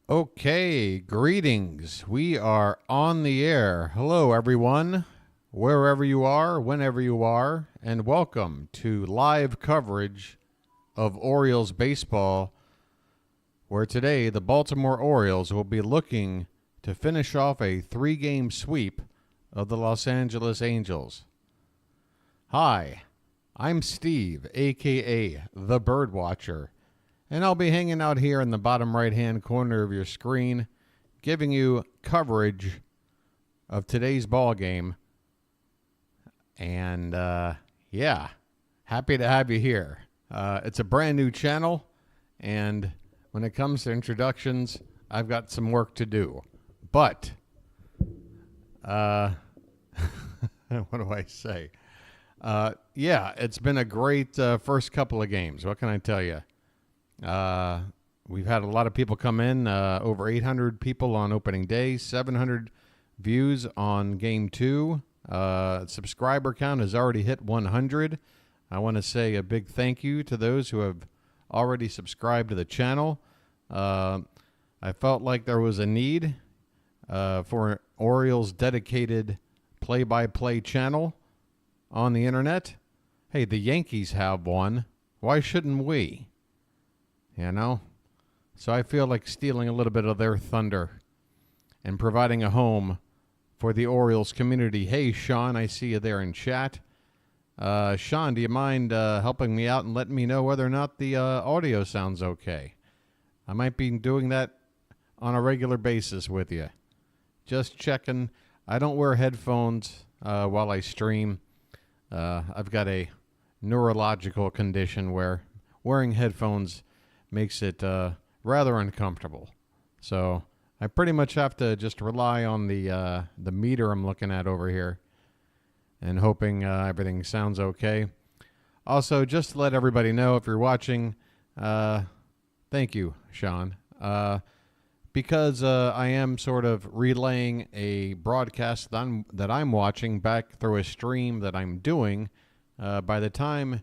Okay, greetings. We are on the air. Hello, everyone, wherever you are, whenever you are, and welcome to live coverage of Orioles baseball, where today the Baltimore Orioles will be looking to finish off a 3-game sweep of the Los Angeles Angels. Hi, I'm Steve, aka the BirdWatcher, and I'll be hanging out here in the bottom right-hand corner of your screen, giving you coverage of today's ball game. And, happy to have you here. It's a brand new channel, and when it comes to introductions, I've got some work to do. But, what do I say? It's been a great first couple of games. What can I tell you? We've had a lot of people come in, over 800 people on opening day, 700 views on game 2. Subscriber count has already hit 100. I want to say a big thank you to those who have already subscribed to the channel. I felt like there was a need for an Orioles dedicated play-by-play channel on the internet. Hey, the Yankees have one. Why shouldn't we? You know? So I feel like stealing a little bit of their thunder and providing a home for the Orioles community. Hey, Sean, I see you there in chat. Sean, do you mind helping me out and letting me know whether or not the audio sounds okay? I might be doing that on a regular basis with you. Just checking. I don't wear headphones while I stream. I've got a neurological condition where wearing headphones makes it rather uncomfortable. So I pretty much have to just rely on the meter I'm looking at over here and hoping everything sounds okay. Also, just to let everybody know, if you're watching, thank you, Sean. Because I am sort of relaying a broadcast that I'm watching back through a stream that I'm doing, by the time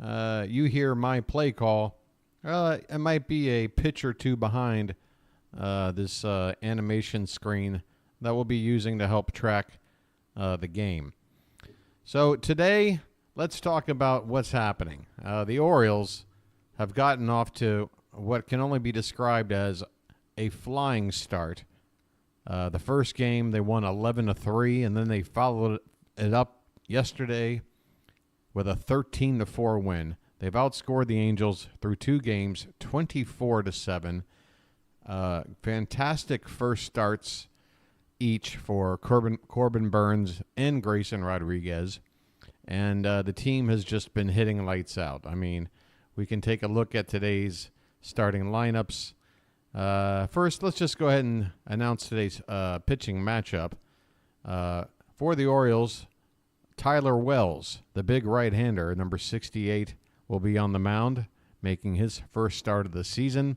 you hear my play call, it might be a pitch or two behind this animation screen that we'll be using to help track the game. So today, let's talk about what's happening. The Orioles have gotten off to what can only be described as a flying start. The first game, they won 11-3, and then they followed it up yesterday with a 13-4 win. They've outscored the Angels through 2 games, 24-7. Fantastic first starts each for Corbin Burnes and Grayson Rodriguez. And the team has just been hitting lights out. I mean, we can take a look at today's starting lineups. First, let's just go ahead and announce today's pitching matchup. For the Orioles, Tyler Wells, the big right-hander, number 68, will be on the mound, making his first start of the season.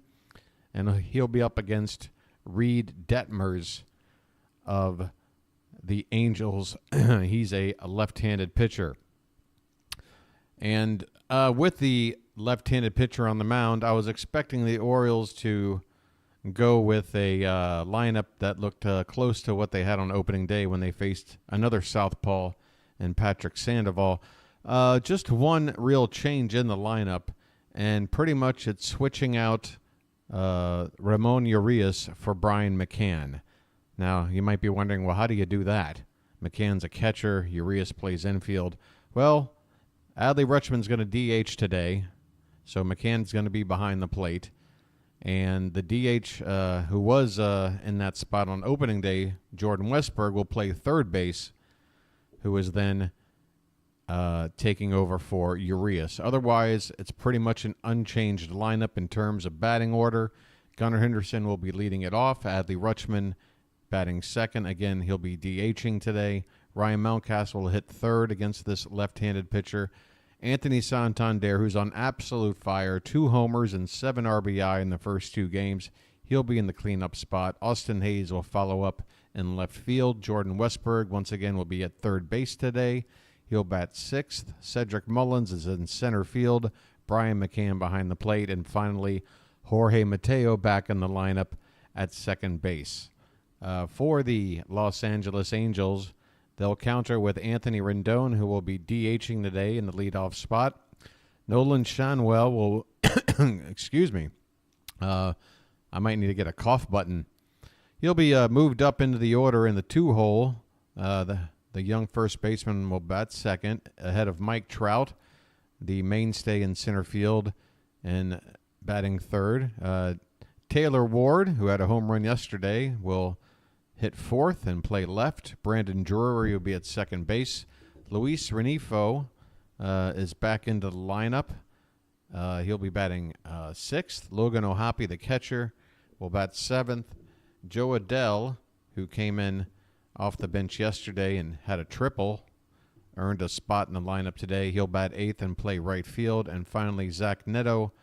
And he'll be up against Reid Detmers of the Angels. He's a left-handed pitcher. And with the left-handed pitcher on the mound, I was expecting the Orioles to go with a lineup that looked close to what they had on opening day when they faced another southpaw and Patrick Sandoval. Just one real change in the lineup, and pretty much it's switching out Ramon Urias for Brian McCann. Now, you might be wondering, well, how do you do that? McCann's a catcher. Urias plays infield. Well, Adley Rutschman's going to DH today, so McCann's going to be behind the plate. And the DH who was in that spot on opening day, Jordan Westburg, will play third base, who is then taking over for Urias. Otherwise, it's pretty much an unchanged lineup in terms of batting order. Gunnar Henderson will be leading it off. Adley Rutschman batting second. Again, he'll be DHing today. Ryan Mountcastle will hit third against this left-handed pitcher. Anthony Santander, who's on absolute fire, 2 homers and 7 RBI in the first 2 games. He'll be in the cleanup spot. Austin Hayes will follow up in left field. Jordan Westburg, once again, will be at third base today. He'll bat 6th. Cedric Mullins is in center field. Brian McCann behind the plate. And finally, Jorge Mateo back in the lineup at second base. For the Los Angeles Angels, they'll counter with Anthony Rendon, who will be DHing today in the leadoff spot. Nolan Shanwell will, excuse me, I might need to get a cough button. He'll be moved up into the order in the 2-hole. The young first baseman will bat second ahead of Mike Trout, the mainstay in center field, and batting third. Taylor Ward, who had a home run yesterday, will hit fourth and play left. Brandon Drury will be at second base. Luis Renifo is back into the lineup. He'll be batting sixth. Logan O'Hoppe, the catcher, will bat seventh. Joe Adell, who came in off the bench yesterday and had a triple, earned a spot in the lineup today. He'll bat eighth and play right field. And finally, Zach Neto,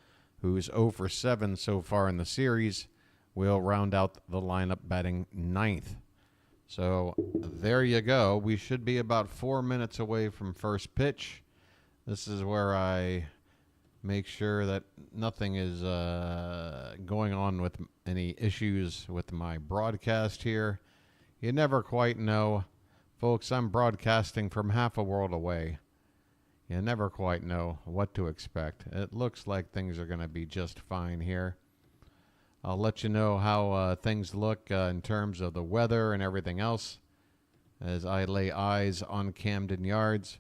who's 0 for 7 so far in the series, will round out the lineup batting ninth. So there you go. We should be about 4 minutes away from first pitch. This is where I make sure that nothing is going on with any issues with my broadcast here. You never quite know. Folks, I'm broadcasting from half a world away. You never quite know what to expect. It looks like things are going to be just fine here. I'll let you know how things look in terms of the weather and everything else as I lay eyes on Camden Yards.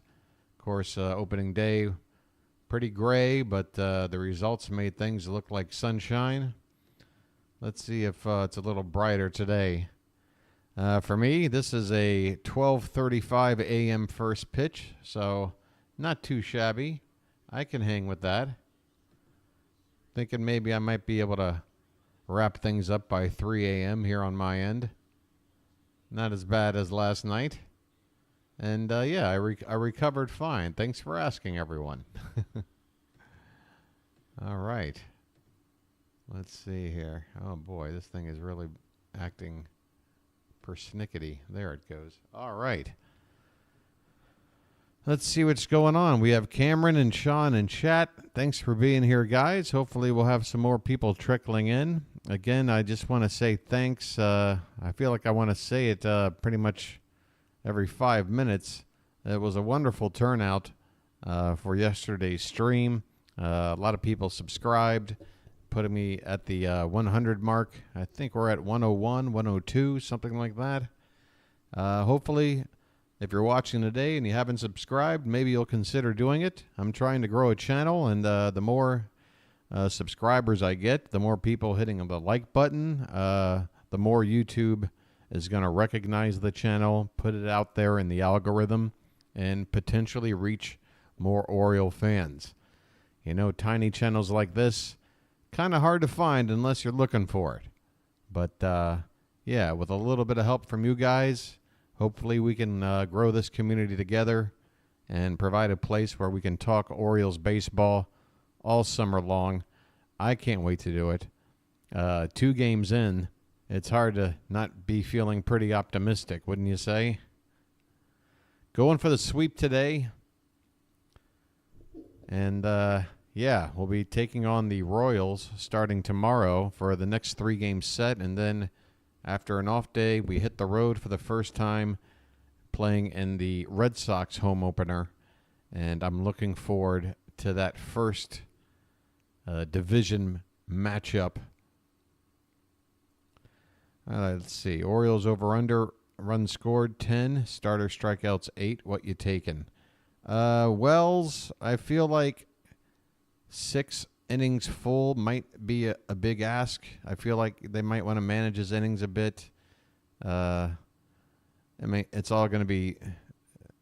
Of course, opening day, pretty gray, but the results made things look like sunshine. Let's see if it's a little brighter today. For me, this is a 12:35 a.m. first pitch, so not too shabby. I can hang with that. Thinking maybe I might be able to wrap things up by 3 a.m. here on my end. Not as bad as last night. And, yeah, I recovered fine. Thanks for asking, everyone. All right. Let's see here. Oh, boy, this thing is really acting persnickety. There it goes. All right. Let's see what's going on. We have Cameron and Sean in chat. Thanks for being here, guys. Hopefully we'll have some more people trickling in. Again, I just want to say thanks. I feel like I want to say it pretty much every 5 minutes. It was a wonderful turnout for yesterday's stream. A lot of people subscribed, putting me at the 100 mark. I think we're at 101, 102, something like that. Hopefully, if you're watching today and you haven't subscribed, maybe you'll consider doing it. I'm trying to grow a channel, and the more subscribers I get, the more people hitting the like button, the more YouTube is going to recognize the channel, put it out there in the algorithm, and potentially reach more Oriole fans. You know, tiny channels like this, kind of hard to find unless you're looking for it. But, yeah, with a little bit of help from you guys, hopefully we can grow this community together and provide a place where we can talk Orioles baseball all summer long. I can't wait to do it. 2 games in, it's hard to not be feeling pretty optimistic, wouldn't you say? Going for the sweep today. And, yeah, we'll be taking on the Royals starting tomorrow for the next 3-game set. And then after an off day, we hit the road for the first time playing in the Red Sox home opener. And I'm looking forward to that first division matchup. Let's see. Orioles over-under, runs scored 10, starter strikeouts 8. What you taking? Wells, I feel like 6 innings full might be a big ask. I feel like they might want to manage his innings a bit. I mean, it's all going to be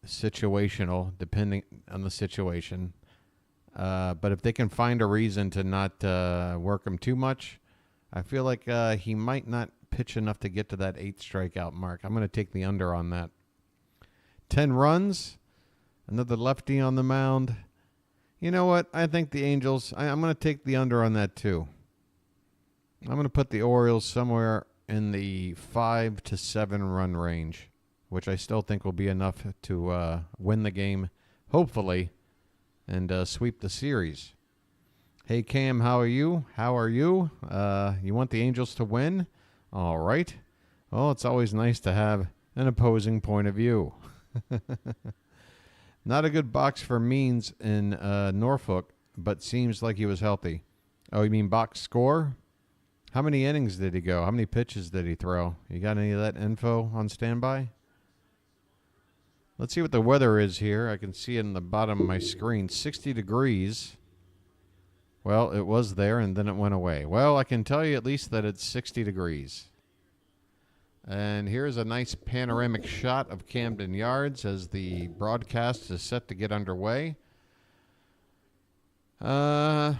situational, depending on the situation. But if they can find a reason to not work him too much, I feel like he might not pitch enough to get to that 8 strikeout mark. I'm going to take the under on that. 10 runs, another lefty on the mound. You know what? I think the Angels, I'm going to take the under on that too. I'm going to put the Orioles somewhere in the 5 to 7 run range, which I still think will be enough to win the game, hopefully, and sweep the series. Hey, Cam, how are you? You want the Angels to win? All right. Well, it's always nice to have an opposing point of view. Not a good box for Means in Norfolk, but seems like he was healthy. Oh, you mean box score? How many innings did he go? How many pitches did he throw? You got any of that info on standby? Let's see what the weather is here. I can see it in the bottom of my screen. 60 degrees. Well, it was there and then it went away. Well, I can tell you at least that it's 60 degrees. And here's a nice panoramic shot of Camden Yards as the broadcast is set to get underway. A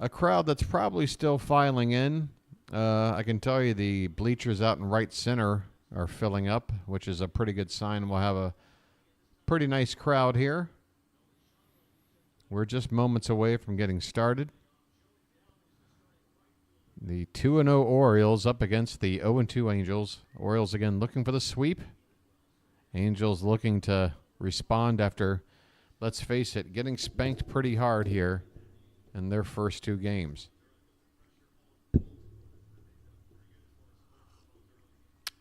crowd that's probably still filing in. I can tell you the bleachers out in right center are filling up, which is a pretty good sign. We'll have a pretty nice crowd here. We're just moments away from getting started. The 2-0 Orioles up against the 0-2 Angels. Orioles again looking for the sweep. Angels looking to respond after, let's face it, getting spanked pretty hard here in their first two games.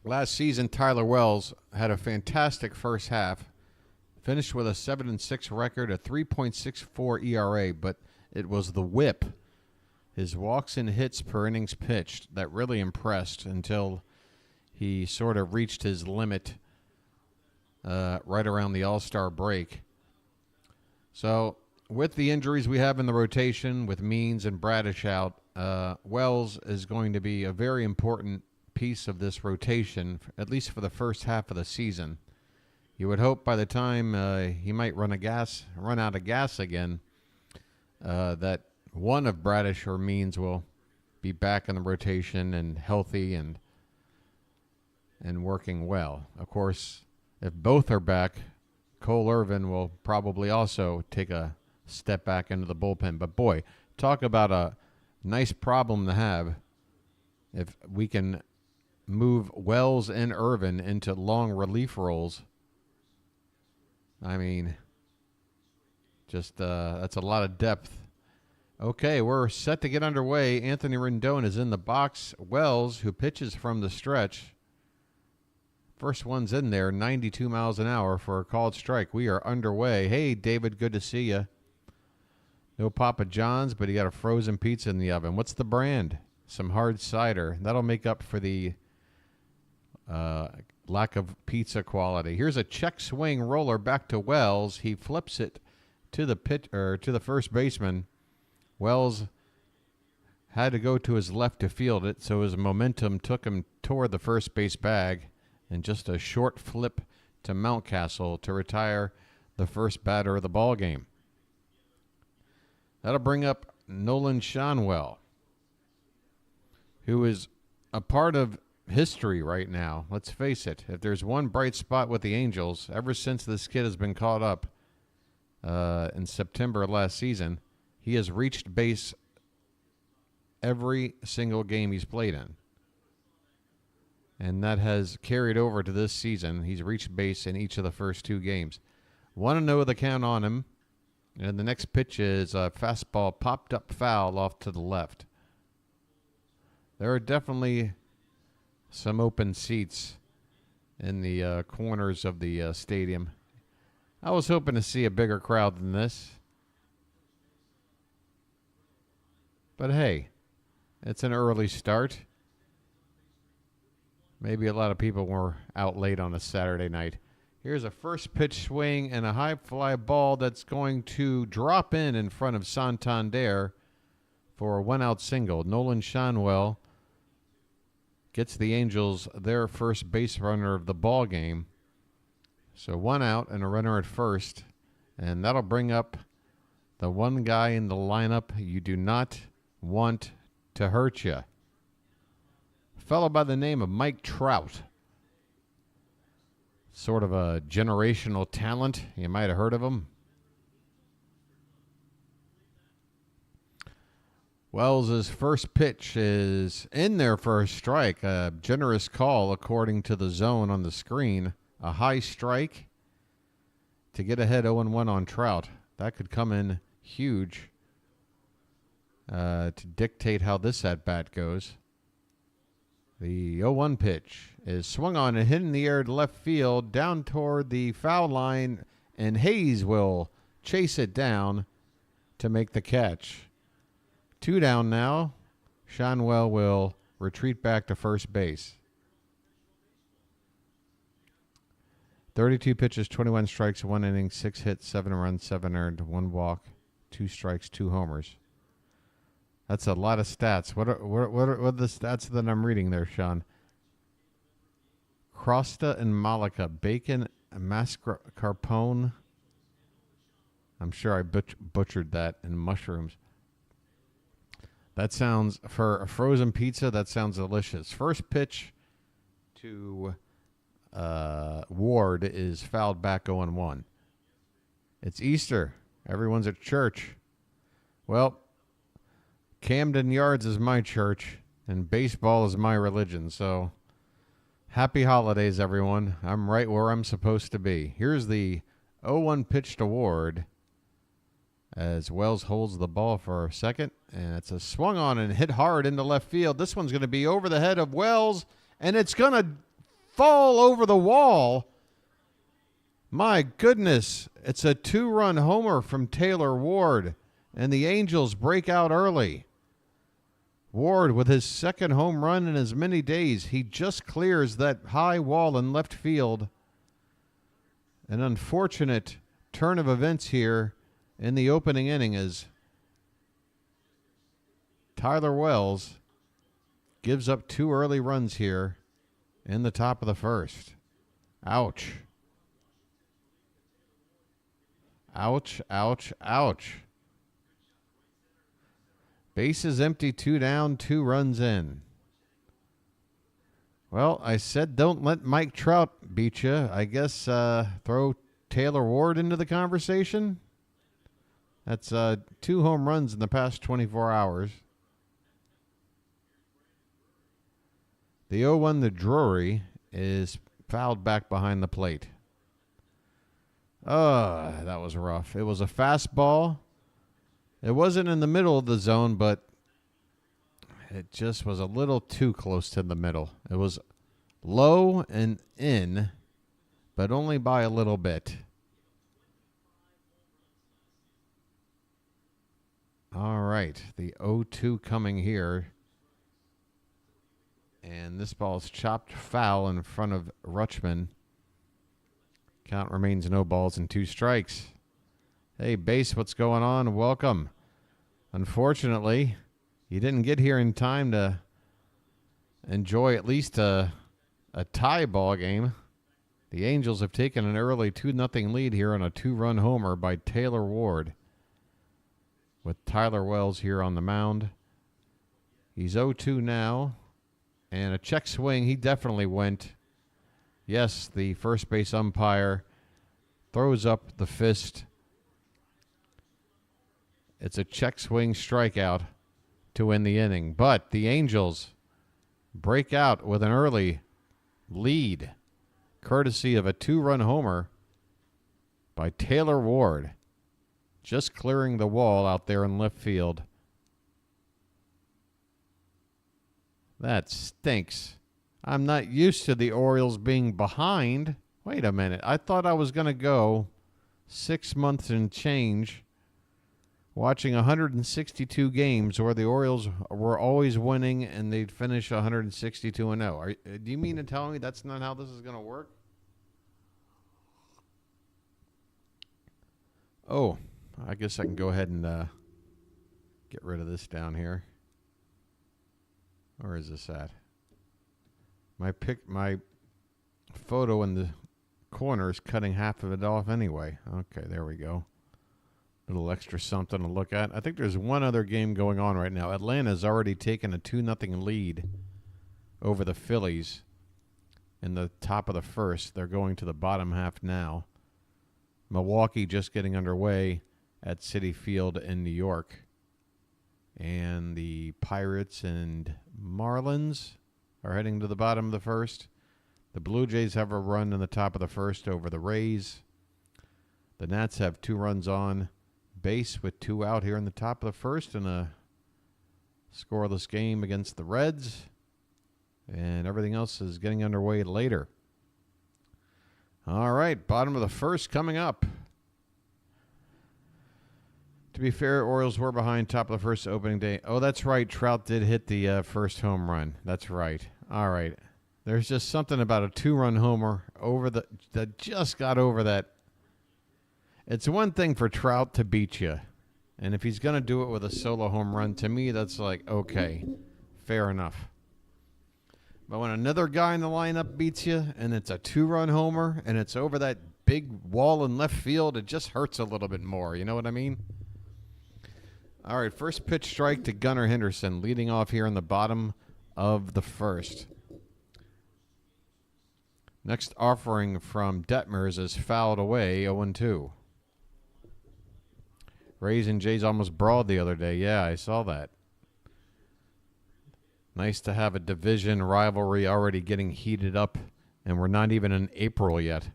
Last season, Tyler Wells had a fantastic first half. Finished with a 7-6 record, a 3.64 ERA, but it was the whip, his walks and hits per innings pitched, that really impressed until he sort of reached his limit right around the All-Star break. So with the injuries we have in the rotation, with Means and Bradish out, Wells is going to be a very important piece of this rotation, at least for the first half of the season. You would hope by the time he might run out of gas again, that one of Bradish or Means will be back in the rotation and healthy and working well. Of course, if both are back, Cole Irvin will probably also take a step back into the bullpen. But boy, talk about a nice problem to have if we can move Wells and Irvin into long relief roles. I mean, just that's a lot of depth. Okay, we're set to get underway. Anthony Rendon is in the box. Wells, who pitches from the stretch, first one's in there, 92 miles an hour for a called strike. We are underway. Hey, David, good to see you. No Papa John's, but he got a frozen pizza in the oven. What's the brand? Some hard cider. That'll make up for the lack of pizza quality. Here's a check swing roller back to Wells. He flips it to the first baseman. Wells had to go to his left to field it, so his momentum took him toward the first base bag, and just a short flip to Mountcastle to retire the first batter of the ball game. That'll bring up Nolan Shanwell, who is a part of history right now. Let's face it. If there's one bright spot with the Angels, ever since this kid has been called up in September of last season, he has reached base every single game he's played in. And that has carried over to this season. He's reached base in each of the first two games. 1-0 the count on him. And the next pitch is a fastball popped up foul off to the left. There are definitely some open seats in the corners of the stadium. I was hoping to see a bigger crowd than this. But hey, it's an early start. Maybe a lot of people were out late on a Saturday night. Here's a first pitch swing and a high fly ball that's going to drop in front of Santander for a one-out single. Nolan Shanwell gets the Angels their first base runner of the ball game. So one out and a runner at first. And that'll bring up the one guy in the lineup you do not want to hurt you. A fellow by the name of Mike Trout. Sort of a generational talent. You might have heard of him. Wells' first pitch is in there for a strike. A generous call according to the zone on the screen. A high strike to get ahead 0-1 on Trout. That could come in huge to dictate how this at-bat goes. The 0-1 pitch is swung on and hit in the air to left field, down toward the foul line, and Hayes will chase it down to make the catch. 2 down now. Shanwell will retreat back to first base. 32 pitches, 21 strikes, 1 inning, 6 hits, 7 runs, 7 earned, 1 walk, 2 strikes, 2 homers. That's a lot of stats. What are the stats that I'm reading there, Sean? Crosta and Malika, bacon, mascarpone. I'm sure I butchered that, and mushrooms. That sounds, for a frozen pizza, that sounds delicious. First pitch to Ward is fouled back 0-1. It's Easter. Everyone's at church. Well, Camden Yards is my church, and baseball is my religion. So, happy holidays, everyone. I'm right where I'm supposed to be. Here's the 0-1 pitch to Ward as Wells holds the ball for a second, and it's a swung on and hit hard into left field. This one's going to be over the head of Wells, and it's going to fall over the wall. My goodness, it's a 2-run homer from Taylor Ward, and the Angels break out early. Ward with his second home run in as many days. He just clears that high wall in left field. An unfortunate turn of events here in the opening inning as Tyler Wells gives up 2 early runs here in the top of the first. Ouch. Ouch, ouch, ouch. Base is empty, 2 down, 2 runs in. Well, I said don't let Mike Trout beat you. I guess throw Taylor Ward into the conversation. That's 2 home runs in the past 24 hours. The 0-1, the Drury, is fouled back behind the plate. That was rough. It was a fastball. It wasn't in the middle of the zone, but it just was a little too close to the middle. It was low and in, but only by a little bit. All right, the 0-2 coming here. And this ball is chopped foul in front of Rutschman. Count remains no balls and 2 strikes. Hey, base, what's going on? Welcome. Unfortunately, you didn't get here in time to enjoy at least a tie ball game. The Angels have taken an early 2-0 lead here on a 2-run homer by Taylor Ward, with Tyler Wells here on the mound. He's 0-2 now, and a check swing. He definitely went. Yes, the first base umpire throws up the fist. It's a check swing strikeout to win the inning. But the Angels break out with an early lead, courtesy of a 2-run homer by Taylor Ward, just clearing the wall out there in left field. That stinks. I'm not used to the Orioles being behind. Wait a minute. I thought I was going to go 6 months and change watching 162 games where the Orioles were always winning and they'd finish 162-0. Do you mean to tell me that's not how this is going to work? Oh, I guess I can go ahead and get rid of this down here. Where is this at? My photo in the corner is cutting half of it off anyway. Okay, there we go. Little extra something to look at. I think there's one other game going on right now. Atlanta's already taken a 2-0 lead over the Phillies in the top of the first. They're going to the bottom half now. Milwaukee just getting underway at Citi Field in New York. And the Pirates and Marlins are heading to the bottom of the first. The Blue Jays have a run in the top of the first over the Rays. The Nats have 2 runs on base with 2 out here in the top of the first in a scoreless game against the Reds. And everything else is getting underway later. All right, bottom of the first coming up. To be fair, Orioles were behind top of the first opening day. Oh, that's right. Trout did hit the first home run. That's right. All right. There's just something about a 2-run homer that just got over that. It's one thing for Trout to beat you. And if he's going to do it with a solo home run, to me, that's like, okay, fair enough. But when another guy in the lineup beats you and it's a 2-run homer and it's over that big wall in left field, it just hurts a little bit more. You know what I mean? All right, first pitch strike to Gunnar Henderson, leading off here in the bottom of the first. Next offering from Detmers is fouled away, 0-2. Rays and Jays almost brawled the other day. Yeah, I saw that. Nice to have a division rivalry already getting heated up, and we're not even in April yet.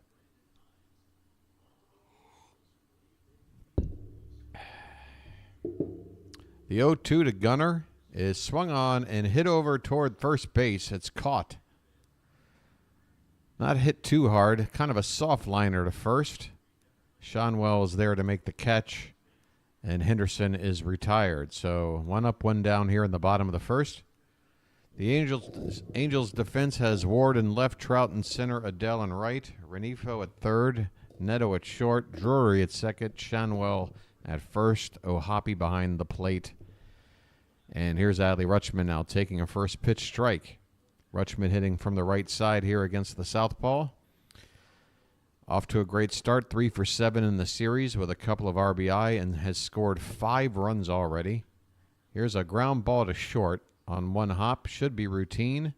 The 0-2 to Gunnar is swung on and hit over toward first base. It's caught. Not hit too hard. Kind of a soft liner to first. Shanwell is there to make the catch, and Henderson is retired. So 1 up, 1 down here in the bottom of the first. The Angels defense has Ward in left, Trout in center, Adele in right, Renifo at third, Neto at short, Drury at second, Shanwell at first, O'Hoppe behind the plate. And here's Adley Rutschman now taking a first pitch strike. Rutschman hitting from the right side here against the southpaw. Off to a great start, 3 for 7 in the series with a couple of RBI and has scored 5 runs already. Here's a ground ball to short on 1 hop, should be routine,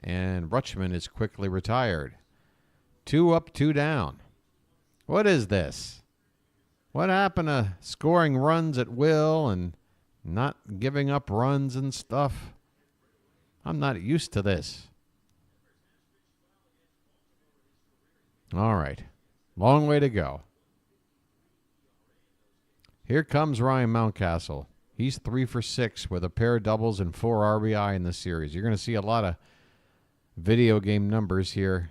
and Rutschman is quickly retired. 2 up, 2 down. What is this? What happened to scoring runs at will and not giving up runs and stuff? I'm not used to this. All right. Long way to go. Here comes Ryan Mountcastle. He's 3 for 6 with a pair of doubles and 4 RBI in this series. You're going to see a lot of video game numbers here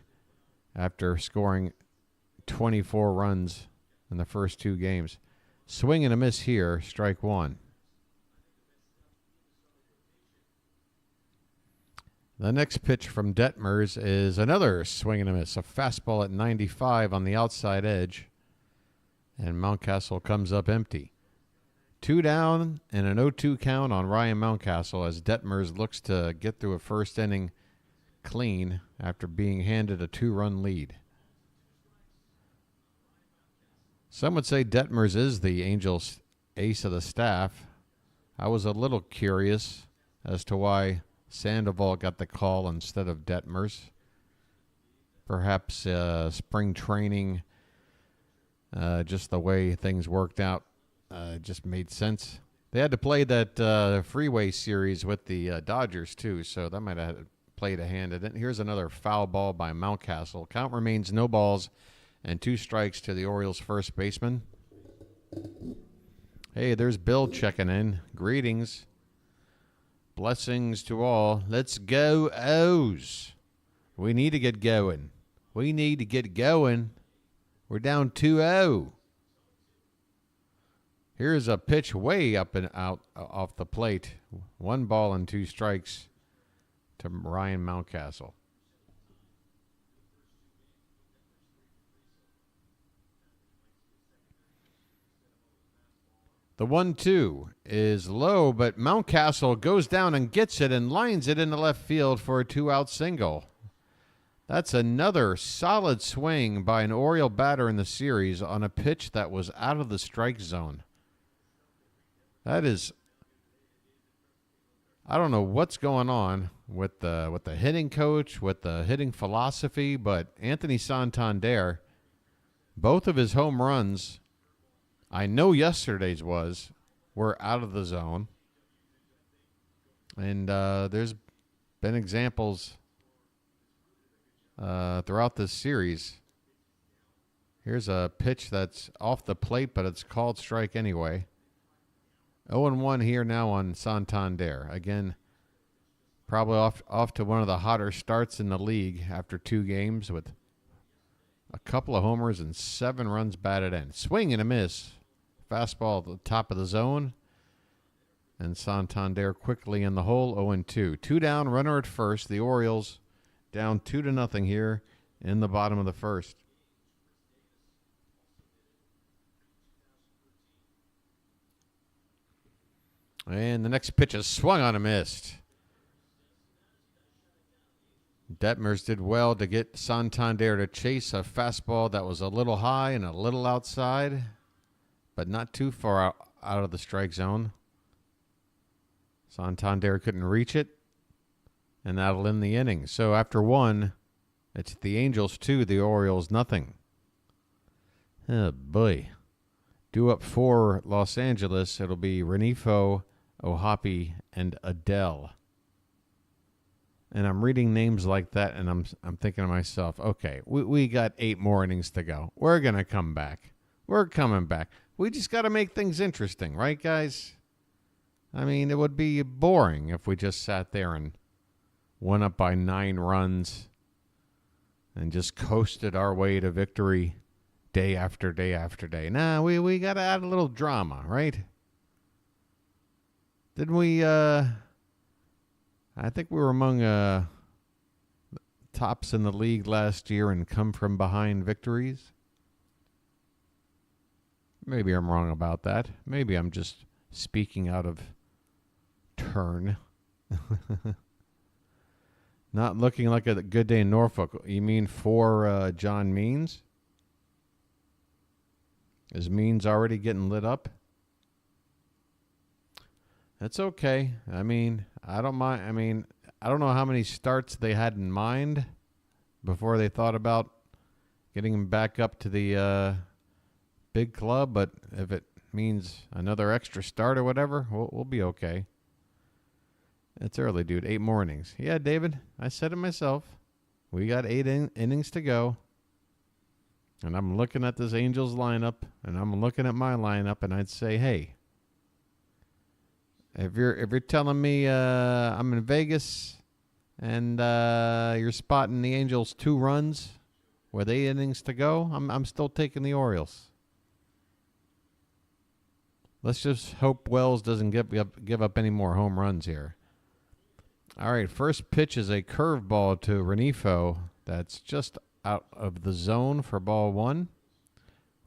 after scoring 24 runs in the first 2 games. Swing and a miss here, strike 1. The next pitch from Detmers is another swing and a miss, a fastball at 95 on the outside edge, and Mountcastle comes up empty. 2 down and an 0-2 count on Ryan Mountcastle as Detmers looks to get through a first inning clean after being handed a 2-run lead. Some would say Detmers is the Angels' ace of the staff. I was a little curious as to why Sandoval got the call instead of Detmers. Perhaps spring training, just the way things worked out, just made sense. They had to play that freeway series with the Dodgers, too, so that might have played a hand in it. Here's another foul ball by Mountcastle. Count remains no balls and 2 strikes to the Orioles' first baseman. Hey, there's Bill checking in. Greetings. Blessings to all. Let's go, O's. We need to get going. We need to get going. We're down 2-0. Here's a pitch way up and out off the plate. 1 ball and 2 strikes to Ryan Mountcastle. The 1-2 is low, but Mountcastle goes down and gets it and lines it into left field for a 2-out single. That's another solid swing by an Oriole batter in the series on a pitch that was out of the strike zone. That is, I don't know what's going on with the hitting coach, with the hitting philosophy, but Anthony Santander, both of his home runs, I know yesterday's were out of the zone. And there's been examples throughout this series. Here's a pitch that's off the plate, but it's called strike anyway. 0-1 here now on Santander. Again, Probably off to one of the hotter starts in the league after 2 games with a couple of homers and 7 runs batted in. Swing and a miss. Fastball at the top of the zone. And Santander quickly in the hole, 0-2. 2 down, runner at first. The Orioles down 2-0 here in the bottom of the first. And the next pitch is swung on and missed. Detmers did well to get Santander to chase a fastball that was a little high and a little outside, but not too far out of the strike zone. Santander couldn't reach it, and that'll end the inning. So after 1, it's the Angels 2, the Orioles nothing. Oh, boy. Due up for Los Angeles, it'll be Renifo, O'Hoppe, and Adele. And I'm reading names like that, and I'm thinking to myself, okay, we got 8 more innings to go. We're going to come back. We're coming back. We just got to make things interesting, right, guys? I mean, it would be boring if we just sat there and went up by 9 runs and just coasted our way to victory day after day after day. Nah, we got to add a little drama, right? Didn't we, I think we were among tops in the league last year and come from behind victories. Maybe I'm wrong about that. Maybe I'm just speaking out of turn. Not looking like a good day in Norfolk. You mean for John Means? Is Means already getting lit up? That's okay. I mean, I don't mind. I mean, I don't know how many starts they had in mind before they thought about getting him back up to the big club, but if it means another extra start or whatever, we'll be okay. It's early, dude. 8 more innings. Yeah, David, I said it myself. We got 8 innings to go. And I'm looking at this Angels lineup, and I'm looking at my lineup, and I'd say, hey, if you're telling me I'm in Vegas and you're spotting the Angels 2 runs with 8 innings to go, I'm still taking the Orioles. Let's just hope Wells doesn't give up any more home runs here. All right, first pitch is a curveball to Renifo. That's just out of the zone for ball 1.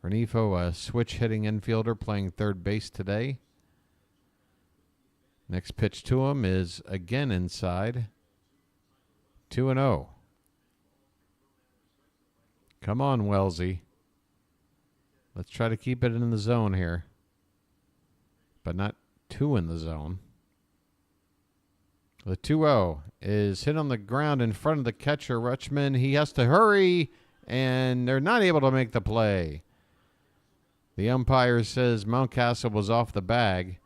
Renifo, a switch hitting infielder playing third base today. Next pitch to him is again inside. 2-0. Come on, Wellesley. Let's try to keep it in the zone here, but not 2 in the zone. The 2-0 is hit on the ground in front of the catcher, Rutschman. He has to hurry, and they're not able to make the play. The umpire says Mountcastle was off the bag.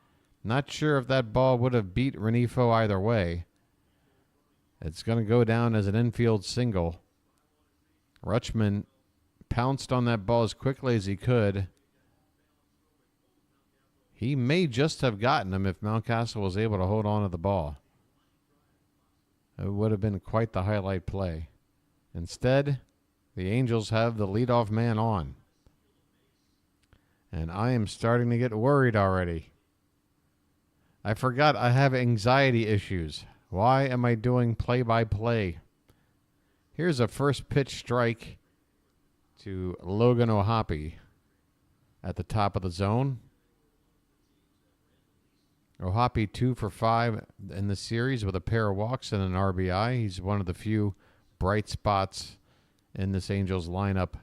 Not sure if that ball would have beat Renifo either way. It's going to go down as an infield single. Rutschman pounced on that ball as quickly as he could. He may just have gotten him if Mountcastle was able to hold on to the ball. It would have been quite the highlight play. Instead, the Angels have the leadoff man on. And I am starting to get worried already. I forgot I have anxiety issues. Why am I doing play-by-play? Here's a first pitch strike to Logan O'Hoppe at the top of the zone. O'Hoppe 2 for 5 in the series with a pair of walks and an RBI. He's one of the few bright spots in this Angels lineup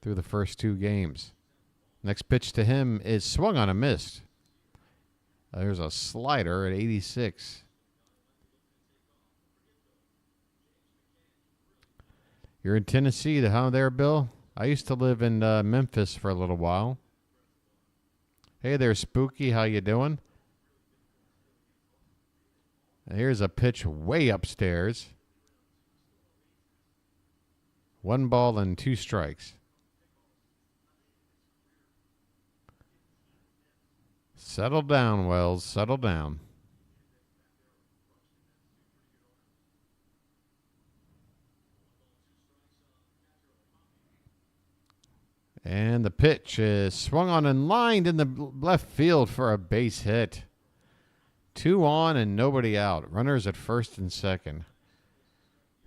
through the first 2 games. Next pitch to him is swung on and missed. There's a slider at 86. You're in Tennessee, how there, Bill? I used to live in Memphis for a little while. Hey there, Spooky. How you doing? Here's a pitch way upstairs. 1 ball and 2 strikes. Settle down, Wells. Settle down. And the pitch is swung on and lined in the left field for a base hit. 2 on and nobody out. Runners at first and second.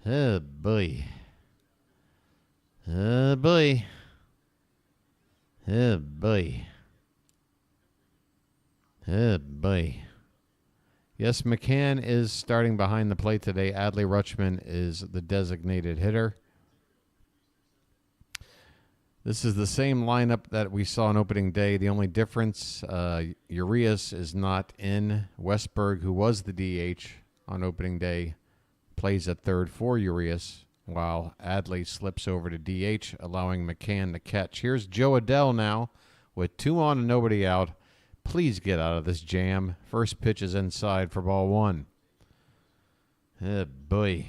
Oh, boy. Oh, boy. Oh, boy. Oh, boy. Yes, McCann is starting behind the plate today. Adley Rutschman is the designated hitter. This is the same lineup that we saw on opening day. The only difference, Urias is not in. Westberg, who was the DH on opening day, plays at third for Urias, while Adley slips over to DH, allowing McCann to catch. Here's Joe Adell now with 2 on and nobody out. Please get out of this jam. First pitch is inside for ball 1. Oh, boy.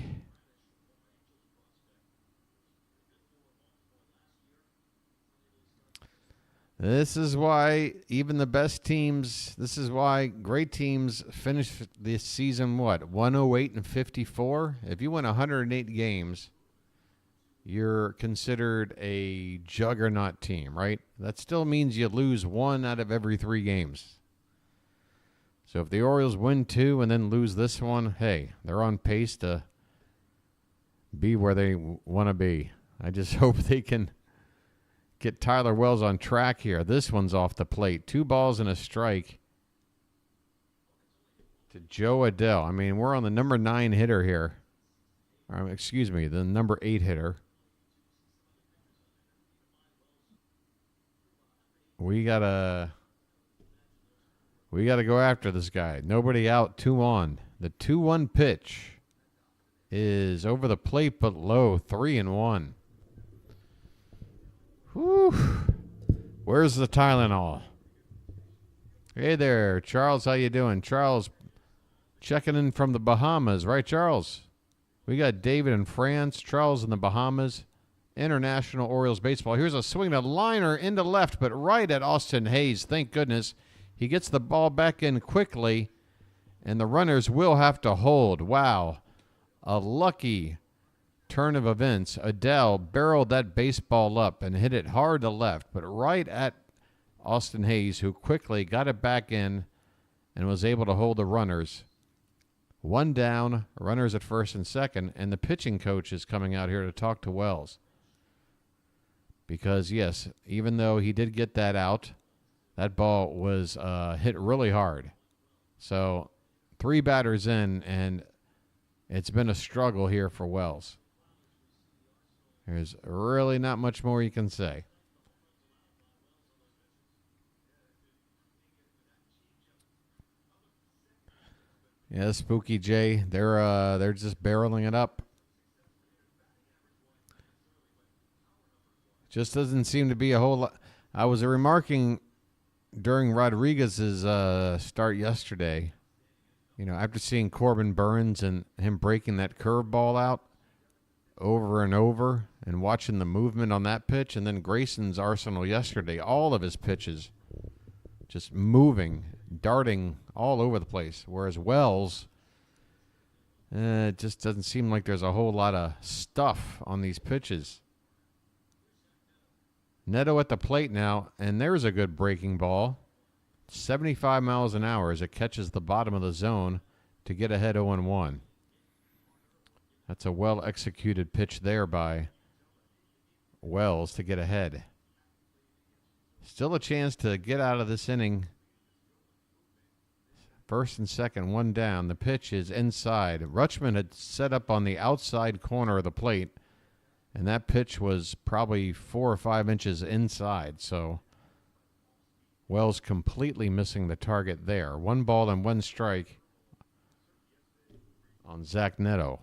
This is why even the best teams, this is why great teams finish this season, 108 and 54? If you win 108 games, you're considered a juggernaut team, right? That still means you lose 1 out of every 3 games. So if the Orioles win 2 and then lose this one, hey, they're on pace to be where they want to be. I just hope they can get Tyler Wells on track here. This one's off the plate. 2 balls and a strike to Joe Adell. I mean, we're on the number 9 hitter here. Excuse me, the number 8 hitter. We gotta go after this guy. Nobody out, 2 on. The 2-1 pitch is over the plate but low, 3-1. Whew. Where's the Tylenol? Hey there, Charles. How you doing? Charles checking in from the Bahamas, right, Charles? We got David in France, Charles in the Bahamas. International Orioles baseball. Here's a swing to liner into left, but right at Austin Hayes. Thank goodness. He gets the ball back in quickly, and the runners will have to hold. Wow. A lucky turn of events. Adell barreled that baseball up and hit it hard to left, but right at Austin Hayes, who quickly got it back in and was able to hold the runners. 1 down, runners at first and second, and the pitching coach is coming out here to talk to Wells. Because, yes, even though he did get that out, that ball was hit really hard. So 3 batters in, and it's been a struggle here for Wells. There's really not much more you can say. Yeah, Spooky J, they're just barreling it up. Just doesn't seem to be a whole lot. I was remarking during Rodriguez's start yesterday, after seeing Corbin Burns and him breaking that curveball out over and over and watching the movement on that pitch, and then Grayson's arsenal yesterday, all of his pitches just moving, darting all over the place, whereas Wells, it just doesn't seem like there's a whole lot of stuff on these pitches. Neto at the plate now, and there's a good breaking ball. 75 miles an hour as it catches the bottom of the zone to get ahead 0-1. That's a well-executed pitch there by Wells to get ahead. Still a chance to get out of this inning. First and second, 1 down. The pitch is inside. Rutschman had set up on the outside corner of the plate, and that pitch was probably 4 or 5 inches inside. So Wells completely missing the target there. 1 ball and 1 strike on Zach Neto.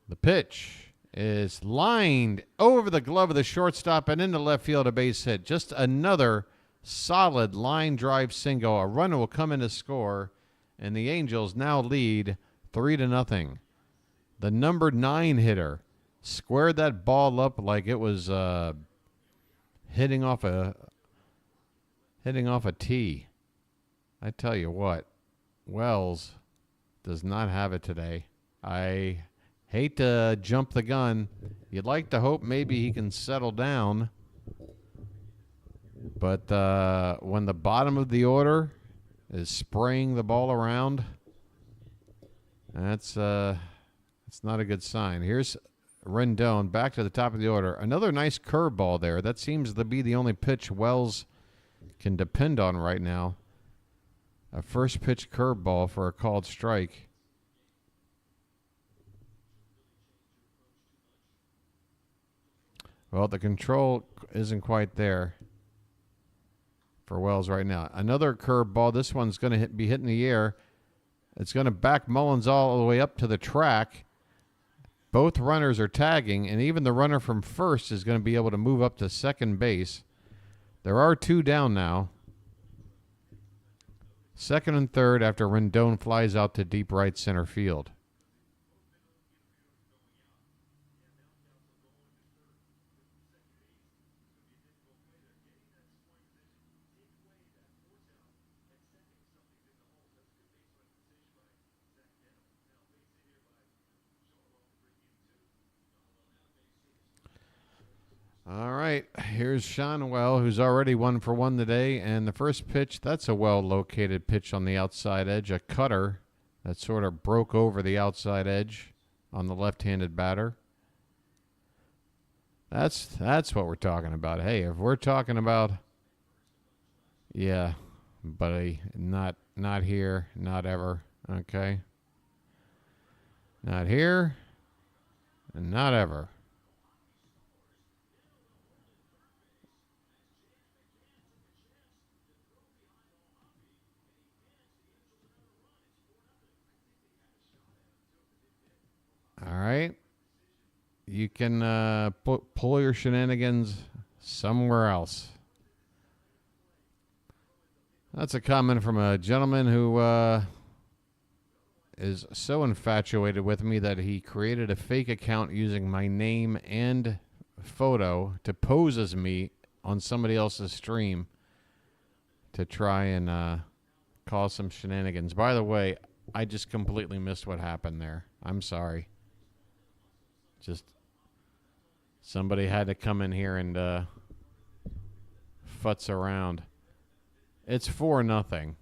The pitch is lined over the glove of the shortstop and into left field, a base hit. Just another solid line drive single. A runner will come in to score, and the Angels now lead 3-0. The number 9 hitter squared that ball up like it was hitting off a tee. I tell you what, Wells does not have it today. I hate to jump the gun. You'd like to hope maybe he can settle down. But when the bottom of the order is spraying the ball around, that's not a good sign. Here's Rendon back to the top of the order. Another nice curveball there. That seems to be the only pitch Wells can depend on right now. A first pitch curveball for a called strike. Well, the control isn't quite there for Wells right now. Another curveball. This one's going to be hitting the air. It's going to back Mullins all the way up to the track. Both runners are tagging, and even the runner from first is going to be able to move up to second base. There are 2 down now. Second and third after Rendon flies out to deep right center field. All right, here's Shonwell, who's already 1 for 1 today. And the first pitch, that's a well-located pitch on the outside edge, a cutter that sort of broke over the outside edge on the left-handed batter. That's what we're talking about. Hey, if we're talking about, yeah, buddy, not here, not ever, okay? Not here, and not ever. All right. You can pull your shenanigans somewhere else. That's a comment from a gentleman who is so infatuated with me that he created a fake account using my name and photo to pose as me on somebody else's stream to try and cause some shenanigans. By the way, I just completely missed what happened there. I'm sorry. Just somebody had to come in here and futz around. It's 4-0.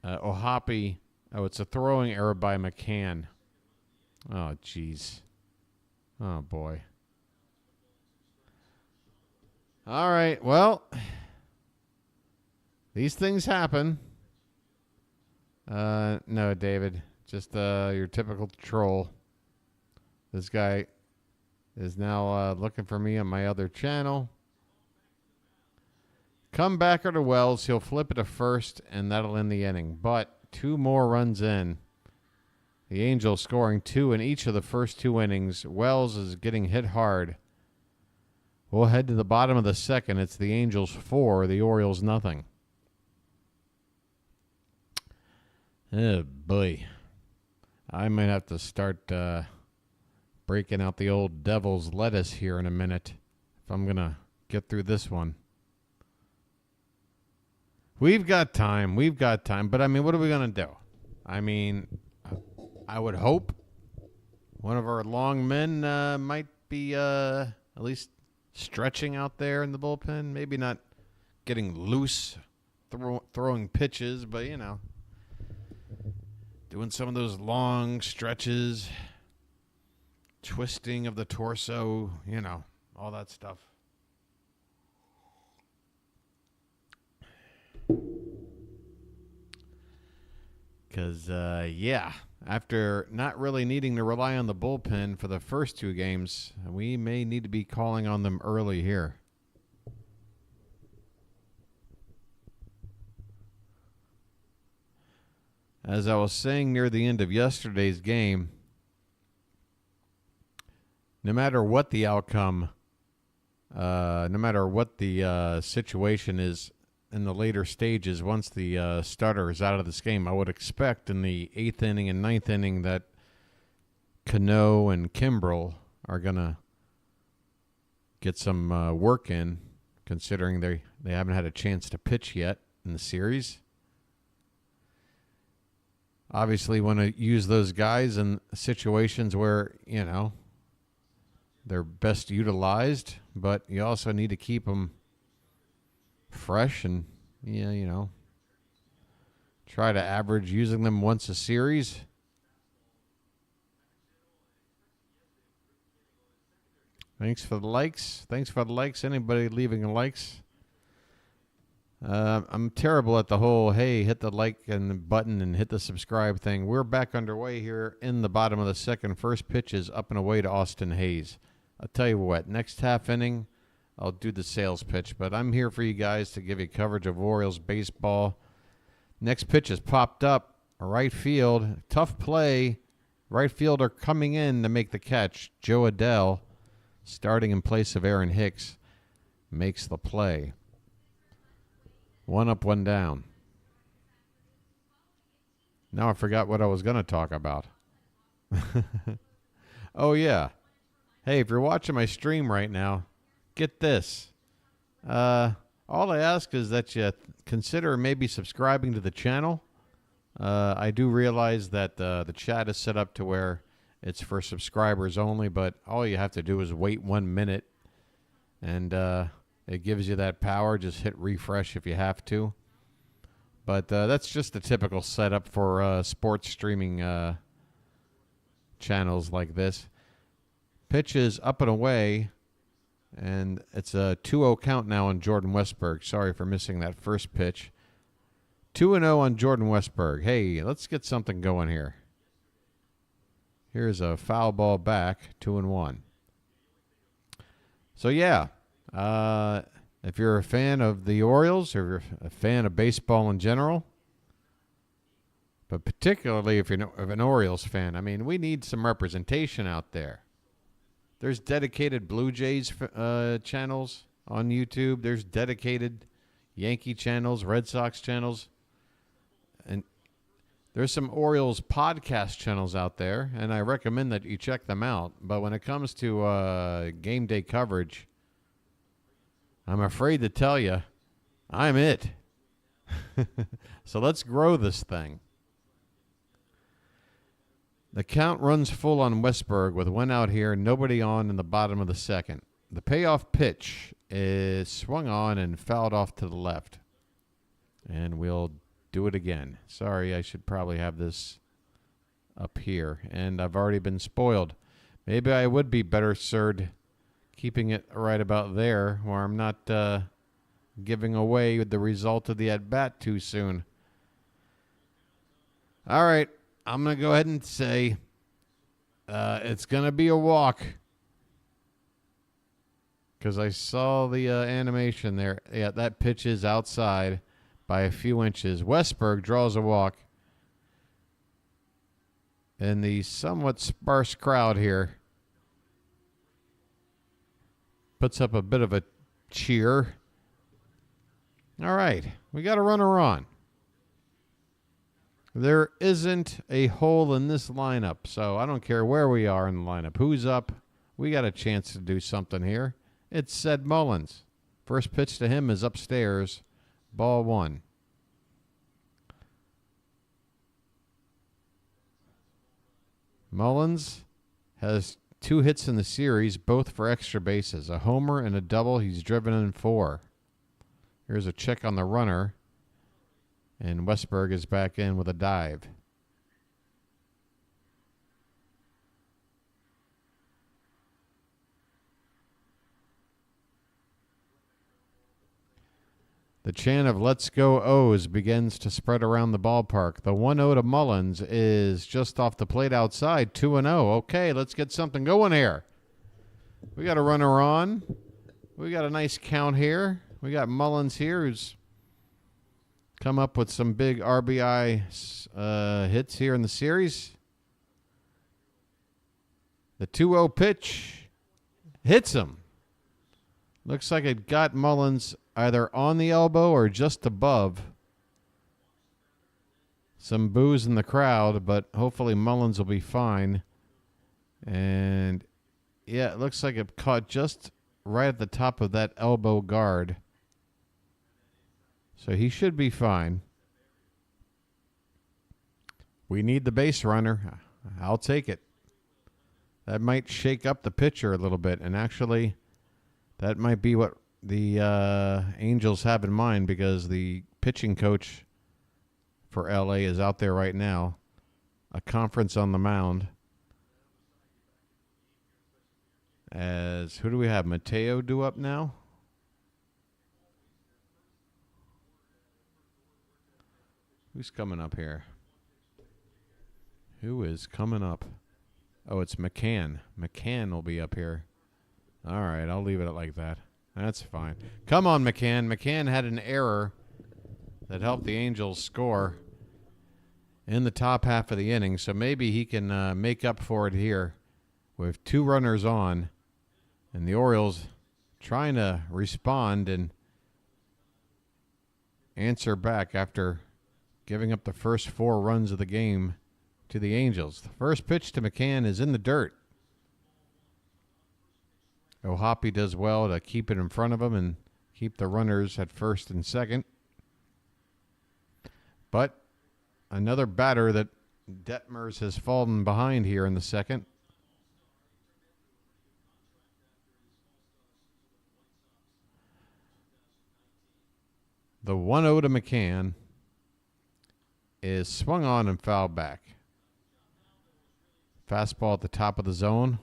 Ohapi. Oh, it's a throwing error by McCann. Oh, jeez. Oh, boy. All right. Well, these things happen. No, David. Just your typical troll. This guy is now looking for me on my other channel. Comebacker to Wells. He'll flip it to first, and that'll end the inning. But 2 more runs in. The Angels scoring 2 in each of the first 2 innings. Wells is getting hit hard. We'll head to the bottom of the second. It's the Angels 4, the Orioles nothing. Oh, boy. I might have to start breaking out the old devil's lettuce here in a minute if I'm going to get through this one. We've got time. But, I mean, what are we going to do? I mean, I would hope one of our long men might be at least stretching out there in the bullpen. Maybe not getting loose, throwing pitches, but, you know, doing some of those long stretches, twisting of the torso, you know, all that stuff. Because, yeah, after not really needing to rely on the bullpen for the first 2 games, we may need to be calling on them early here. As I was saying near the end of yesterday's game, no matter what the outcome, no matter what the situation is in the later stages, once the starter is out of this game, I would expect in the 8th inning and 9th inning that Cano and Kimbrel are going to get some work in, considering they haven't had a chance to pitch yet in the series. obviously want to use those guys in situations where, they're best utilized, but you also need to keep them fresh and, try to average using them once a series. Thanks for the likes. Anybody leaving likes? I'm terrible at the whole, hey, hit the like and button and hit the subscribe thing. We're back underway here in the bottom of the second. First pitch is up and away to Austin Hayes. I'll tell you what, next half inning, I'll do the sales pitch, but I'm here for you guys to give you coverage of Orioles baseball. Next pitch is popped up, right field. Tough play. Right fielder coming in to make the catch. Joe Adele, starting in place of Aaron Hicks, makes the play. 1 up, 1 down. Now I forgot what I was going to talk about. Oh, yeah. Hey, if you're watching my stream right now, get this. All I ask is that you consider maybe subscribing to the channel. I do realize that the chat is set up to where it's for subscribers only, but all you have to do is wait 1 minute, and it gives you that power. Just hit refresh if you have to. But that's just the typical setup for sports streaming channels like this. Pitch is up and away, and it's a 2-0 count now on Jordan Westburg. Sorry for missing that first pitch. 2-0 on Jordan Westburg. Hey, let's get something going here. Here's a foul ball back, 2-1. So, yeah, if you're a fan of the Orioles or you're a fan of baseball in general, but particularly if you're an Orioles fan, I mean, we need some representation out there. There's dedicated Blue Jays channels on YouTube. There's dedicated Yankee channels, Red Sox channels. And there's some Orioles podcast channels out there, and I recommend that you check them out. But when it comes to game day coverage, I'm afraid to tell you, I'm it. So let's grow this thing. The count runs full on Westburg with 1 out here, nobody on in the bottom of the second. The payoff pitch is swung on and fouled off to the left. And we'll do it again. Sorry, I should probably have this up here. And I've already been spoiled. Maybe I would be better served keeping it right about there where I'm not giving away the result of the at-bat too soon. All right. I'm going to go ahead and say it's going to be a walk because I saw the animation there. Yeah, that pitch is outside by a few inches. Westburg draws a walk. And the somewhat sparse crowd here puts up a bit of a cheer. All right, we got a runner on. There isn't a hole in this lineup, so I don't care where we are in the lineup. Who's up? We got a chance to do something here. It's Ced Mullins. First pitch to him is upstairs, ball 1. Mullins has 2 hits in the series, both for extra bases. A homer and a double. He's driven in 4. Here's a check on the runner. And Westburg is back in with a dive. The chant of "Let's Go O's" begins to spread around the ballpark. The 1-0 to Mullins is just off the plate outside, 2-0. Okay, let's get something going here. We got a runner on. We got a nice count here. We got Mullins here who's come up with some big RBI hits here in the series. The 2-0 pitch hits him. Looks like it got Mullins either on the elbow or just above. Some boos in the crowd, but hopefully Mullins will be fine. And, yeah, it looks like it caught just right at the top of that elbow guard. So he should be fine. We need the base runner. I'll take it. That might shake up the pitcher a little bit, and actually, that might be what the Angels have in mind, because the pitching coach for LA is out there right now. A conference on the mound. As who do we have? Mateo due up now? Who's coming up here? Who is coming up? Oh, it's McCann. McCann will be up here. All right, I'll leave it like that. That's fine. Come on, McCann. McCann had an error that helped the Angels score in the top half of the inning, so maybe he can make up for it here with 2 runners on, and the Orioles trying to respond and answer back after giving up the first 4 runs of the game to the Angels. The first pitch to McCann is in the dirt. O'Hoppe does well to keep it in front of him and keep the runners at first and second. But another batter that Detmers has fallen behind here in the second. The 1-0 to McCann is swung on and fouled back. Fastball at the top of the zone.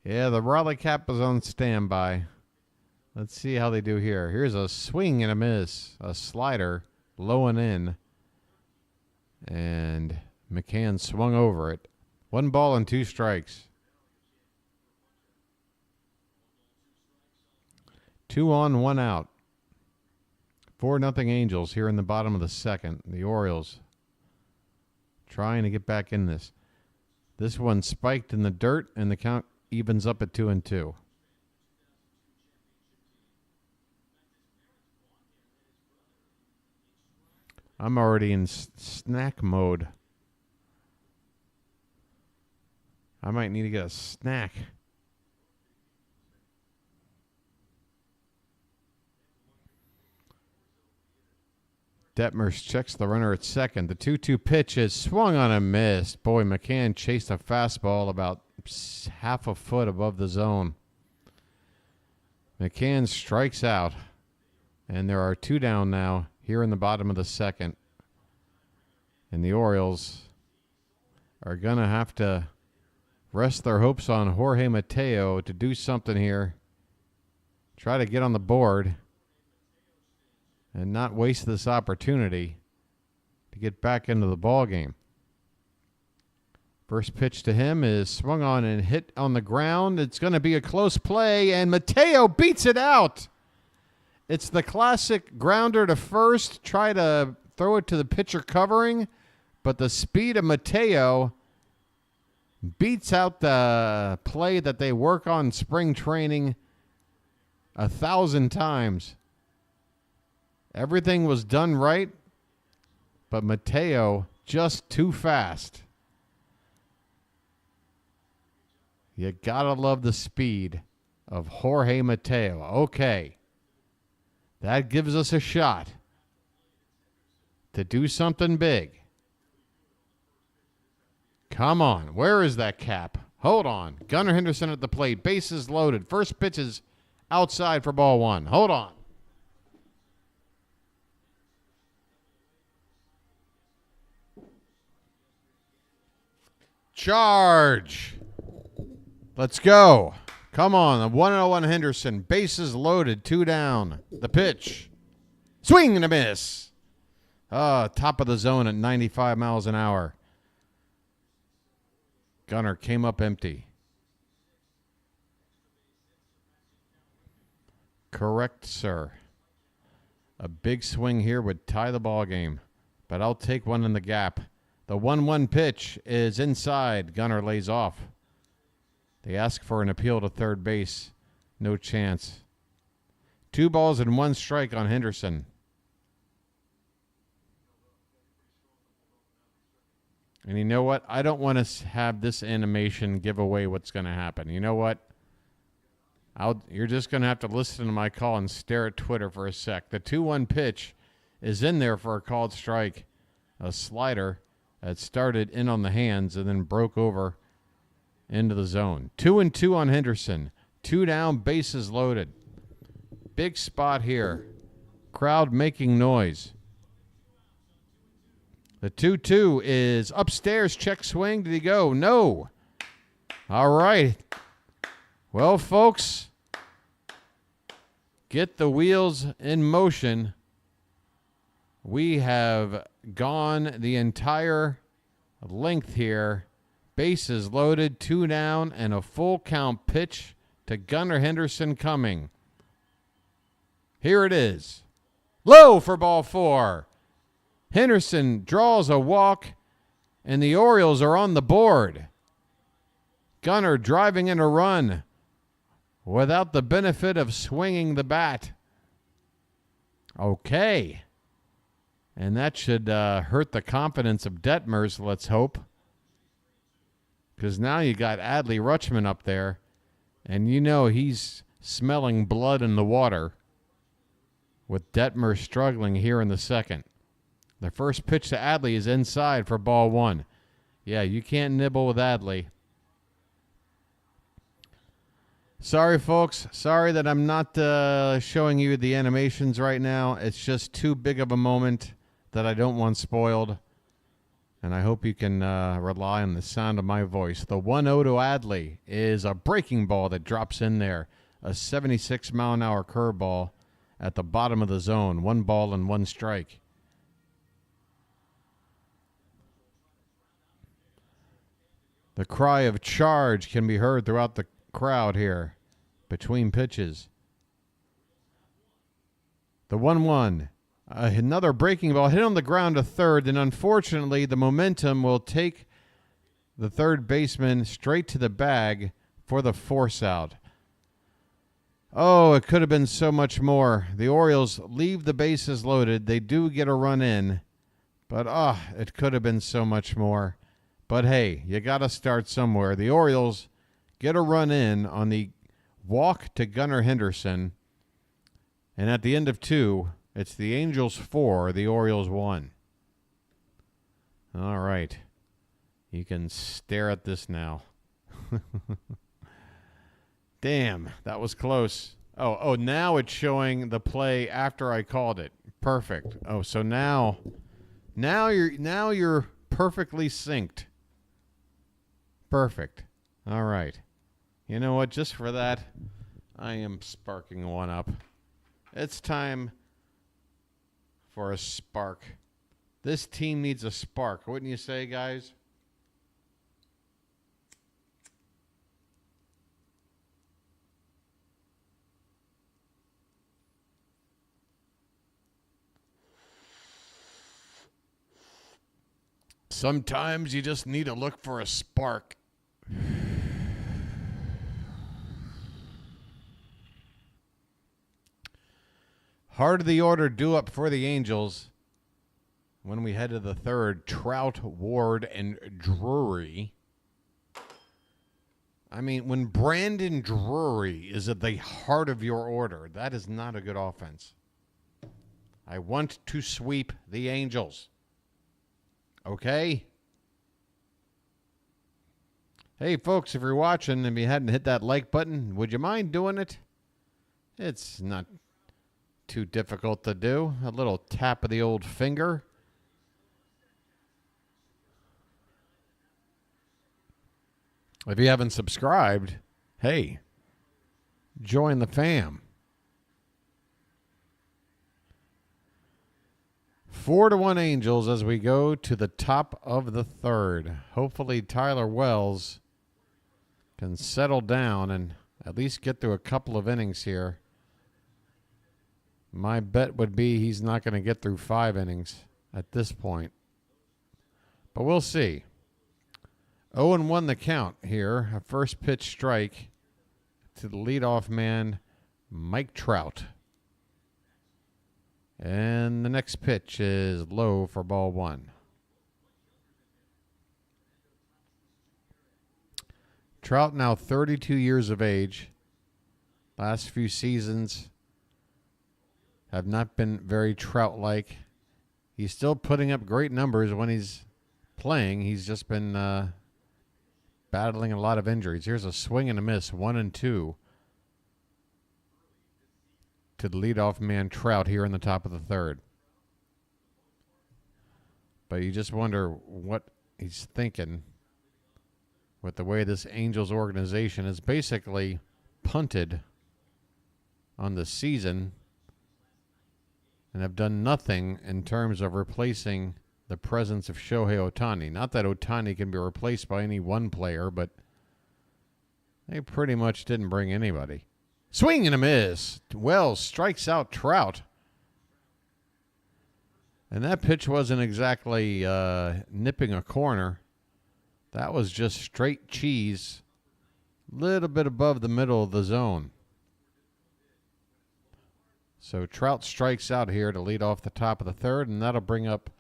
Yeah, the Raleigh Cap is on standby. Let's see how they do here. Here's a swing and a miss. A slider low and in. And McCann swung over it. 1 ball and 2 strikes. 2 on, 1 out. 4-0 Angels here in the bottom of the second. The Orioles trying to get back in this. This one spiked in the dirt, and the count evens up at 2-2. I'm already in snack mode. I might need to get a snack. Detmers checks the runner at second. The 2-2 pitch is swung on and missed. Boy, McCann chased a fastball about half a foot above the zone. McCann strikes out, and there are 2 down now here in the bottom of the second. And the Orioles are going to have to rest their hopes on Jorge Mateo to do something here. Try to get on the board and not waste this opportunity to get back into the ball game. First pitch to him is swung on and hit on the ground. It's going to be a close play, and Mateo beats it out. It's the classic grounder to first, try to throw it to the pitcher covering, but the speed of Mateo beats out the play that they work on spring training 1,000 times. Everything was done right, but Mateo just too fast. You gotta love the speed of Jorge Mateo. Okay. That gives us a shot to do something big. Come on. Where is that cap? Hold on. Gunnar Henderson at the plate. Bases loaded. First pitch is outside for ball 1. Hold on. Charge. Let's go. Come on. The 1-0 Henderson. Bases loaded. 2 down. The pitch. Swing and a miss. Top of the zone at 95 miles an hour. Gunnar came up empty. Correct, sir. A big swing here would tie the ball game, but I'll take one in the gap. The 1-1 pitch is inside. Gunnar lays off. They ask for an appeal to third base. No chance. 2 balls and 1 strike on Henderson. And you know what? I don't want to have this animation give away what's going to happen. You know what? You're just going to have to listen to my call and stare at Twitter for a sec. The 2-1 pitch is in there for a called strike. A slider that started in on the hands and then broke over into the zone. 2-2 on Henderson. 2 down, bases loaded. Big spot here. Crowd making noise. The 2-2 is upstairs. Check swing. Did he go? No. All right. Well, folks, get the wheels in motion. We have gone the entire length here. Bases loaded, 2 down, and a full count pitch to Gunnar Henderson coming. Here it is. Low for ball 4. Henderson draws a walk, and the Orioles are on the board. Gunnar driving in a run without the benefit of swinging the bat. Okay. And that should hurt the confidence of Detmers, let's hope. Because now you got Adley Rutschman up there, and you know he's smelling blood in the water with Detmers struggling here in the second. The first pitch to Adley is inside for ball 1. Yeah, you can't nibble with Adley. Sorry, folks. Sorry that I'm not showing you the animations right now. It's just too big of a moment that I don't want spoiled. And I hope you can rely on the sound of my voice. The 1-0 to Adley is a breaking ball that drops in there. A 76-mile-an-hour curveball at the bottom of the zone. 1 ball and 1 strike. The cry of charge can be heard throughout the crowd here between pitches. The 1-1. Another breaking ball hit on the ground to third, and unfortunately the momentum will take the third baseman straight to the bag for the force out. Oh, it could have been so much more. The Orioles leave the bases loaded. They do get a run in, but it could have been so much more. But hey, you got to start somewhere. The Orioles get a run in on the walk to Gunnar Henderson, and at the end of 2, it's the Angels 4, the Orioles 1. All right. You can stare at this now. Damn, that was close. Oh, now it's showing the play after I called it. Perfect. Oh, so now you're perfectly synced. Perfect. All right. You know what? Just for that, I am sparking one up. It's time for a spark. This team needs a spark, wouldn't you say, guys? Sometimes you just need to look for a spark. Heart of the order due up for the Angels. When we head to the third, Trout, Ward, and Drury. I mean, when Brandon Drury is at the heart of your order, that is not a good offense. I want to sweep the Angels. Okay? Hey, folks, if you're watching and you hadn't hit that like button, would you mind doing it? It's not too difficult to do. A little tap of the old finger. If you haven't subscribed, hey, join the fam. 4-1 Angels as we go to the top of the third. Hopefully Tyler Wells can settle down and at least get through a couple of innings here. My bet would be he's not going to get through 5 innings at this point. But we'll see. 0-1 the count here. A first pitch strike to the leadoff man, Mike Trout. And the next pitch is low for ball 1. Trout now 32 years of age. Last few seasons have not been very Trout-like. He's still putting up great numbers when he's playing. He's just been battling a lot of injuries. Here's a swing and a miss, 1-2 to the leadoff man Trout here in the top of the third. But you just wonder what he's thinking with the way this Angels organization has basically punted on the season and have done nothing in terms of replacing the presence of Shohei Ohtani. Not that Ohtani can be replaced by any one player, but they pretty much didn't bring anybody. Swing and a miss. Wells strikes out Trout. And that pitch wasn't exactly nipping a corner. That was just straight cheese, little bit above the middle of the zone. So Trout strikes out here to lead off the top of the third, and that'll bring up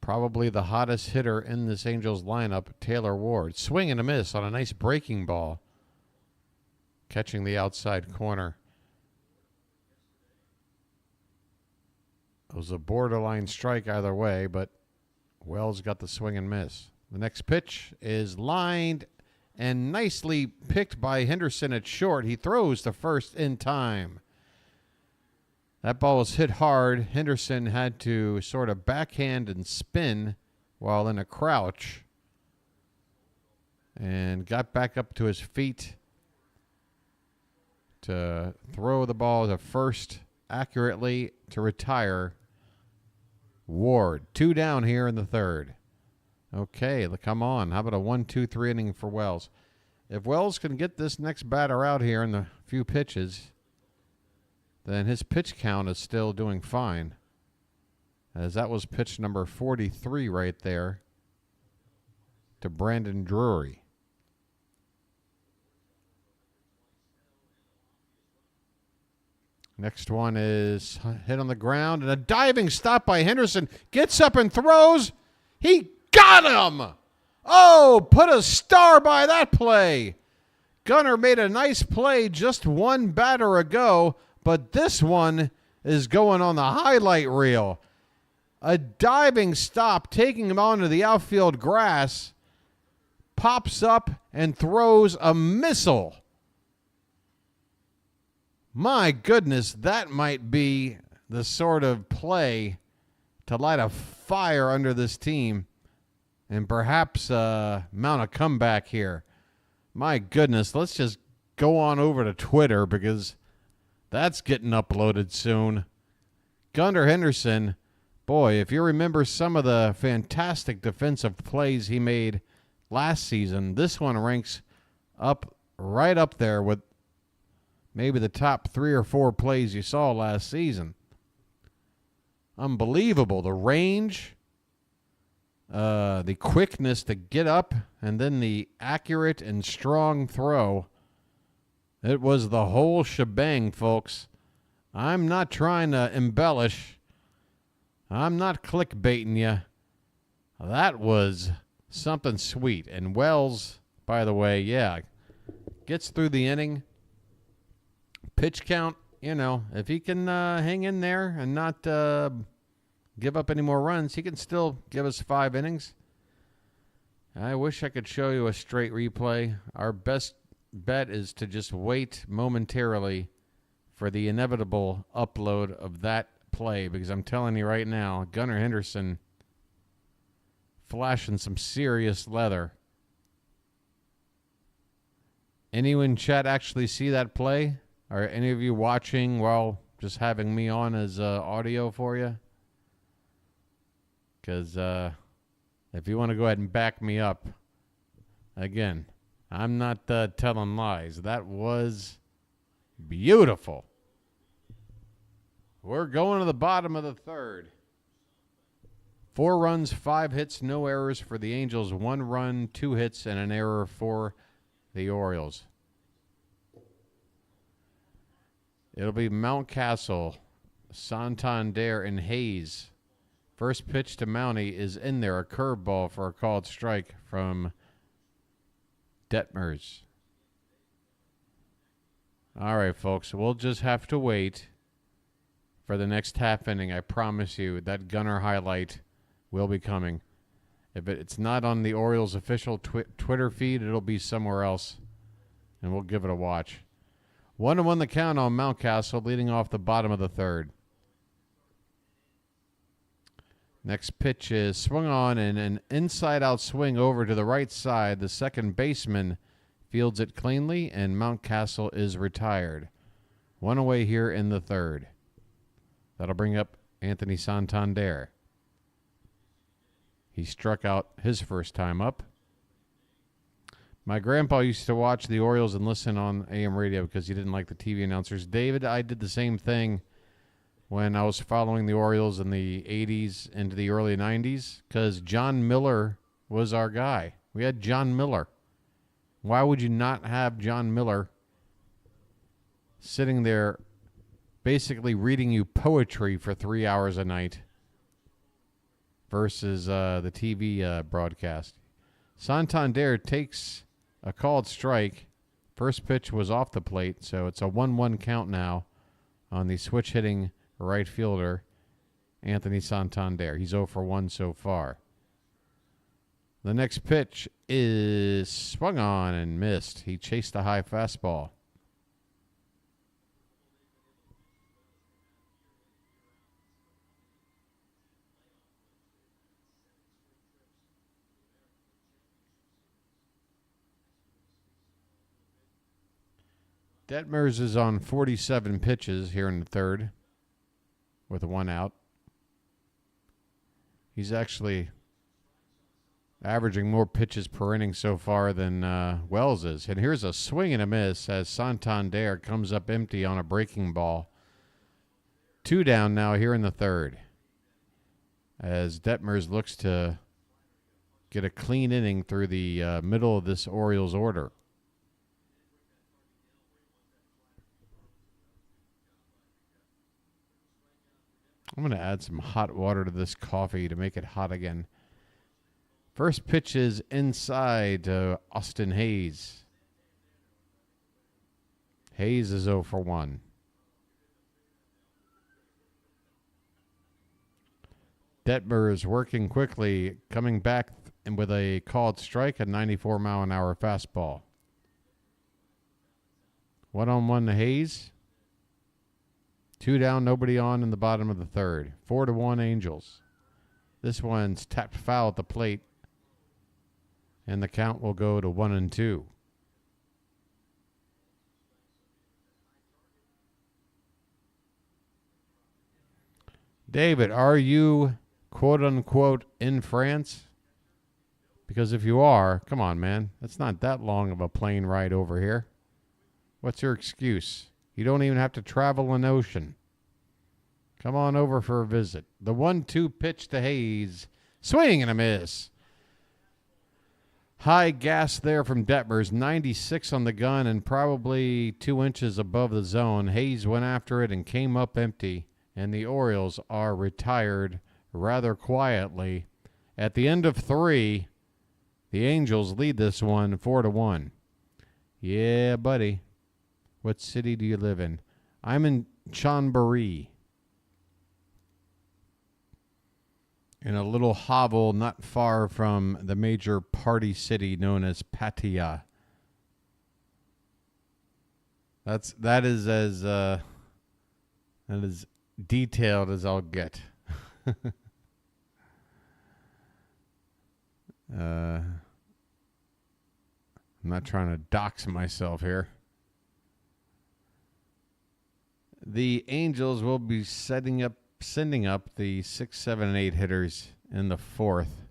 probably the hottest hitter in this Angels lineup, Taylor Ward. Swing and a miss on a nice breaking ball, catching the outside corner. It was a borderline strike either way, but Wells got the swing and miss. The next pitch is lined and nicely picked by Henderson at short. He throws to first in time. That ball was hit hard. Henderson had to sort of backhand and spin while in a crouch and got back up to his feet to throw the ball to first accurately to retire Ward. 2 down here in the third. Okay, come on. How about a 1-2-3 inning for Wells? If Wells can get this next batter out here in the few pitches, then his pitch count is still doing fine, as that was pitch number 43 right there to Brandon Drury. Next one is hit on the ground, and a diving stop by Henderson. Gets up and throws. He got him! Oh, put a star by that play. Gunnar made a nice play just one batter ago, but this one is going on the highlight reel. A diving stop, taking him onto the outfield grass, pops up and throws a missile. My goodness, that might be the sort of play to light a fire under this team and perhaps mount a comeback here. My goodness, let's just go on over to Twitter because that's getting uploaded soon. Gunnar Henderson, boy, if you remember some of the fantastic defensive plays he made last season, this one ranks up right up there with maybe the top 3 or 4 plays you saw last season. Unbelievable. The range, the quickness to get up, and then the accurate and strong throw. It was the whole shebang, folks. I'm not trying to embellish. I'm not clickbaiting you. That was something sweet. And Wells, by the way, yeah, gets through the inning. Pitch count, you know, if he can hang in there and not give up any more runs, he can still give us 5 innings. I wish I could show you a straight replay. Our best bet is to just wait momentarily for the inevitable upload of that play, because I'm telling you right now, Gunnar Henderson flashing some serious leather. Anyone in chat actually see that play? Are any of you watching while just having me on as audio for you? Because if you want to go ahead and back me up, again, I'm not telling lies. That was beautiful. We're going to the bottom of the third. 4 runs, 5 hits, no errors for the Angels. 1 run, 2 hits, and an error for the Orioles. It'll be Mountcastle, Santander, and Hayes. First pitch to Mountie is in there, a curveball for a called strike from Detmers. All right, folks. We'll just have to wait for the next half inning. I promise you that Gunner highlight will be coming. If it's not on the Orioles official Twitter feed, it'll be somewhere else, and we'll give it a watch. 1-1 the count on Mountcastle, leading off the bottom of the third. Next pitch is swung on, and an inside-out swing over to the right side. The second baseman fields it cleanly, and Mountcastle is retired. One away here in the third. That'll bring up Anthony Santander. He struck out his first time up. My grandpa used to watch the Orioles and listen on AM radio because he didn't like the TV announcers. David, I did the same thing when I was following the Orioles in the 80s into the early 90s because John Miller was our guy. We had John Miller. Why would you not have John Miller sitting there basically reading you poetry for 3 hours a night versus the TV broadcast? Santander takes a called strike. First pitch was off the plate, so it's a 1-1 count now on the switch-hitting right fielder, Anthony Santander. He's 0 for 1 so far. The next pitch is swung on and missed. He chased a high fastball. Detmers is on 47 pitches here in the third with 1 out. He's actually averaging more pitches per inning so far than Wells is. And here's a swing and a miss as Santander comes up empty on a breaking ball. 2 down now here in the third as Detmers looks to get a clean inning through the middle of this Orioles order. I'm going to add some hot water to this coffee to make it hot again. First pitch is inside to Austin Hayes. Hayes is 0 for 1. Detmers working quickly, coming back with a called strike, a 94-mile-an-hour fastball. 1-on-1 to Hayes. 2 down, nobody on in the bottom of the third. 4-1 Angels. This one's tapped foul at the plate, and the count will go to 1-2. David, are you quote-unquote in France? Because if you are, come on, man. That's not that long of a plane ride over here. What's your excuse? You don't even have to travel an ocean. Come on over for a visit. The 1-2 pitch to Hayes. Swing and a miss. High gas there from Detmers. 96 on the gun and probably 2 inches above the zone. Hayes went after it and came up empty. And the Orioles are retired rather quietly. At the end of 3, the Angels lead this one 4-1. Yeah, buddy. What city do you live in? I'm in Chonburi, in a little hovel not far from the major party city known as Pattaya. That is as detailed as I'll get. I'm not trying to dox myself here. The Angels will be sending up the 6, 7, and 8 hitters in the fourth.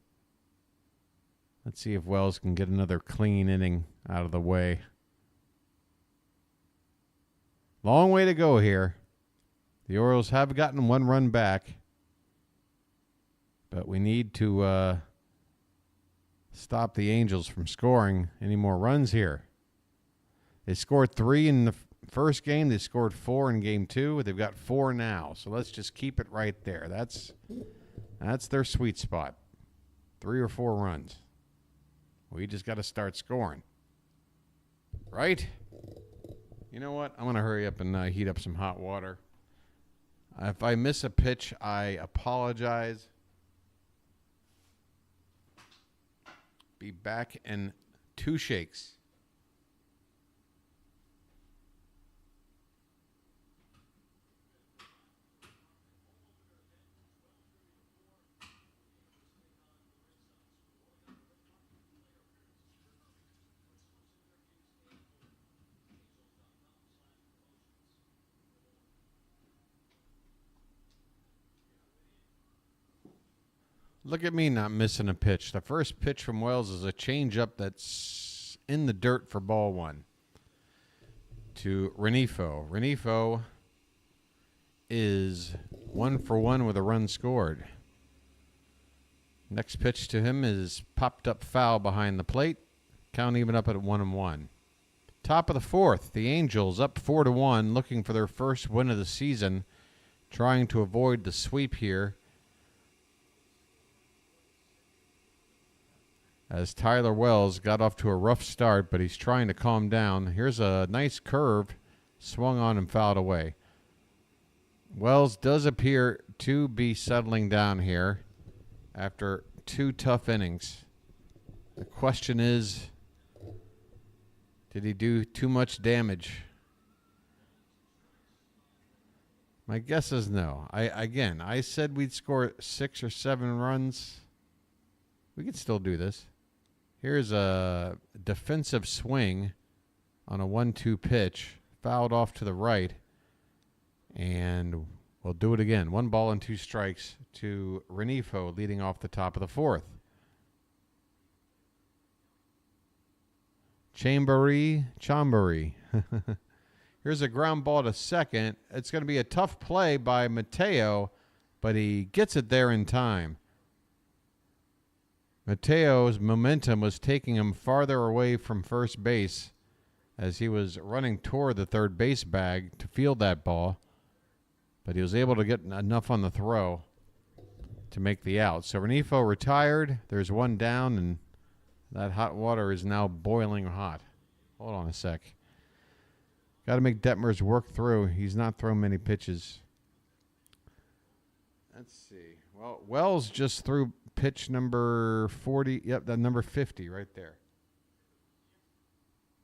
Let's see if Wells can get another clean inning out of the way. Long way to go here. The Orioles have gotten 1 run back, but we need to stop the Angels from scoring any more runs here. They scored 3 in the first game. They scored 4 in game 2. They've got 4 now. So let's just keep it right there. That's their sweet spot. 3 or 4 runs. We just got to start scoring. right? You know what? I'm going to hurry up and heat up some hot water. If I miss a pitch, I apologize. Be back in 2 shakes. Look at me not missing a pitch. The first pitch from Wells is a changeup that's in the dirt for ball 1 to Renifo. Renifo is 1 for 1 with a run scored. Next pitch to him is popped up foul behind the plate. Count even up at 1-1. Top of the 4th, the Angels up 4-1, looking for their first win of the season, trying to avoid the sweep here. As Tyler Wells got off to a rough start, but he's trying to calm down. Here's a nice curve, swung on and fouled away. Wells does appear to be settling down here after 2 tough innings. The question is, did he do too much damage? My guess is no. I said we'd score 6 or 7 runs. We could still do this. Here's a defensive swing on a 1-2 pitch, fouled off to the right, and we'll do it again. 1 ball and 2 strikes to Renifo, leading off the top of the 4th. Chambary. Here's a ground ball to second. It's going to be a tough play by Mateo, but he gets it there in time. Mateo's momentum was taking him farther away from first base as he was running toward the third base bag to field that ball, but he was able to get enough on the throw to make the out. So Renifo retired. There's 1 down, and that hot water is now boiling hot. Hold on a sec. Got to make Detmers work through. He's not thrown many pitches. Let's see. Well, Wells just threw pitch number 40. Yep, that number 50 right there.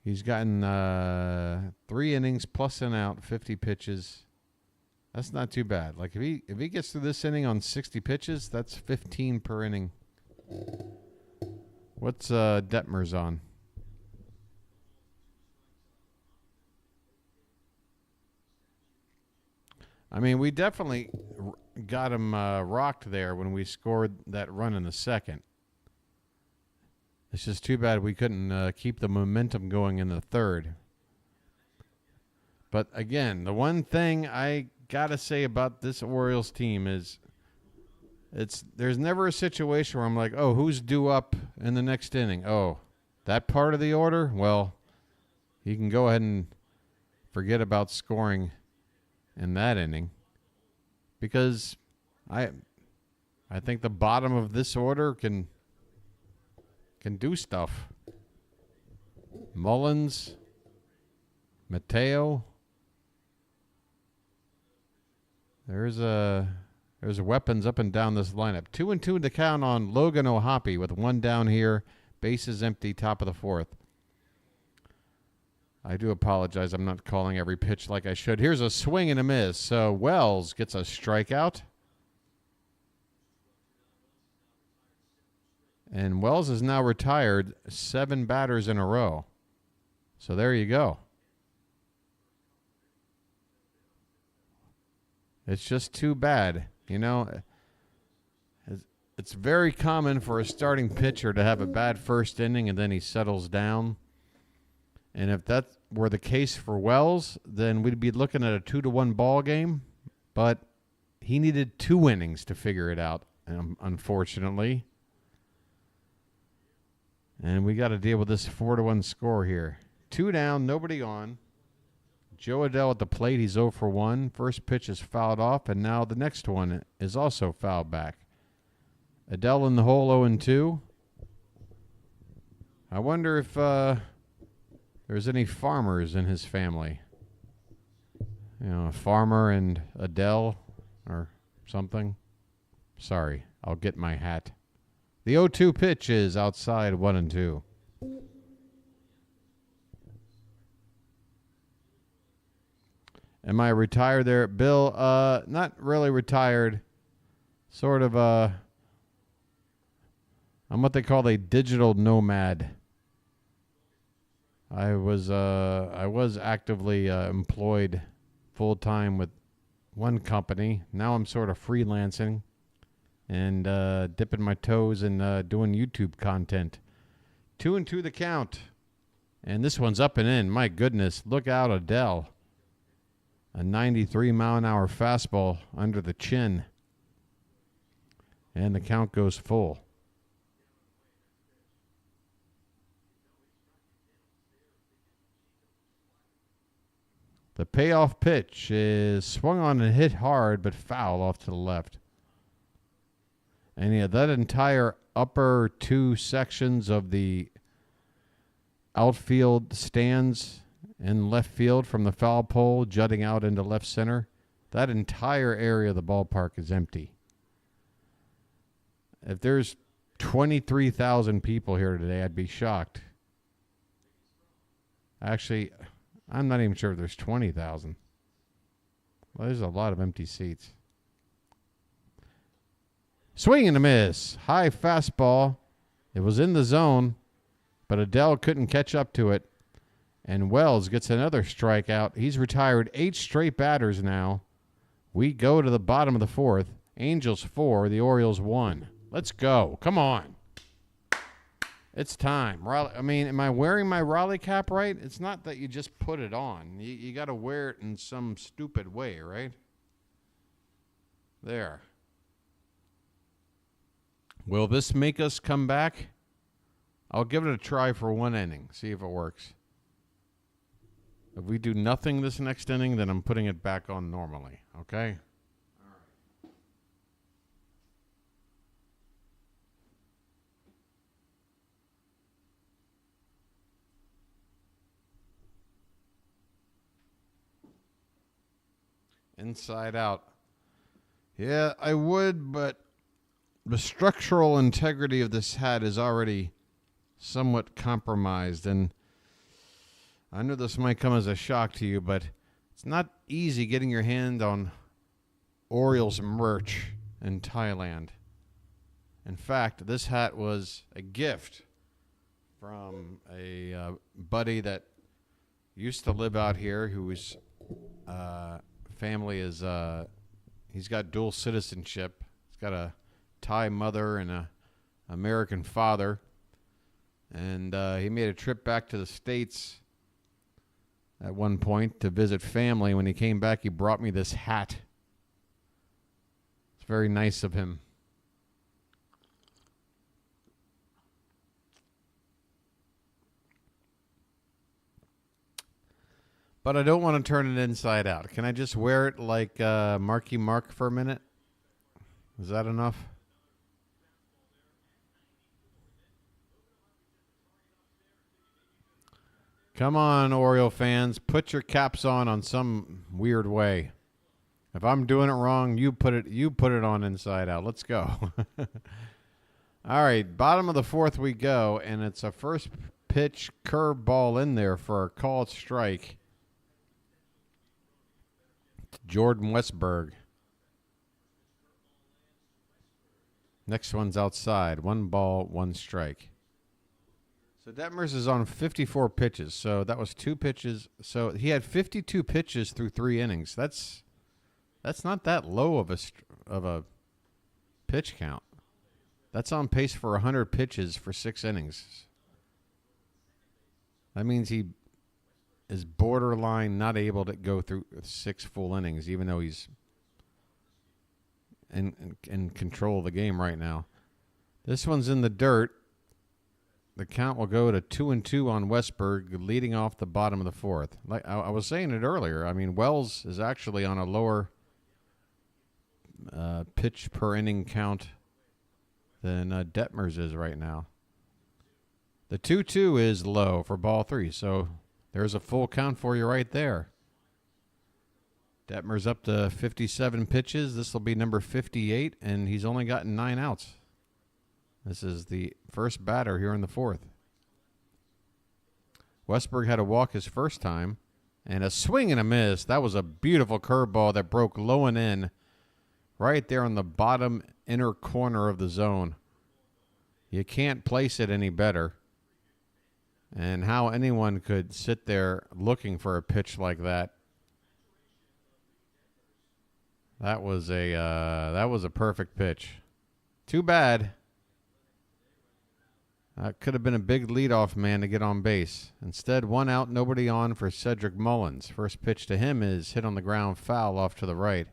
He's gotten 3 innings plus an out, 50 pitches. That's not too bad. Like if he gets through this inning on 60 pitches, that's 15 per inning. What's Detmers on? I mean, we definitely got him rocked there when we scored that run in the second. It's just too bad we couldn't keep the momentum going in the third. But again, the one thing I got to say about this Orioles team is there's never a situation where I'm like, oh, who's due up in the next inning? Oh, that part of the order? Well, you can go ahead and forget about scoring in that inning, because I think the bottom of this order can do stuff. Mullins, Mateo. There's weapons up and down this lineup. 2-2 to count on Logan O'Hoppe with 1 down here. Bases empty, top of the 4th. I do apologize. I'm not calling every pitch like I should. Here's a swing and a miss. So Wells gets a strikeout. And Wells is now retired 7 batters in a row. So there you go. It's just too bad. You know, it's very common for a starting pitcher to have a bad first inning and then he settles down. And if that were the case for Wells, then we'd be looking at a 2-1 ball game. But he needed 2 innings to figure it out, unfortunately. And we got to deal with this 4-1 score here. 2 down, nobody on. Joe Adell at the plate, he's 0 for 1. First pitch is fouled off, and now the next one is also fouled back. Adell in the hole, 0-2. I wonder if there's any farmers in his family. You know, a farmer and Adele or something. Sorry, I'll get my hat. The 0-2 pitch is outside 1-2. Am I retired there, Bill? Not really retired. Sort of I'm what they call a digital nomad. I was actively employed full time with one company. Now I'm sort of freelancing and dipping my toes in doing YouTube content. 2-2 the count, and this one's up and in. My goodness, look out, Adele. A 93-mile-an-hour fastball under the chin. And the count goes full. The payoff pitch is swung on and hit hard, but foul off to the left. And yeah, that entire upper two sections of the outfield stands in left field from the foul pole jutting out into left center, that entire area of the ballpark is empty. If there's 23,000 people here today, I'd be shocked. Actually, I'm not even sure if there's 20,000. Well, there's a lot of empty seats. Swing and a miss. High fastball. It was in the zone, but Adele couldn't catch up to it. And Wells gets another strikeout. He's retired 8 straight batters now. We go to the bottom of the fourth. Angels 4, the Orioles 1. Let's go. Come on. It's time. I mean, am I wearing my Raleigh cap right? It's not that you just put it on. You got to wear it in some stupid way, right? There. Will this make us come back? I'll give it a try for one inning. See if it works. If we do nothing this next inning, then I'm putting it back on normally. Okay? Inside out. Yeah, I would, but the structural integrity of this hat is already somewhat compromised, and I know this might come as a shock to you, but it's not easy getting your hand on Orioles merch in Thailand. In fact, this hat was a gift from a buddy that used to live out here, whose family is he's got dual citizenship. He's got a Thai mother and a American father, and he made a trip back to the States at one point to visit family. When he came back, he brought me this hat. It's very nice of him. But I don't want to turn it inside out. Can I just wear it like Marky Mark for a minute? Is that enough? Come on, Oriole fans. Put your caps on some weird way. If I'm doing it wrong, you put it on inside out. Let's go. All right, bottom of the fourth we go, and it's a first pitch curve ball in there for a called strike. Jordan Westberg. Next one's outside. 1 ball, 1 strike. So Detmers is on 54 pitches. So that was 2 pitches. So he had 52 pitches through 3 innings. That's not that low of a pitch count. That's on pace for 100 pitches for 6 innings. That means he is borderline not able to go through 6 full innings, even though he's in control of the game right now. This one's in the dirt. The count will go to 2-2 on Westberg, leading off the bottom of the fourth. Like I was saying it earlier, I mean, Wells is actually on a lower pitch per inning count than Detmers is right now. The 2-2 is low for ball 3, so There's a full count for you right there. Detmers up to 57 pitches. This will be number 58, and he's only gotten 9 outs. This is the first batter here in the fourth. Westberg had to walk his first time, and a swing and a miss. That was a beautiful curveball that broke low and in right there on the bottom inner corner of the zone. You can't place it any better. And how anyone could sit there looking for a pitch like that. That was a perfect pitch. Too bad. Could have been a big leadoff man to get on base. Instead, 1 out, nobody on for Cedric Mullins. First pitch to him is hit on the ground, foul off to the right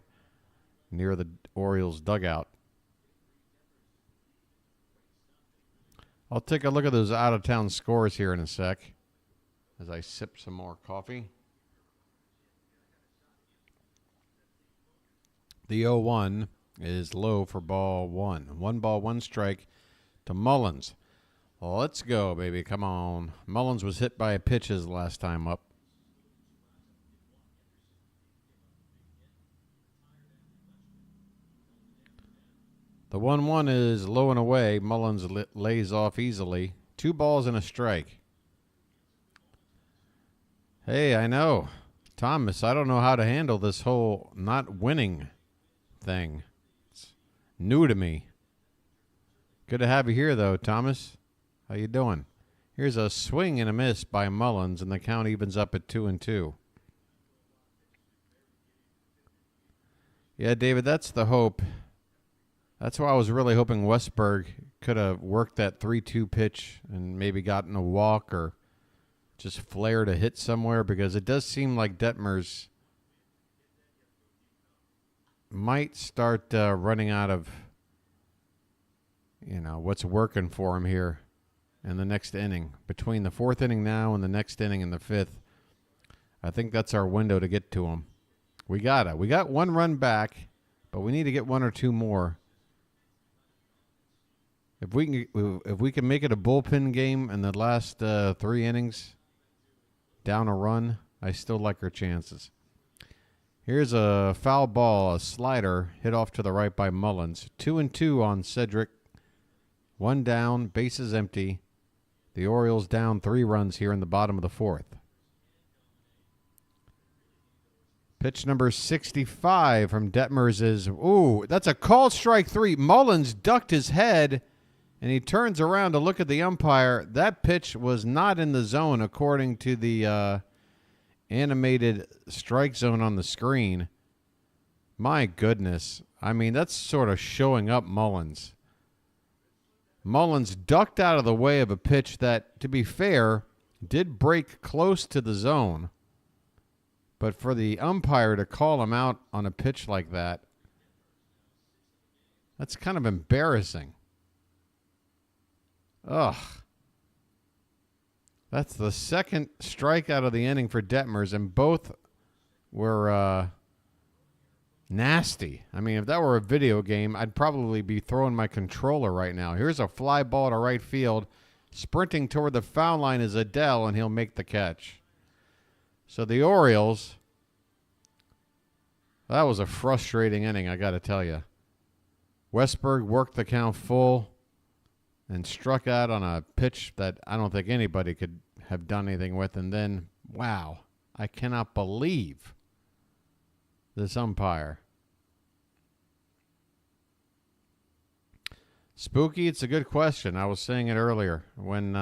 near the Orioles dugout. I'll take a look at those out-of-town scores here in a sec as I sip some more coffee. The 0-1 is low for ball 1. 1 ball, 1 strike to Mullins. Well, let's go, baby. Come on. Mullins was hit by a pitch his last time up. The 1-1 is low and away. Mullins lays off easily. 2 balls and a strike. Hey, I know. Thomas, I don't know how to handle this whole not winning thing. It's new to me. Good to have you here, though, Thomas. How you doing? Here's a swing and a miss by Mullins, and the count evens up at 2-2. Yeah, David, that's the hope. That's why I was really hoping Westberg could have worked that 3-2 pitch and maybe gotten a walk or just flared a hit somewhere, because it does seem like Detmers might start running out of, what's working for him here in the next inning. Between the 4th inning now and the next inning in the 5th, I think that's our window to get to him. We got 1 run back, but we need to get 1 or 2 more. If we can make it a bullpen game in the last 3 innings, down a run, I still like our chances. Here's a foul ball, a slider, hit off to the right by Mullins. 2-2 on Cedric. 1 down, bases empty. The Orioles down 3 runs here in the bottom of the 4th. Pitch number 65 from Detmers is, that's a called strike 3. Mullins ducked his head, and he turns around to look at the umpire. That pitch was not in the zone, according to the animated strike zone on the screen. My goodness. I mean, that's sort of showing up Mullins. Mullins ducked out of the way of a pitch that, to be fair, did break close to the zone. But for the umpire to call him out on a pitch like that, that's kind of embarrassing. Ugh. That's the second strikeout of the inning for Detmers, and both were nasty. I mean, if that were a video game, I'd probably be throwing my controller right now. Here's a fly ball to right field. Sprinting toward the foul line is Adele, and he'll make the catch. So the Orioles, that was a frustrating inning, I got to tell you. Westberg worked the count full and struck out on a pitch that I don't think anybody could have done anything with. And then, wow, I cannot believe this umpire. Spooky, it's a good question. I was saying it earlier when,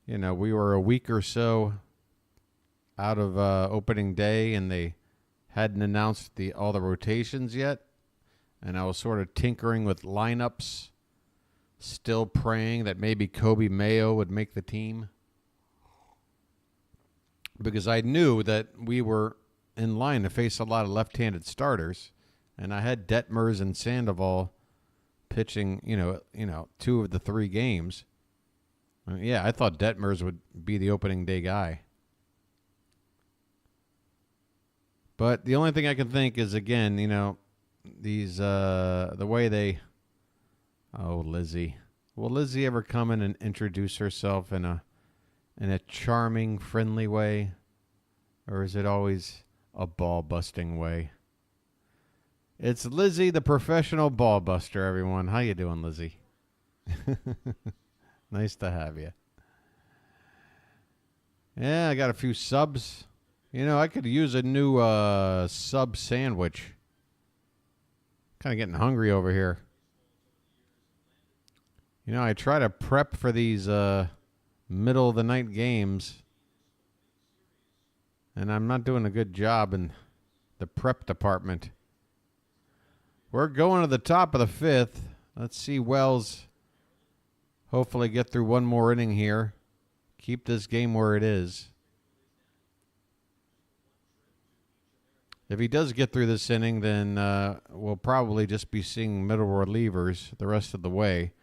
we were a week or so out of opening day and they hadn't announced all the rotations yet. And I was sort of tinkering with lineups, still praying that maybe Kobe Mayo would make the team, because I knew that we were in line to face a lot of left-handed starters, and I had Detmers and Sandoval pitching, 2 of the 3 games. Yeah, I thought Detmers would be the opening day guy. But the only thing I can think is, again, these the way they. Oh, Lizzie. Will Lizzie ever come in and introduce herself in a in a charming, friendly way? Or is it always a ball-busting way? It's Lizzie, the professional ball buster, everyone. How you doing, Lizzie? Nice to have you. Yeah, I got a few subs. You know, I could use a new sub sandwich. Kind of getting hungry over here. You know, I try to prep for these middle of the night games, and I'm not doing a good job in the prep department. We're going to the top of the fifth. Let's see Wells hopefully get through one more inning here. Keep this game where it is. If he does get through this inning, then we'll probably just be seeing middle relievers the rest of the way.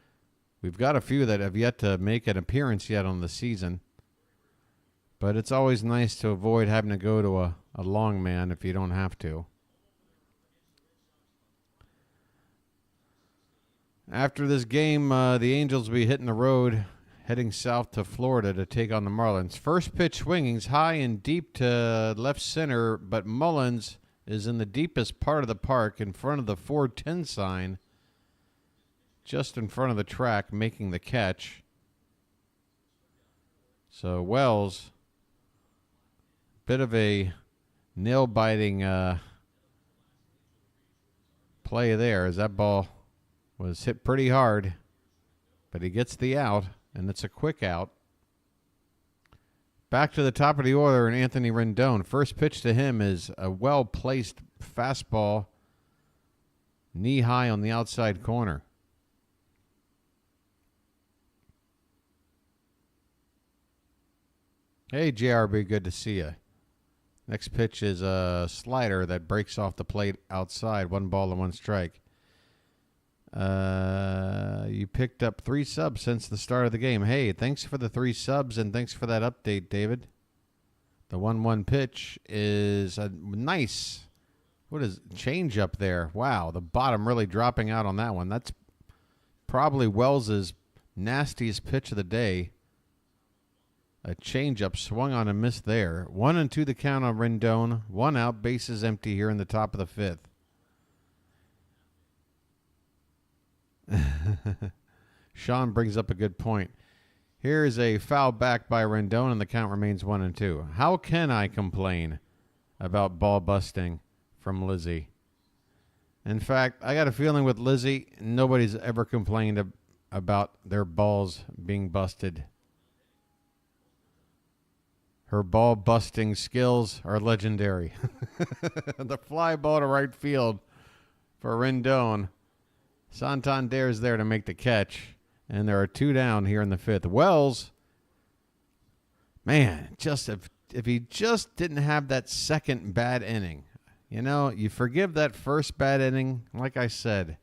We've got a few that have yet to make an appearance yet on the season. But it's always nice to avoid having to go to a long man if you don't have to. After this game, the Angels will be hitting the road, heading south to Florida to take on the Marlins. First pitch swinging's high and deep to left center, but Mullins is in the deepest part of the park in front of the 410 sign, just in front of the track, making the catch. So Wells, bit of a nail-biting play there as that ball was hit pretty hard, but he gets the out, and it's a quick out. Back to the top of the order, and Anthony Rendon. First pitch to him is a well-placed fastball, knee-high on the outside corner. Hey, JRB, good to see you. Next pitch is a slider that breaks off the plate outside. 1 ball and 1 strike. You picked up 3 subs since the start of the game. Hey, thanks for the 3 subs and thanks for that update, David. The 1-1 pitch is a nice, what is change up there? Wow, the bottom really dropping out on that one. That's probably Wells's nastiest pitch of the day. A changeup swung on and missed there. 1-2 the count on Rendon. 1 out, bases empty here in the top of the 5th. Sean brings up a good point. Here is a foul back by Rendon, and the count remains 1-2. How can I complain about ball busting from Lizzie? In fact, I got a feeling with Lizzie, nobody's ever complained about their balls being busted. Her ball busting skills are legendary. The fly ball to right field for Rendon. Santander's there to make the catch, and there are 2 down here in the 5th. Wells, man, just if he just didn't have that second bad inning, you know, you forgive that first bad inning. Like I said,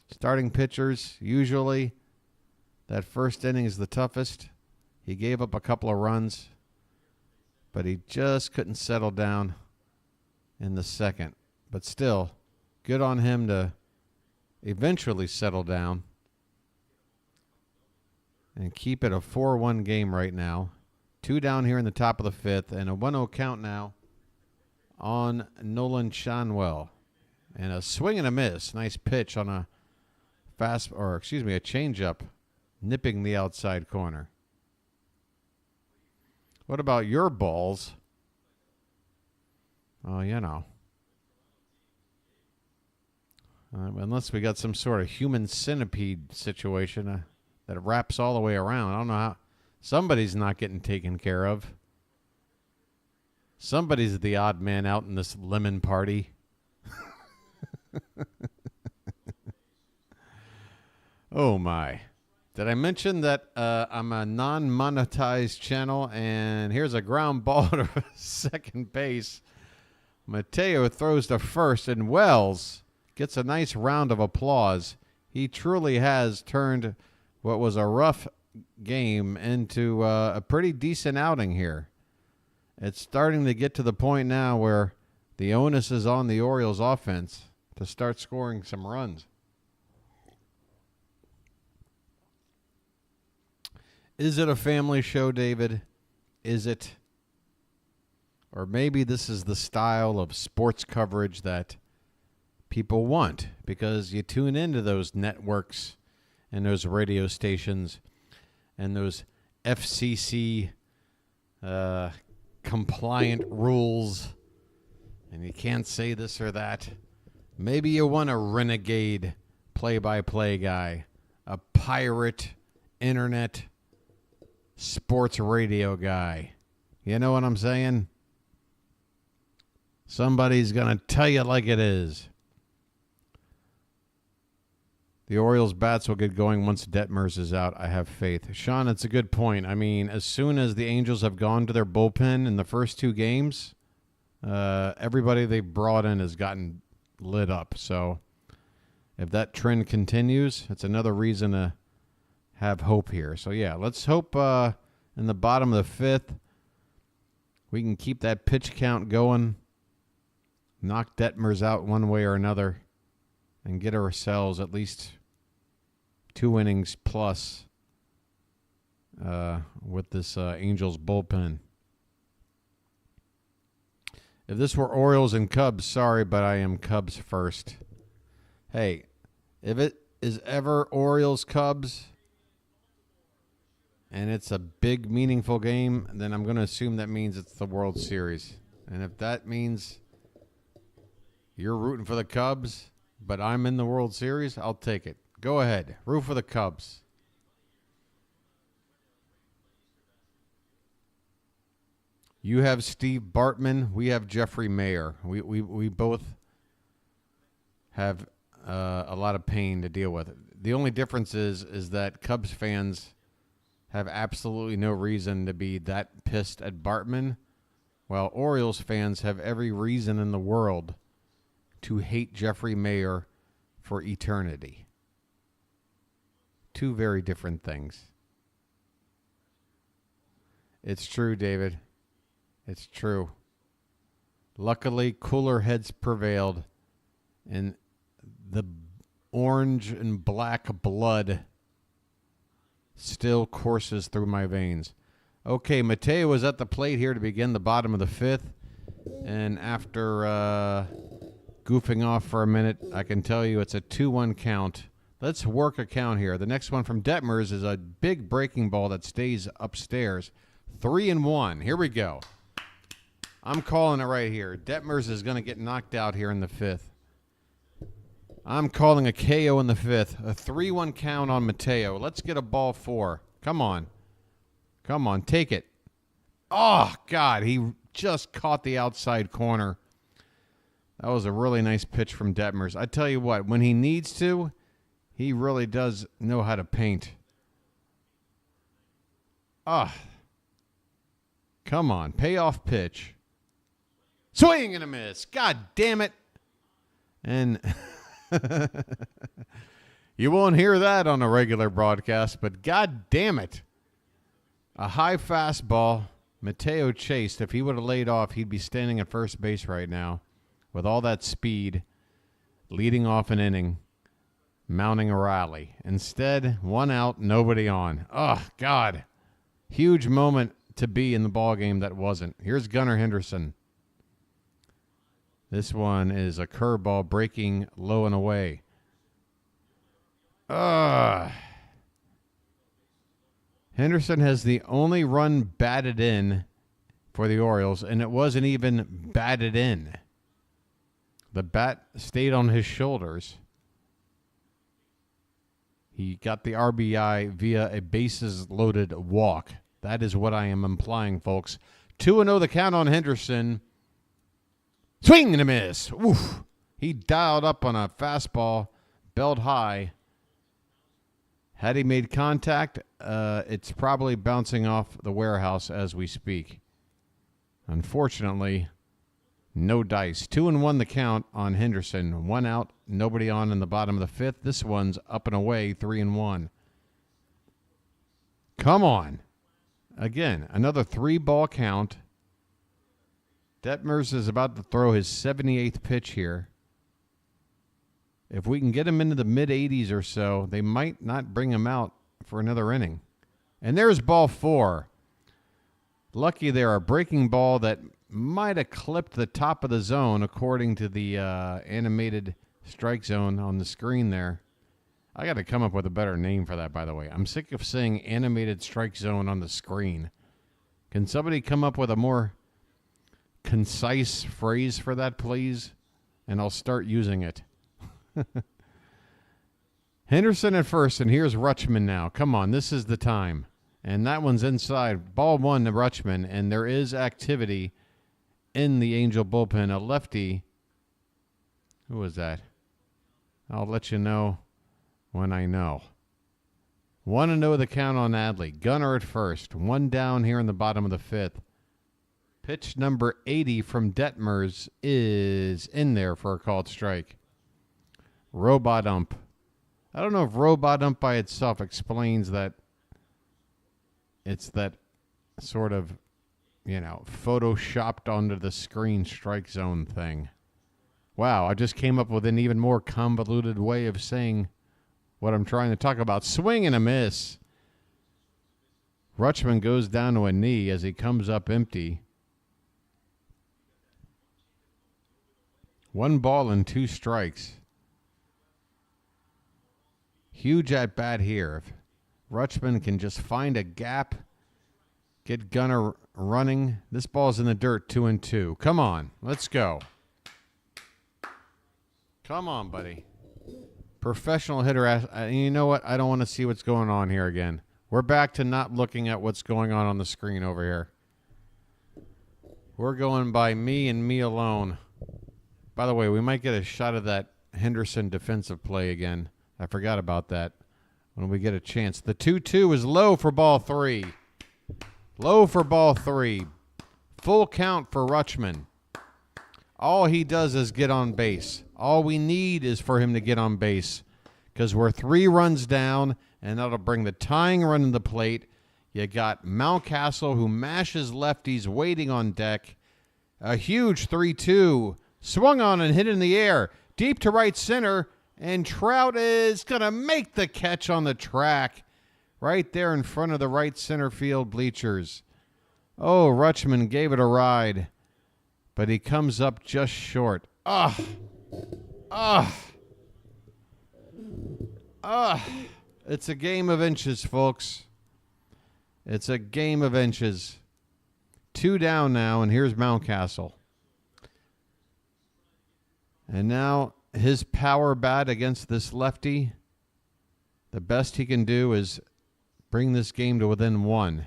starting pitchers, usually that first inning is the toughest. He gave up a couple of runs, but he just couldn't settle down in the second. But still, good on him to eventually settle down and keep it a 4-1 game right now. 2 down here in the top of the 5th, and a 1-0 count now on Nolan Shanwell. And a swing and a miss. Nice pitch on a a changeup, nipping the outside corner. What about your balls? Oh, you know. Unless we got some sort of human centipede situation that wraps all the way around. I don't know how. Somebody's not getting taken care of. Somebody's the odd man out in this lemon party. Oh, my. Did I mention that I'm a non-monetized channel? And here's a ground ball to second base. Mateo throws to first, and Wells gets a nice round of applause. He truly has turned what was a rough game into a pretty decent outing here. It's starting to get to the point now where the onus is on the Orioles offense to start scoring some runs. Is it a family show, David? Is it? Or maybe this is the style of sports coverage that people want because you tune into those networks and those radio stations and those FCC compliant rules, and you can't say this or that. Maybe you want a renegade play-by-play guy, a pirate internet sports radio guy. You know what I'm saying? Somebody's going to tell you like it is. The Orioles bats will get going once Detmers is out. I have faith. Sean, it's a good point. I mean, as soon as the Angels have gone to their bullpen in the first 2 games, everybody they've brought in has gotten lit up. So if that trend continues, it's another reason to have hope here. So, yeah, let's hope in the bottom of the 5th we can keep that pitch count going, knock Detmers out one way or another, and get ourselves at least 2 innings plus with this Angels bullpen. If this were Orioles and Cubs, sorry, but I am Cubs first. Hey, if it is ever Orioles-Cubs and it's a big, meaningful game, then I'm going to assume that means it's the World Series. And if that means you're rooting for the Cubs, but I'm in the World Series, I'll take it. Go ahead. Root for the Cubs. You have Steve Bartman. We have Jeffrey Mayer. We both have a lot of pain to deal with. The only difference is that Cubs fans have absolutely no reason to be that pissed at Bartman, while Orioles fans have every reason in the world to hate Jeffrey Mayer for eternity. 2 very different things. It's true, David. It's true. Luckily, cooler heads prevailed, and the orange and black blood still courses through my veins. Okay, Mateo is at the plate here to begin the bottom of the 5th, and after goofing off for a minute, I can tell you it's a 2-1 count. Let's work a count here. The next one from Detmers is a big breaking ball that stays upstairs. 3-1. Here we go. I'm calling it right here. Detmers is going to get knocked out here in the 5th. I'm calling a KO in the 5th. A 3-1 count on Mateo. Let's get a ball 4. Come on. Come on. Take it. Oh, God. He just caught the outside corner. That was a really nice pitch from Detmers. I tell you what, when he needs to, he really does know how to paint. Come on. Payoff pitch. Swing and a miss. God damn it. And you won't hear that on a regular broadcast, but God damn it. A high fastball. Mateo chased. If he would have laid off, he'd be standing at first base right now with all that speed, leading off an inning, mounting a rally. Instead, 1 out, nobody on. Oh, God. Huge moment to be in the ballgame that wasn't. Here's Gunnar Henderson. This one is a curveball breaking low and away. Henderson has the only run batted in for the Orioles, and it wasn't even batted in. The bat stayed on his shoulders. He got the RBI via a bases-loaded walk. That is what I am implying, folks. 2-0 the count on Henderson. Swing and a miss. Oof. He dialed up on a fastball, belt high. Had he made contact, it's probably bouncing off the warehouse as we speak. Unfortunately, no dice. 2-1 the count on Henderson. 1 out, nobody on in the bottom of the 5th. This one's up and away, 3-1. Come on. Again, another 3-ball count. Detmers is about to throw his 78th pitch here. If we can get him into the mid-80s or so, they might not bring him out for another inning. And there's ball 4. Lucky there, a breaking ball that might have clipped the top of the zone according to the animated strike zone on the screen there. I got to come up with a better name for that, by the way. I'm sick of saying animated strike zone on the screen. Can somebody come up with a more concise phrase for that, please? And I'll start using it. Henderson at first, and here's Rutschman now. Come on, this is the time. And that one's inside. Ball 1 to Rutschman, and there is activity in the Angel bullpen. A lefty. Who was that? I'll let you know when I know. 1-0 the count on Adley. Gunner at first. 1 down here in the bottom of the 5th. Pitch number 80 from Detmers is in there for a called strike. Robot ump. I don't know if robot ump by itself explains that it's that sort of, photoshopped onto the screen strike zone thing. Wow, I just came up with an even more convoluted way of saying what I'm trying to talk about. Swing and a miss. Rutschman goes down to a knee as he comes up empty. 1 ball and 2 strikes. Huge at bat here. If Rutschman can just find a gap, get Gunner running. This ball's in the dirt, 2-2. Come on, let's go. Come on, buddy. Professional hitter. You know what? I don't want to see what's going on here again. We're back to not looking at what's going on the screen over here. We're going by me and me alone. By the way, we might get a shot of that Henderson defensive play again. I forgot about that when we get a chance. The 2-2 is low for ball 3. Low for ball 3. Full count for Rutschman. All he does is get on base. All we need is for him to get on base because we're 3 runs down, and that'll bring the tying run to the plate. You got Mountcastle, who mashes lefties, waiting on deck. A huge 3-2. Swung on and hit in the air. Deep to right center, and Trout is going to make the catch on the track right there in front of the right center field bleachers. Oh, Rutschman gave it a ride, but he comes up just short. It's a game of inches, folks. It's a game of inches. 2 down now, and here's Mountcastle. And now his power bat against this lefty, the best he can do is bring this game to within 1.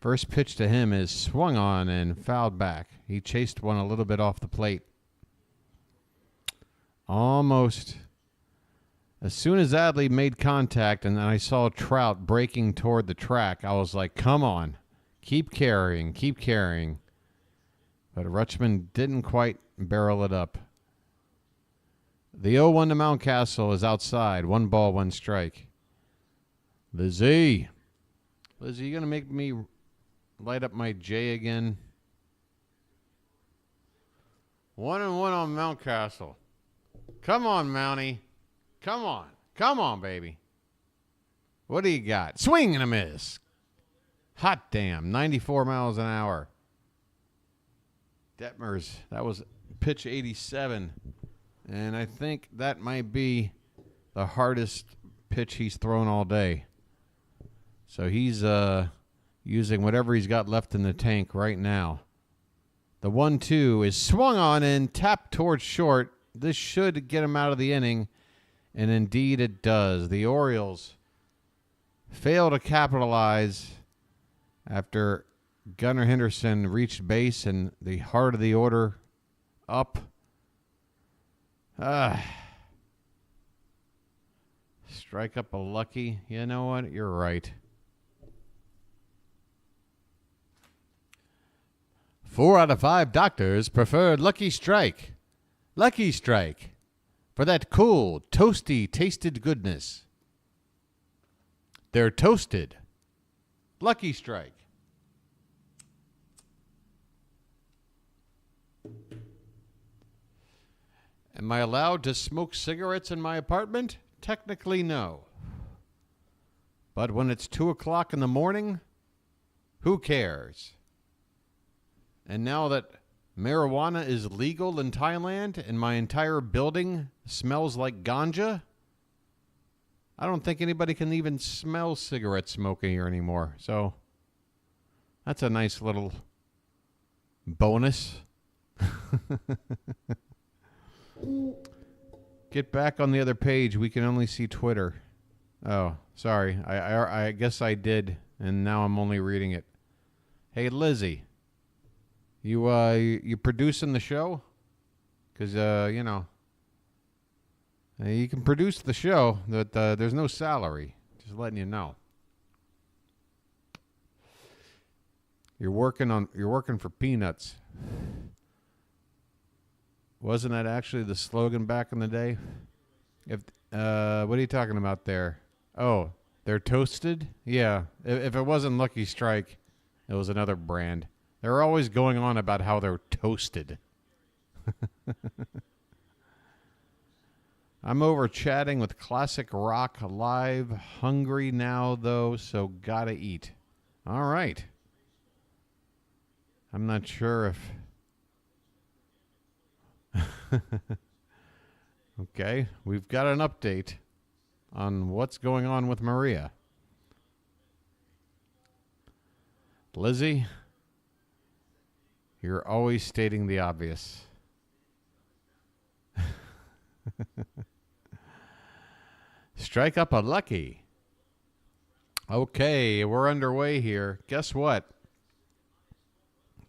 First pitch to him is swung on and fouled back. He chased one a little bit off the plate. Almost. As soon as Adley made contact and then I saw Trout breaking toward the track, I was like, come on. Keep carrying, keep carrying. But Rutschman didn't quite barrel it up. The 0-1 to Mountcastle is outside. 1 ball, 1 strike. Lizzie, you going to make me light up my J again? 1-1 on Mountcastle. Come on, Mountie. Come on. Come on, baby. What do you got? Swing and a miss. Hot damn. 94 miles an hour. Detmers, that was pitch 87. And I think that might be the hardest pitch he's thrown all day. So he's using whatever he's got left in the tank right now. The 1-2 is swung on and tapped towards short. This should get him out of the inning, and indeed it does. The Orioles fail to capitalize after Gunnar Henderson reached base and the heart of the order up. Strike up a Lucky. You know what? You're right. 4 out of 5 doctors preferred Lucky Strike. Lucky Strike. For that cool, toasty, tasted goodness. They're toasted. Lucky Strike. Am I allowed to smoke cigarettes in my apartment? Technically, no. But when it's 2 o'clock in the morning, who cares? And now that marijuana is legal in Thailand and my entire building smells like ganja, I don't think anybody can even smell cigarette smoke in here anymore. So that's a nice little bonus. Get back on the other page. We can only see Twitter. Oh, sorry. I guess I did, and now I'm only reading it. Hey, Lizzie, you producing the show? Because you know, you can produce the show, but there's no salary. Just letting you know. You're working for peanuts. Wasn't that actually the slogan back in the day? If what are you talking about there? Oh, they're toasted? Yeah. If it wasn't Lucky Strike, it was another brand. They're always going on about how they're toasted. I'm over chatting with Classic Rock Live. Hungry now, though, so gotta eat. All right. I'm not sure if... Okay, we've got an update on what's going on with Maria. Lizzie, you're always stating the obvious. Strike up a Lucky. Okay, we're underway here. Guess what?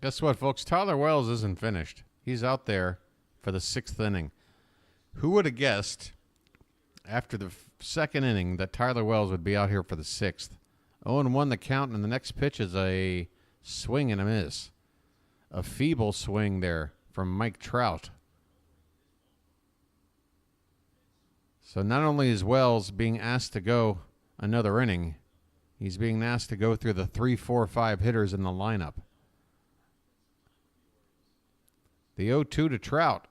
Guess what, folks? Tyler Wells isn't finished. He's out there for the 6th inning. Who would have guessed after the second inning that Tyler Wells would be out here for the 6th? 0-1 the count, and the next pitch is a swing and a miss. A feeble swing there from Mike Trout. So not only is Wells being asked to go another inning, he's being asked to go through the 3, 4, 5 hitters in the lineup. The 0-2 to Trout.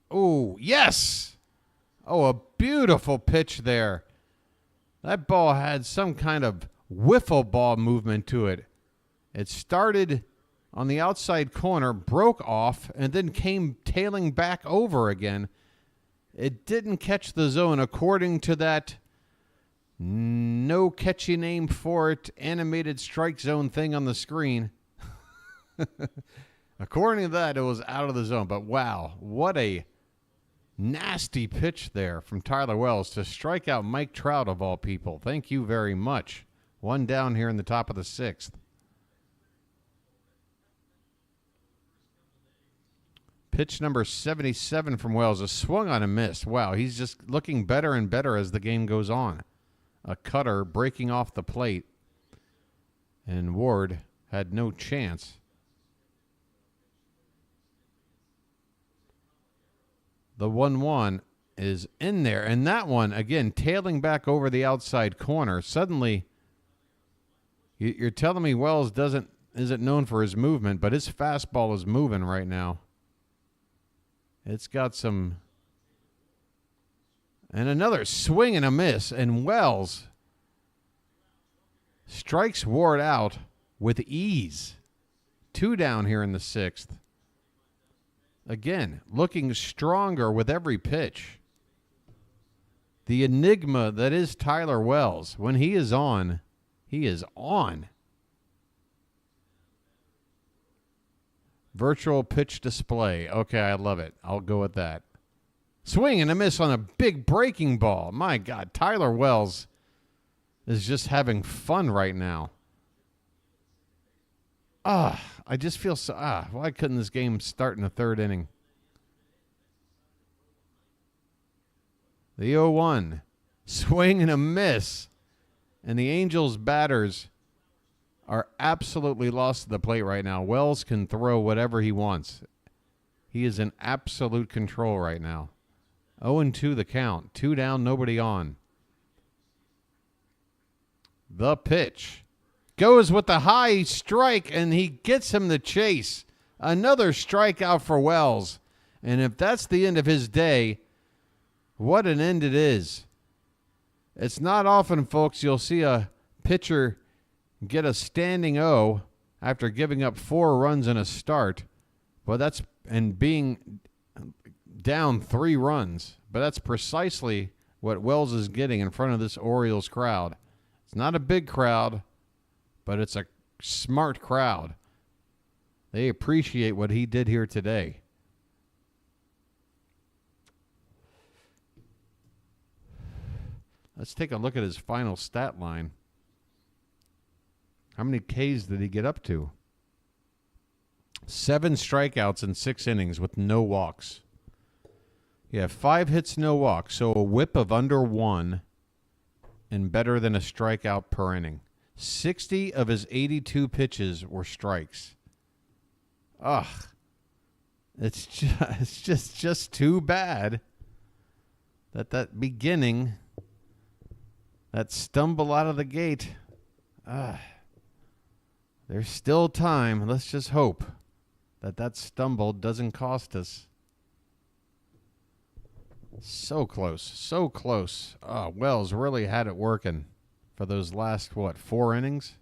Oh, yes! Oh, a beautiful pitch there. That ball had some kind of wiffle ball movement to it. It started on the outside corner, broke off, and then came tailing back over again. It didn't catch the zone according to that no catchy name for it animated strike zone thing on the screen. According to that, it was out of the zone. But wow, what a nasty pitch there from Tyler Wells to strike out Mike Trout of all people. Thank you very much. One down here in the top of the 6th. Pitch number 77 from Wells. A swung on a miss. Wow, he's just looking better and better as the game goes on. A cutter breaking off the plate. And Ward had no chance. The 1-1 is in there. And that one, again, tailing back over the outside corner. Suddenly, you're telling me Wells isn't known for his movement, but his fastball is moving right now. It's got some... And another swing and a miss. And Wells strikes Ward out with ease. 2 down here in the 6th. Again, looking stronger with every pitch. The enigma that is Tyler Wells. When he is on, he is on. Virtual pitch display. Okay, I love it. I'll go with that. Swing and a miss on a big breaking ball. My God, Tyler Wells is just having fun right now. I just feel so... why couldn't this game start in the 3rd inning? The 0-1. Swing and a miss. And the Angels batters are absolutely lost to the plate right now. Wells can throw whatever he wants. He is in absolute control right now. 0-2 the count. 2 down, nobody on. The pitch. Goes with the high strike, and he gets him the chase. Another strikeout for Wells. And if that's the end of his day, what an end it is. It's not often, folks, you'll see a pitcher get a standing O after giving up 4 runs in a start, and being down 3 runs. But that's precisely what Wells is getting in front of this Orioles crowd. It's not a big crowd, but it's a smart crowd. They appreciate what he did here today. Let's take a look at his final stat line. How many Ks did he get up to? 7 strikeouts in 6 innings with no walks. Yeah, 5 hits, no walks. So a whip of under 1 and better than a strikeout per inning. 60 of his 82 pitches were strikes. Ugh. It's just too bad that beginning, that stumble out of the gate. There's still time. Let's just hope that stumble doesn't cost us. So close. So close. Wells really had it working for those last, 4 innings?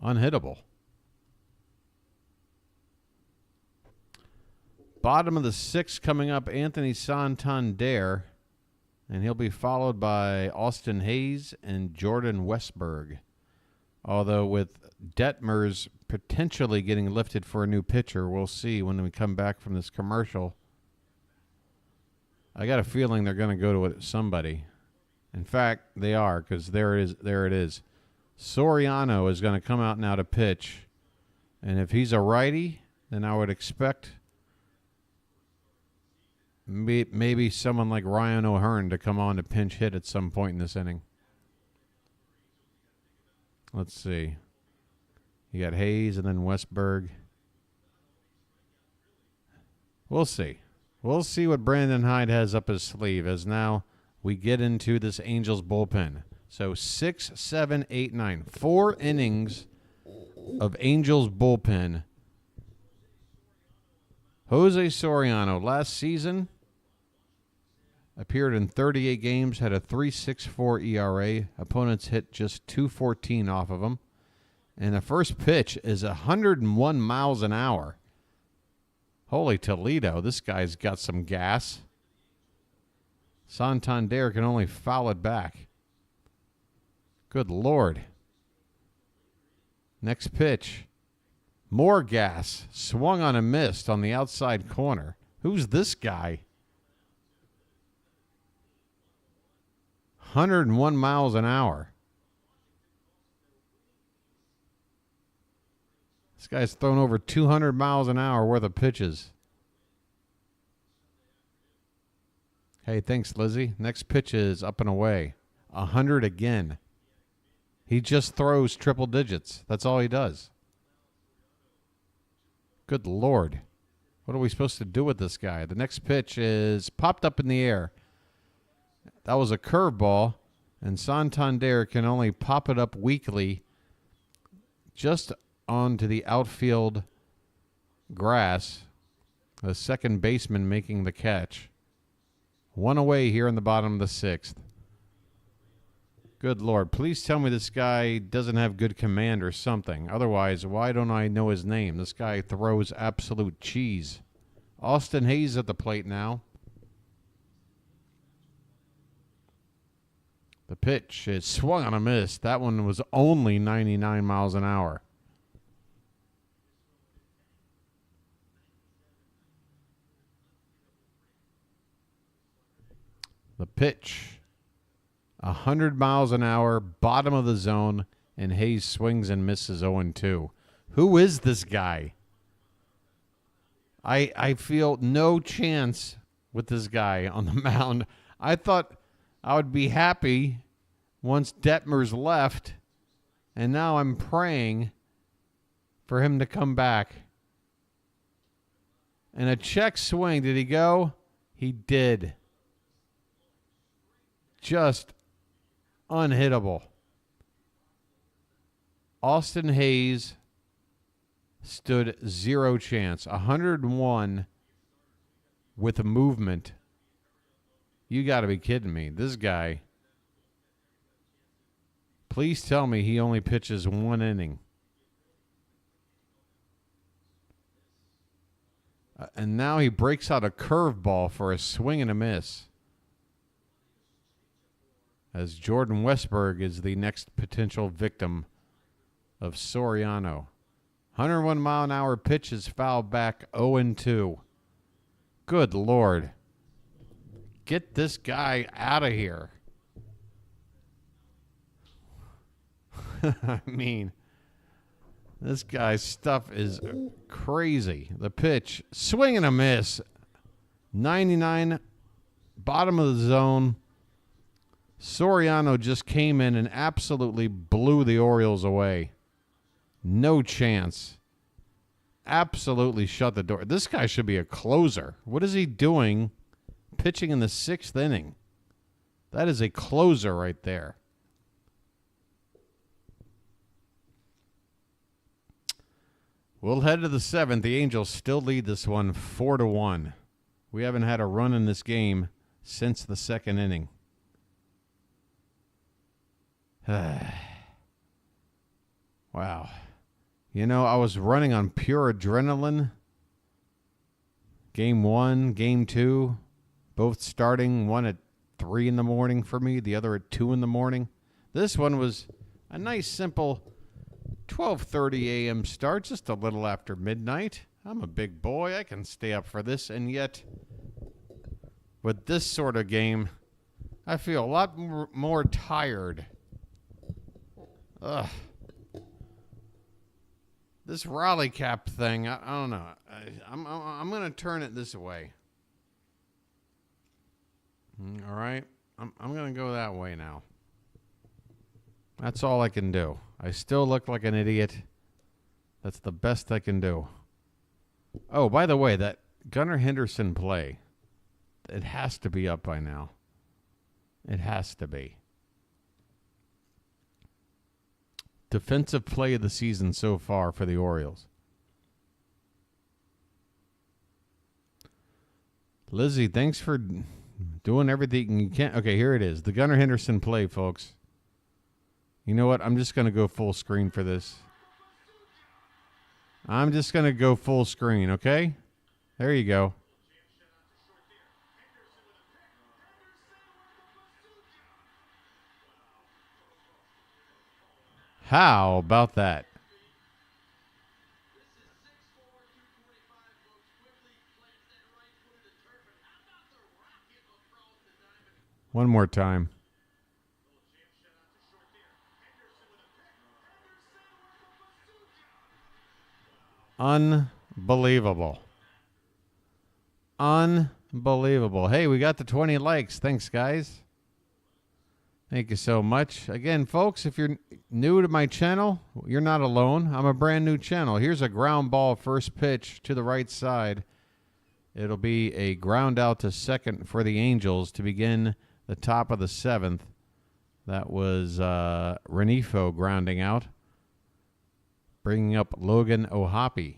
Unhittable. Bottom of the 6th coming up, Anthony Santander, and he'll be followed by Austin Hayes and Jordan Westberg. Although with Detmers potentially getting lifted for a new pitcher, we'll see when we come back from this commercial. I got a feeling they're going to go to somebody. In fact, they are, because there it is. Soriano is going to come out now to pitch. And if he's a righty, then I would expect maybe someone like Ryan O'Hearn to come on to pinch hit at some point in this inning. Let's see. You got Hayes and then Westberg. We'll see. We'll see what Brandon Hyde has up his sleeve as now we get into this Angels bullpen. So 6, 7, 8, 9. 4 innings of Angels bullpen. Jose Soriano last season appeared in 38 games, had a 3.64 ERA. Opponents hit just 214 off of him. And the first pitch is 101 miles an hour. Holy Toledo, this guy's got some gas. Santander can only foul it back. Good Lord. Next pitch. More gas. Swung on a missed on the outside corner. Who's this guy? 101 miles an hour. This guy's thrown over 200 miles an hour worth of pitches. Hey, thanks, Lizzie. Next pitch is up and away. 100 again. He just throws triple digits. That's all he does. Good Lord. What are we supposed to do with this guy? The next pitch is popped up in the air. That was a curveball, and Santander can only pop it up weakly just onto the outfield grass. The second baseman making the catch. 1 away here in the bottom of the 6th. Good Lord. Please tell me this guy doesn't have good command or something. Otherwise, why don't I know his name? This guy throws absolute cheese. Austin Hayes at the plate now. The pitch is swung on a miss. That one was only 99 miles an hour. The pitch, 100 miles an hour, bottom of the zone, and Hayes swings and misses 0-2. Who is this guy? I feel no chance with this guy on the mound. I thought I would be happy once Detmers left, and now I'm praying for him to come back. And a check swing. Did he go? He did. Just unhittable. Austin Hayes stood 0 chance. 101 with a movement. You got to be kidding me. This guy Please tell me he only pitches 1 inning. And now he breaks out a curveball for a swing and a miss. As Jordan Westburg is the next potential victim of Soriano. 101-mile-an-hour pitch is fouled back 0-2. Good Lord. Get this guy out of here. I mean, this guy's stuff is crazy. The pitch, swing and a miss. 99, bottom of the zone. Soriano just came in and absolutely blew the Orioles away. No chance. Absolutely shut the door. This guy should be a closer. What is he doing pitching in the 6th inning? That is a closer right there. We'll head to the 7th. The Angels still lead this one 4-1. We haven't had a run in this game since the 2nd inning. Wow. You know, I was running on pure adrenaline. Game 1, Game 2, both starting, one at 3 in the morning for me, the other at 2 in the morning. This one was a nice, simple 12:30 a.m. start, just a little after midnight. I'm a big boy. I can stay up for this. And yet, with this sort of game, I feel a lot more tired. Ugh. This Raleigh cap thing, I don't know. I'm going to turn it this way. All right? I'm going to go that way now. That's all I can do. I still look like an idiot. That's the best I can do. Oh, by the way, that Gunnar Henderson play, it has to be up by now. It has to be. Defensive play of the season so far for the Orioles. Lizzie, thanks for doing everything you can. Okay, here it is. The Gunnar Henderson play, folks. You know what? I'm just going to go full screen for this. I'm just going to go full screen, okay? There you go. How about that? One more time. Unbelievable. Unbelievable. Hey, we got the 20 likes. Thanks, guys. Thank you so much. Again, folks, if you're new to my channel, you're not alone. I'm a brand new channel. Here's a ground ball first pitch to the right side. It'll be a ground out to second for the Angels to begin the top of the 7th. That was Renifo grounding out, bringing up Logan O'Hoppe.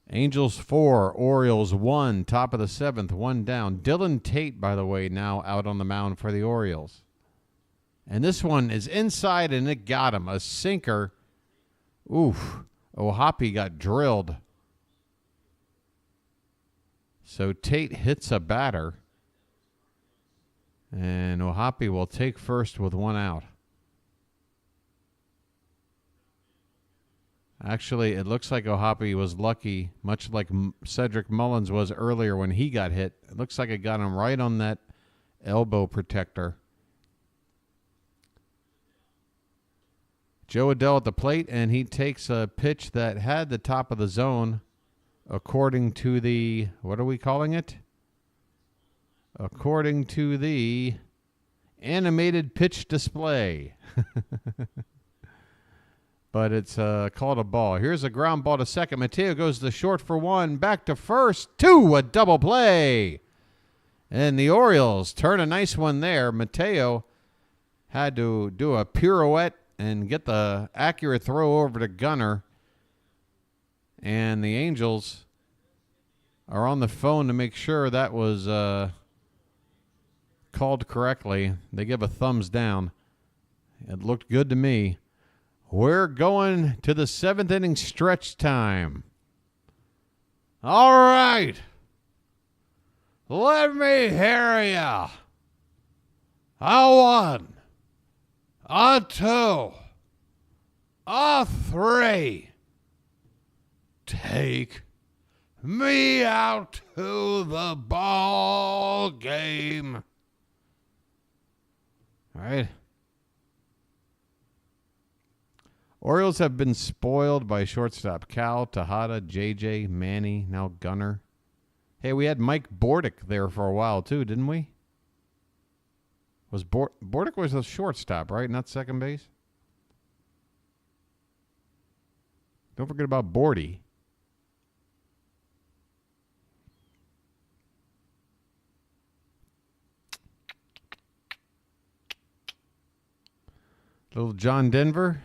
Angels 4, Orioles 1, top of the 7th, 1 down. Dylan Tate, by the way, now out on the mound for the Orioles. And this one is inside, and it got him. A sinker. Oof. O'Hoppe got drilled. So Tate hits a batter. And O'Hoppe will take first with 1 out. Actually, it looks like O'Hoppe was lucky, much like Cedric Mullins was earlier when he got hit. It looks like it got him right on that elbow protector. Joe Adell at the plate, and he takes a pitch that had the top of the zone according to the, what are we calling it? According to the animated pitch display. But it's called a ball. Here's a ground ball to second. Mateo goes to short for 1. Back to first. 2, a double play. And the Orioles turn a nice one there. Mateo had to do a pirouette and get the accurate throw over to Gunnar. And the Angels are on the phone to make sure that was called correctly. They give a thumbs down. It looked good to me. We're going to the 7th inning stretch time. All right. Let me hear ya. A 1, a 2, a 3. Take me out to the ball game. All right. Orioles have been spoiled by shortstop Cal, Tejada, JJ, Manny, now Gunnar. Hey, we had Mike Bordick there for a while too, didn't we? Was Bordick was a shortstop, right? Not second base? Don't forget about Bordy. Little John Denver.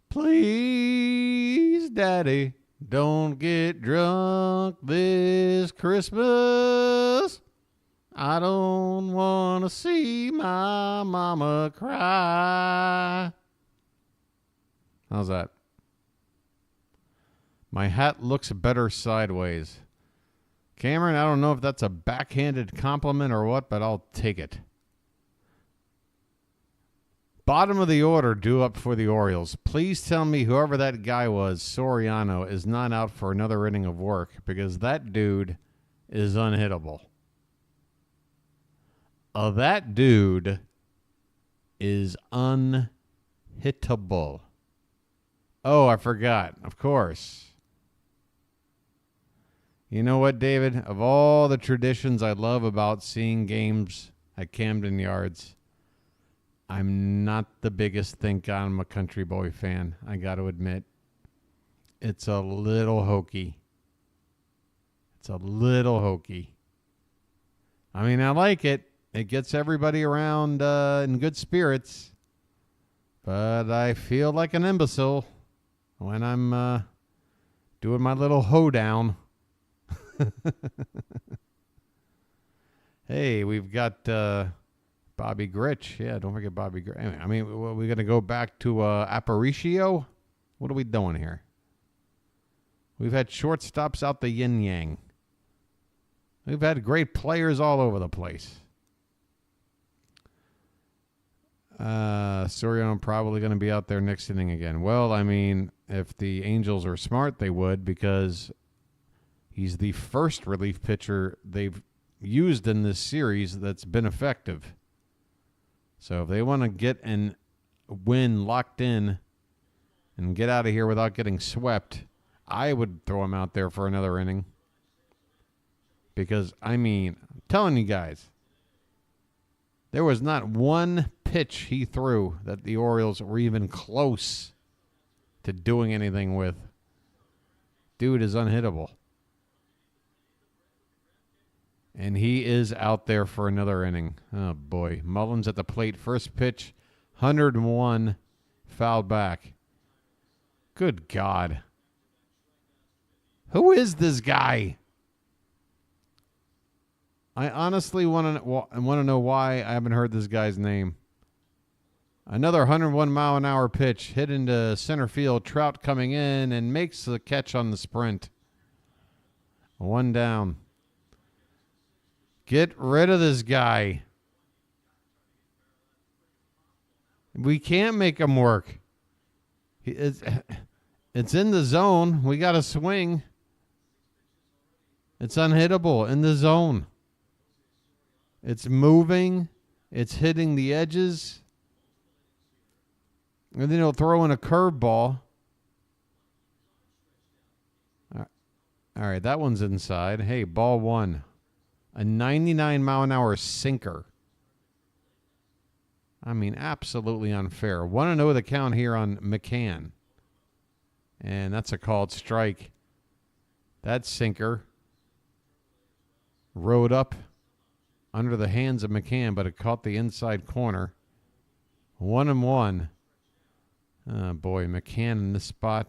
Please, Daddy, don't get drunk this Christmas. I don't want to see my mama cry. How's that? My hat looks better sideways. Cameron, I don't know if that's a backhanded compliment or what, but I'll take it. Bottom of the order due up for the Orioles. Please tell me whoever that guy was, Soriano, is not out for another inning of work, because that dude is unhittable. That dude is unhittable. Oh, I forgot. Of course. You know what, David? Of all the traditions I love about seeing games at Camden Yards, I'm not the biggest think I'm a country boy fan, I got to admit. It's a little hokey. It's a little hokey. I mean, I like it. It gets everybody around in good spirits. But I feel like an imbecile when I'm doing my little hoedown. Hey, we've got Bobby Grich. Yeah, don't forget Bobby Grich. Anyway, I mean, we're going to go back to Aparicio. What are we doing here? We've had shortstops out the yin-yang. We've had great players all over the place. Soriano probably going to be out there next inning again. Well, I mean, if the Angels are smart, they would, because he's the first relief pitcher they've used in this series that's been effective. So if they want to get and win locked in and get out of here without getting swept, I would throw him out there for another inning. Because, I mean, I'm telling you guys, there was not one pitch he threw that the Orioles were even close to doing anything with. Dude is unhittable. And he is out there for another inning. Oh, boy. Mullins at the plate. First pitch, 101, fouled back. Good God. Who is this guy? I honestly want to know why I haven't heard this guy's name. Another 101 mile an hour pitch hit into center field. Trout coming in and makes the catch on the sprint. One down. Get rid of this guy. We can't make him work. It's in the zone. We got to swing. It's unhittable in the zone. It's moving. It's hitting the edges. And then he'll throw in a curveball. All right, that one's inside. Hey, ball one. A 99 mile an hour sinker. I mean, absolutely unfair. 1-0 the count here on McCann. And that's a called strike. That sinker rode up under the hands of McCann, but it caught the inside corner. 1-1. Oh, boy, McCann in this spot.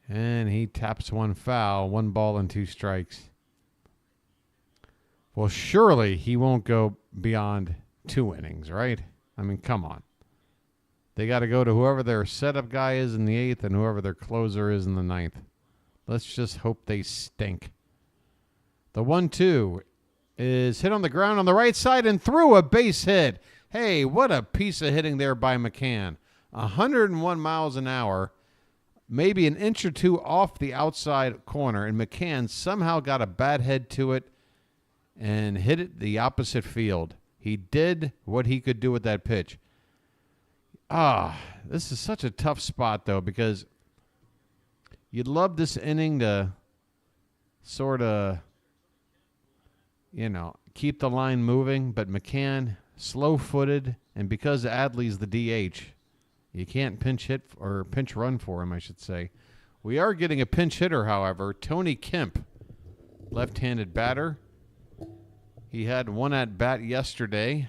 And he taps one foul. 1 ball and 2 strikes. Well, surely he won't go beyond 2 innings, right? I mean, come on. They got to go to whoever their setup guy is in the 8th and whoever their closer is in the 9th. Let's just hope they stink. The 1-2 is hit on the ground on the right side and through a base hit. Hey, what a piece of hitting there by McCann. 101 miles an hour, maybe an inch or two off the outside corner, and McCann somehow got a bad head to it and hit it the opposite field. He did what he could do with that pitch. This is such a tough spot, though, because you'd love this inning to sort of, keep the line moving, but McCann, slow-footed, and because Adley's the DH, you can't pinch run for him, I should say. We are getting a pinch hitter, however, Tony Kemp, left-handed batter. He had one at bat yesterday,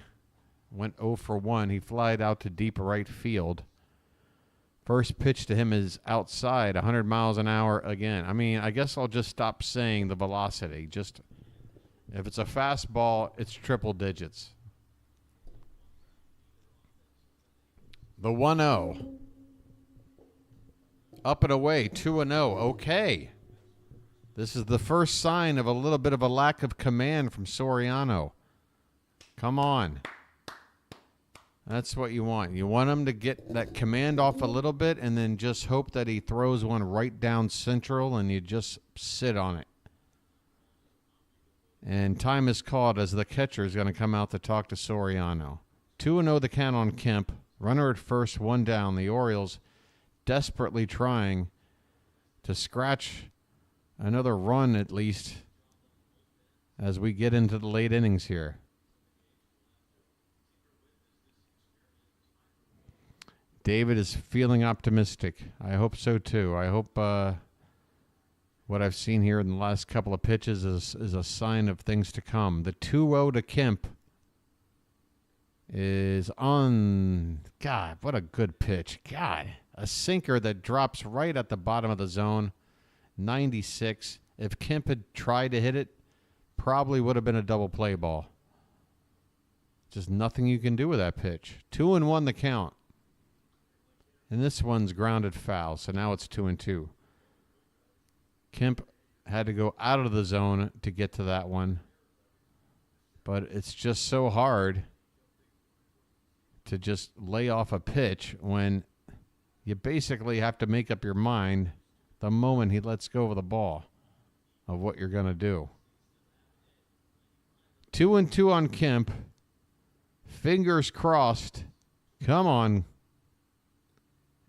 went 0 for 1. He flied out to deep right field. First pitch to him is outside, 100 miles an hour again. I mean, I guess I'll just stop saying the velocity. Just if it's a fastball, it's triple digits. The 1-0. Up and away, 2-0. Okay. This is the first sign of a little bit of a lack of command from Soriano. Come on. That's what you want. You want him to get that command off a little bit and then just hope that he throws one right down central and you just sit on it. And time is called as the catcher is going to come out to talk to Soriano. 2-0 the count on Kemp. Runner at first, 1 down. The Orioles desperately trying to scratch another run at least as we get into the late innings here. David is feeling optimistic. I hope so too. I hope what I've seen here in the last couple of pitches is a sign of things to come. The 2-0 to Kemp is on. God, what a good pitch. God, a sinker that drops right at the bottom of the zone. 96. If Kemp had tried to hit it, probably would have been a double play ball. Just nothing you can do with that pitch. 2-1 the count. And this one's grounded foul, so now it's 2-2. Kemp had to go out of the zone to get to that one. But it's just so hard to just lay off a pitch when you basically have to make up your mind the moment he lets go of the ball of what you're going to do. 2-2 on Kemp. Fingers crossed. Come on.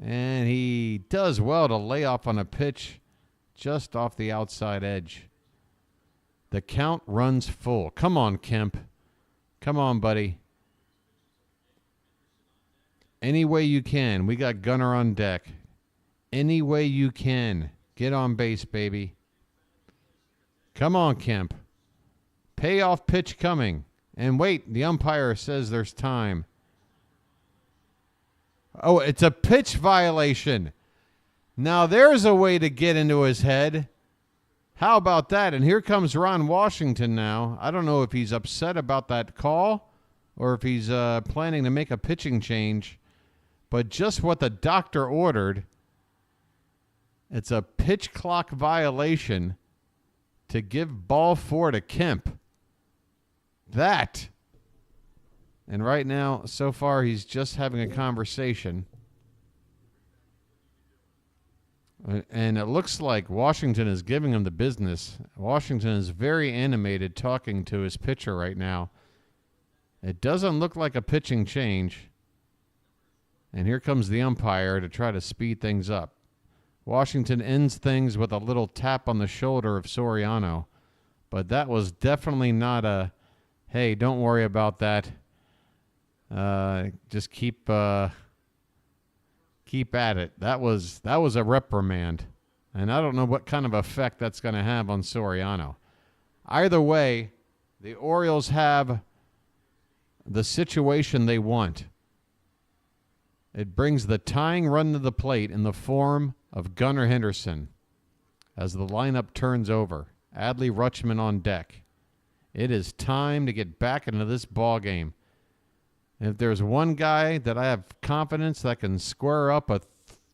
And he does well to lay off on a pitch just off the outside edge. The count runs full. Come on, Kemp. Come on, buddy. Any way you can. We got Gunner on deck. Any way you can. Get on base, baby. Come on, Kemp. Payoff pitch coming. And wait, the umpire says there's time. Oh, it's a pitch violation. Now there's a way to get into his head. How about that? And here comes Ron Washington now. I don't know if he's upset about that call or if he's planning to make a pitching change. But just what the doctor ordered, it's a pitch clock violation to give ball 4 to Kemp. That. And right now, so far, he's just having a conversation. And it looks like Washington is giving him the business. Washington is very animated talking to his pitcher right now. It doesn't look like a pitching change. And here comes the umpire to try to speed things up. Washington ends things with a little tap on the shoulder of Soriano. But that was definitely not a, hey, don't worry about that. Just keep at it. That was a reprimand. And I don't know what kind of effect that's going to have on Soriano. Either way, the Orioles have the situation they want. It brings the tying run to the plate in the form of Gunnar Henderson as the lineup turns over. Adley Rutschman on deck. It is time to get back into this ball game. If there's one guy that I have confidence that can square up a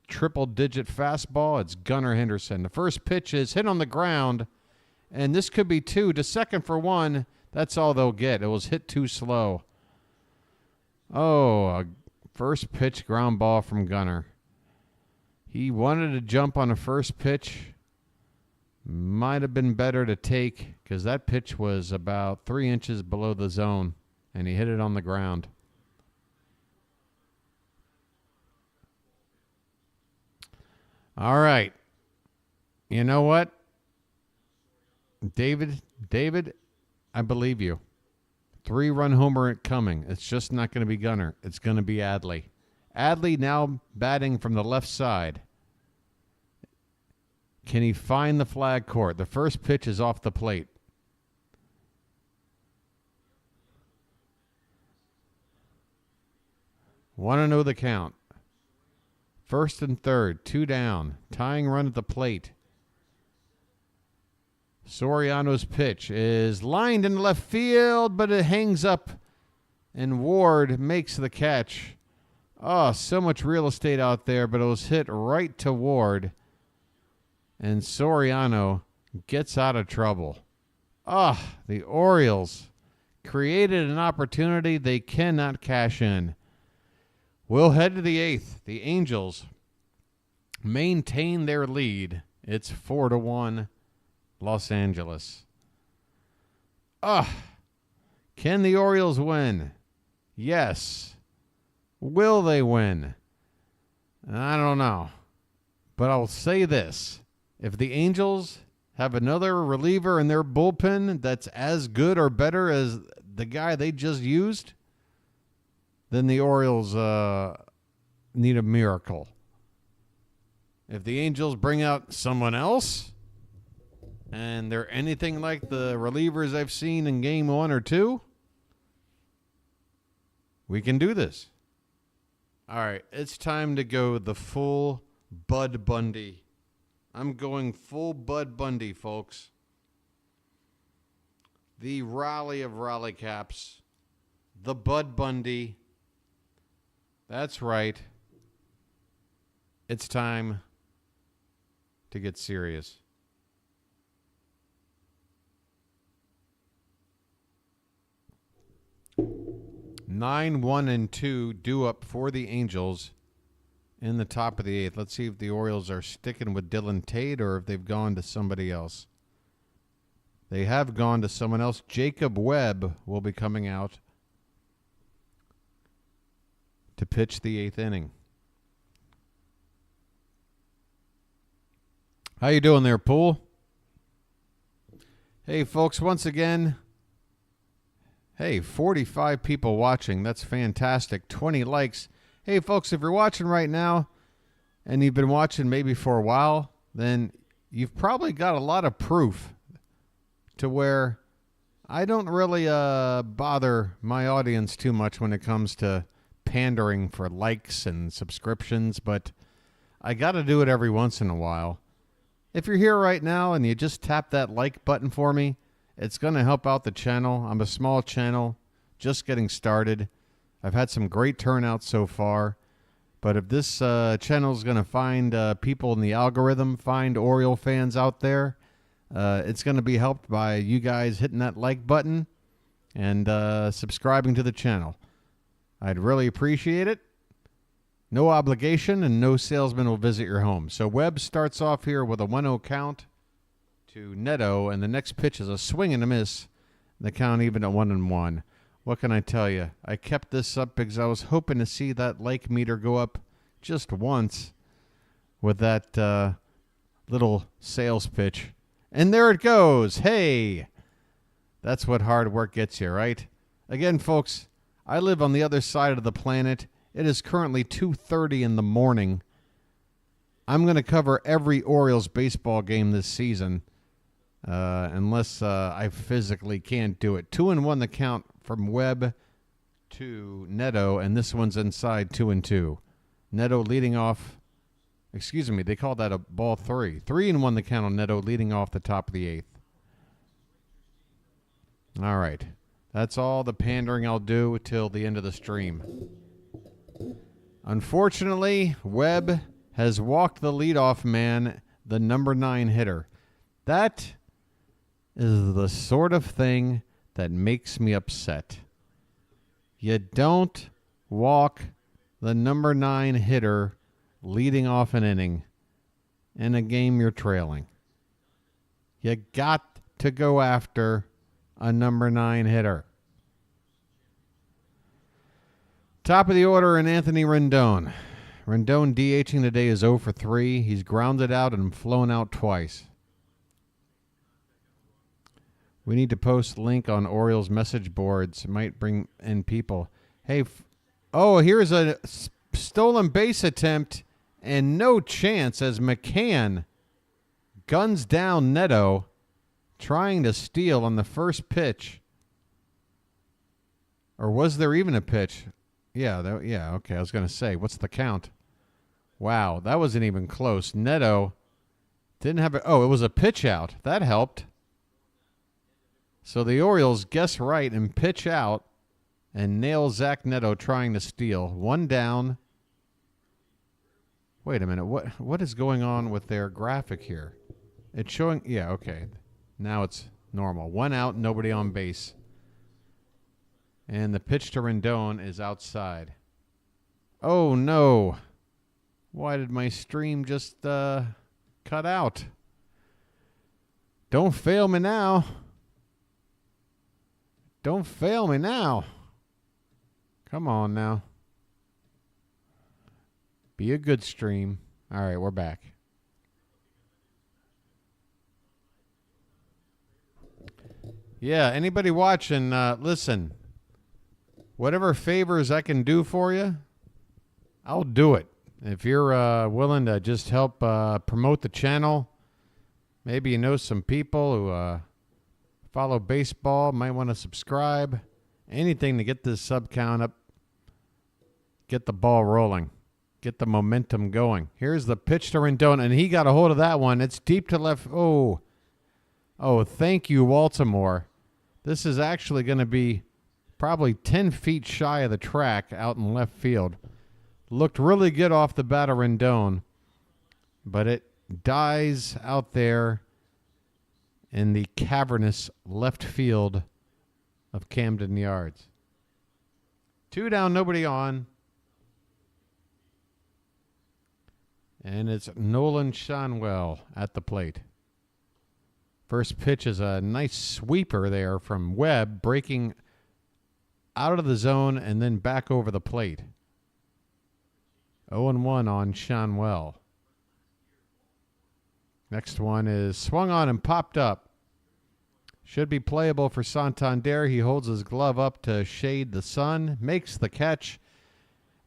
triple-digit fastball, it's Gunnar Henderson. The first pitch is hit on the ground, and this could be 2 to second for 1. That's all they'll get. It was hit too slow. Oh, a first pitch ground ball from Gunnar. He wanted to jump on a first pitch. Might have been better to take because that pitch was about 3 inches below the zone, and he hit it on the ground. All right. You know what? David, I believe you. 3-run homer coming. It's just not going to be Gunnar. It's going to be Adley. Adley now batting from the left side. Can he find the flag court? The first pitch is off the plate. Want to know the count. First and third, 2 down. Tying run at the plate. Soriano's pitch is lined in left field, but it hangs up, and Ward makes the catch. Oh, so much real estate out there, but it was hit right to Ward, and Soriano gets out of trouble. The Orioles created an opportunity they cannot cash in. We'll head to the 8th. The Angels maintain their lead. It's 4-1 Los Angeles. Can the Orioles win? Yes. Will they win? I don't know. But I'll say this. If the Angels have another reliever in their bullpen that's as good or better as the guy they just used, then the Orioles need a miracle. If the Angels bring out someone else and they're anything like the relievers I've seen in game 1 or 2, we can do this. All right, it's time to go the full Bud Bundy. I'm going full Bud Bundy, folks. The Raleigh of Raleigh Caps. The Bud Bundy. That's right. It's time to get serious. 9-1-2 due up for the Angels in the top of the 8th. Let's see if the Orioles are sticking with Dylan Tate or if they've gone to somebody else. They have gone to someone else. Jacob Webb will be coming out to pitch the 8th inning. How you doing there, Pool? Hey, folks, once again, 45 people watching. That's fantastic. 20 likes. Hey, folks, if you're watching right now and you've been watching maybe for a while, then you've probably got a lot of proof to where I don't really bother my audience too much when it comes to pandering for likes and subscriptions, but I got to do it every once in a while. If you're here right now and you just tap that like button for me, it's going to help out the channel. I'm a small channel, just getting started. I've had some great turnouts so far, but if this channel is going to find people in the algorithm, find Oriole fans out there, it's going to be helped by you guys hitting that like button and subscribing to the channel. I'd really appreciate it. No obligation, and no salesman will visit your home. So Webb starts off here with a 1-0 count to Neto, and the next pitch is a swing and a miss. The count even at 1-1. What can I tell you? I kept this up because I was hoping to see that like meter go up just once with that little sales pitch. And there it goes. Hey, that's what hard work gets you, right? Again, folks, I live on the other side of the planet. It is currently 2:30 in the morning. I'm going to cover every Orioles baseball game this season, unless I physically can't do it. 2-1 the count from Webb to Neto, and this one's inside 2-2. Neto leading off. Excuse me, they called that a ball 3. 3-1 the count on Neto leading off the top of the 8th. All right. That's all the pandering I'll do till the end of the stream. Unfortunately, Webb has walked the leadoff man, the number 9 hitter. That is the sort of thing that makes me upset. You don't walk the number 9 hitter leading off an inning in a game you're trailing. You got to go after a number 9 hitter. Top of the order in Anthony Rendon. Rendon DHing today is 0 for 3. He's grounded out and flown out twice. We need to post link on Orioles message boards. It might bring in people. Hey, here's a stolen base attempt and no chance as McCann guns down Neto trying to steal on the first pitch. Or was there even a pitch? Yeah, okay. I was going to say, what's the count? Wow, that wasn't even close. Neto didn't have it. Oh, it was a pitch out. That helped. So the Orioles guess right and pitch out and nail Zach Neto trying to steal. One down. Wait a minute. What is going on with their graphic here? It's showing. Yeah, okay. Now it's normal. One out, nobody on base. And the pitch to Rendon is outside. Oh, no. Why did my stream just cut out? Don't fail me now. Don't fail me now. Come on now. Be a good stream. All right, we're back. Yeah, anybody watching, listen. Whatever favors I can do for you, I'll do it. If you're willing to just help promote the channel, maybe you know some people who follow baseball, might want to subscribe. Anything to get this sub count up, get the ball rolling, get the momentum going. Here's the pitch to Rendon, and he got a hold of that one. It's deep to left. Oh, thank you, Baltimore. This is actually going to be probably 10 feet shy of the track out in left field. Looked really good off the bat of Rendon, but it dies out there in the cavernous left field of Camden Yards. 2 down, nobody on. And it's Nolan Shanwell at the plate. First pitch is a nice sweeper there from Webb, breaking out of the zone and then back over the plate. 0-1 on Shanwell. Next one is swung on and popped up. Should be playable for Santander. He holds his glove up to shade the sun, makes the catch,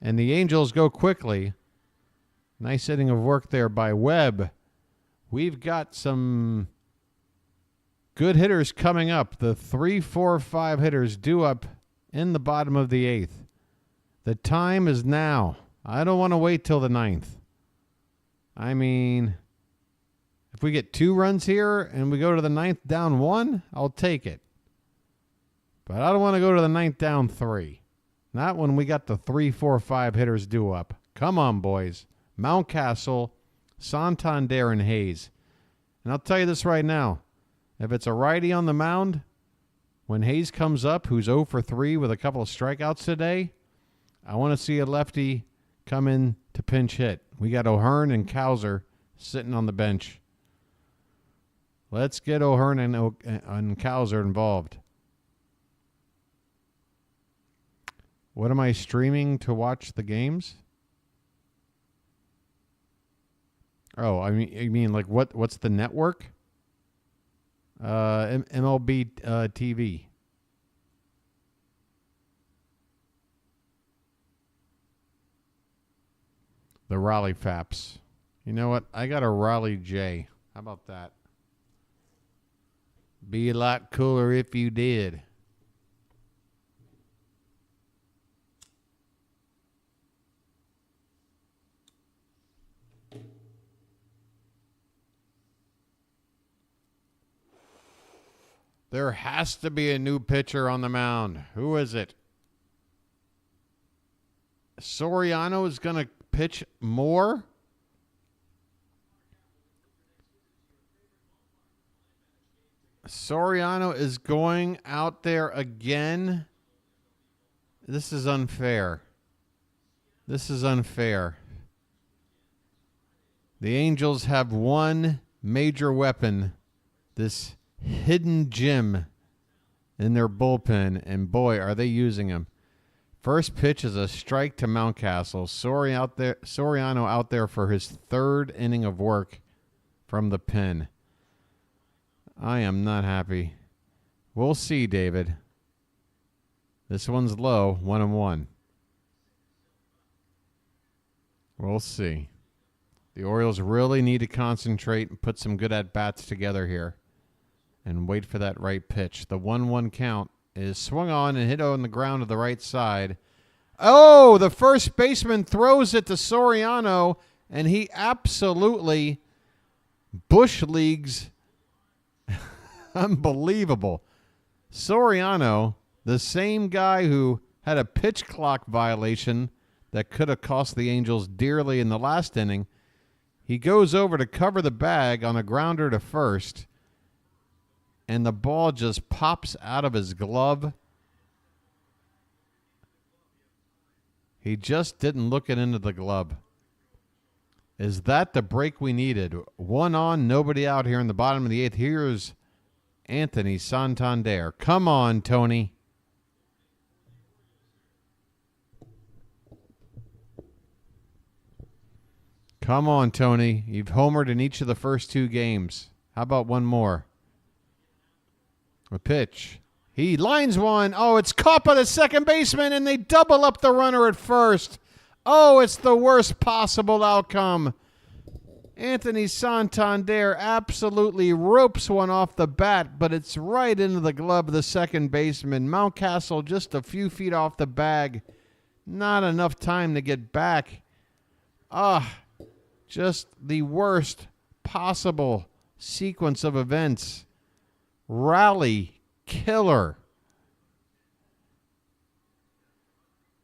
and the Angels go quickly. Nice inning of work there by Webb. We've got some good hitters coming up. The 3, 4, 5 hitters due up in the bottom of the 8th. The time is now. I don't want to wait till the 9th. I mean, if we get 2 runs here and we go to the 9th down 1, I'll take it. But I don't want to go to the 9th down 3. Not when we got the 3, 4, 5 hitters due up. Come on, boys. Mountcastle, Santander, and Hayes. And I'll tell you this right now. If it's a righty on the mound, when Hayes comes up, who's 0 for 3 with a couple of strikeouts today, I want to see a lefty come in to pinch hit. We got O'Hearn and Cowser sitting on the bench. Let's get O'Hearn and Cowser involved. What am I streaming to watch the games? Oh, you mean like what's the network? MLB TV. The Raleigh Faps. You know what? I got a Raleigh J. How about that? Be a lot cooler if you did. There has to be a new pitcher on the mound. Who is it? Soriano is going to pitch more? Soriano is going out there again? This is unfair. This is unfair. The Angels have one major weapon, this hidden gem in their bullpen, and boy, are they using him. First pitch is a strike to Mountcastle. Soriano out there for his third inning of work from the pen. I am not happy. We'll see, David. This one's low, 1-1. We'll see. The Orioles really need to concentrate and put some good at-bats together here and wait for that right pitch. The 1-1 count is swung on and hit on the ground to the right side. Oh, the first baseman throws it to Soriano, and he absolutely bush leagues. Unbelievable. Soriano, the same guy who had a pitch clock violation that could have cost the Angels dearly in the last inning, he goes over to cover the bag on a grounder to first, and the ball just pops out of his glove. He just didn't look it into the glove. Is that the break we needed? One on, nobody out here in the bottom of the eighth. Here's Anthony Santander. Come on, Tony. Come on, Tony. You've homered in each of the first two games. How about one more? A pitch. He lines one. Oh, it's caught by the second baseman, and they double up the runner at first. Oh, it's the worst possible outcome. Anthony Santander absolutely ropes one off the bat, but it's right into the glove of the second baseman. Mountcastle just a few feet off the bag. Not enough time to get back. Just the worst possible sequence of events. Rally killer.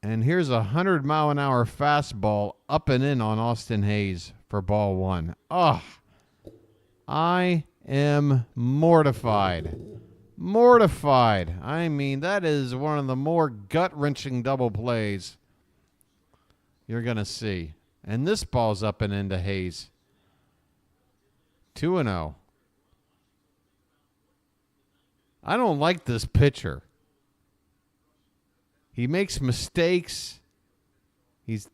And here's a 100-mile-an-hour fastball up and in on Austin Hayes for ball one. I am mortified. Mortified. I mean, that is one of the more gut-wrenching double plays you're going to see. And this ball's up and into Hayes. 2-0. I don't like this pitcher. He makes mistakes. He's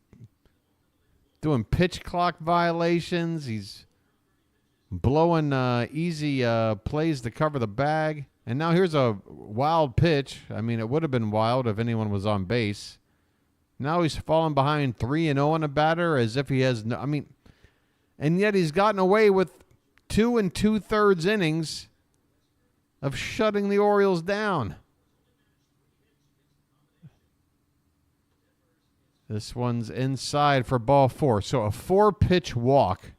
doing pitch clock violations. He's blowing easy plays to cover the bag. And now here's a wild pitch. I mean, it would have been wild if anyone was on base. Now he's falling behind 3-0 on a batter as if he has no... I mean, and yet he's gotten away with 2 2/3 innings of shutting the Orioles down. This one's inside for ball 4. So a 4-pitch walk.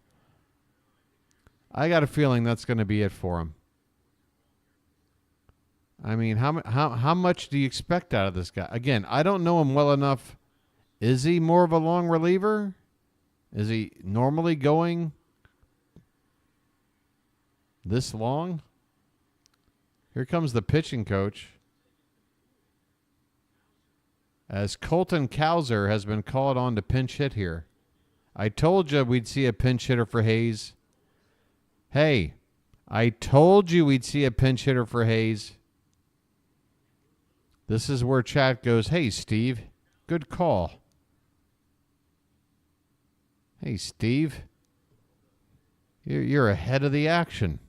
I got a feeling that's going to be it for him. I mean, how much do you expect out of this guy? Again, I don't know him well enough. Is he more of a long reliever? Is he normally going this long? Here comes the pitching coach. As Colton Cowser has been called on to pinch hit here. I told you we'd see a pinch hitter for Hayes. Hey, I told you we'd see a pinch hitter for Hayes. This is where chat goes, hey, Steve, good call. Hey, Steve, you're ahead of the action.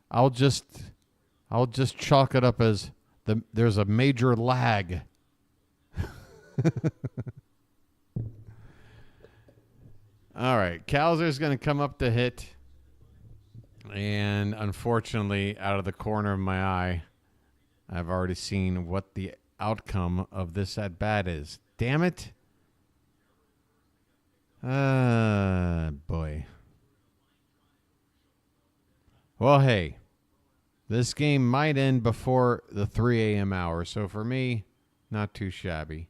I'll just chalk it up as there's a major lag. All right, Cowser's going to come up to hit. And unfortunately, out of the corner of my eye, I've already seen what the outcome of this at-bat is. Damn it. Boy. Well, hey, this game might end before the 3 a.m. hour, so for me, not too shabby.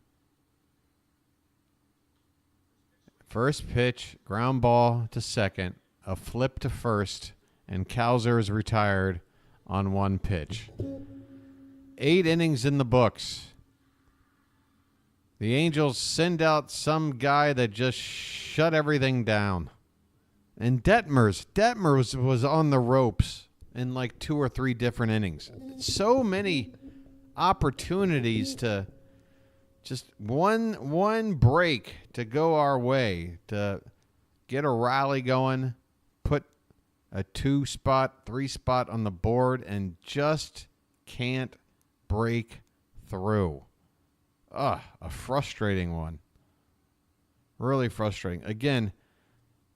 First pitch, ground ball to second, a flip to first, and Kowser is retired on one pitch. 8 innings in the books. The Angels send out some guy that just shut everything down. And Detmers was on the ropes in like 2 or 3 different innings. So many opportunities to just one break to go our way, to get a rally going, put a 2-spot, 3-spot on the board, and just can't break through. A frustrating one. Really frustrating. Again,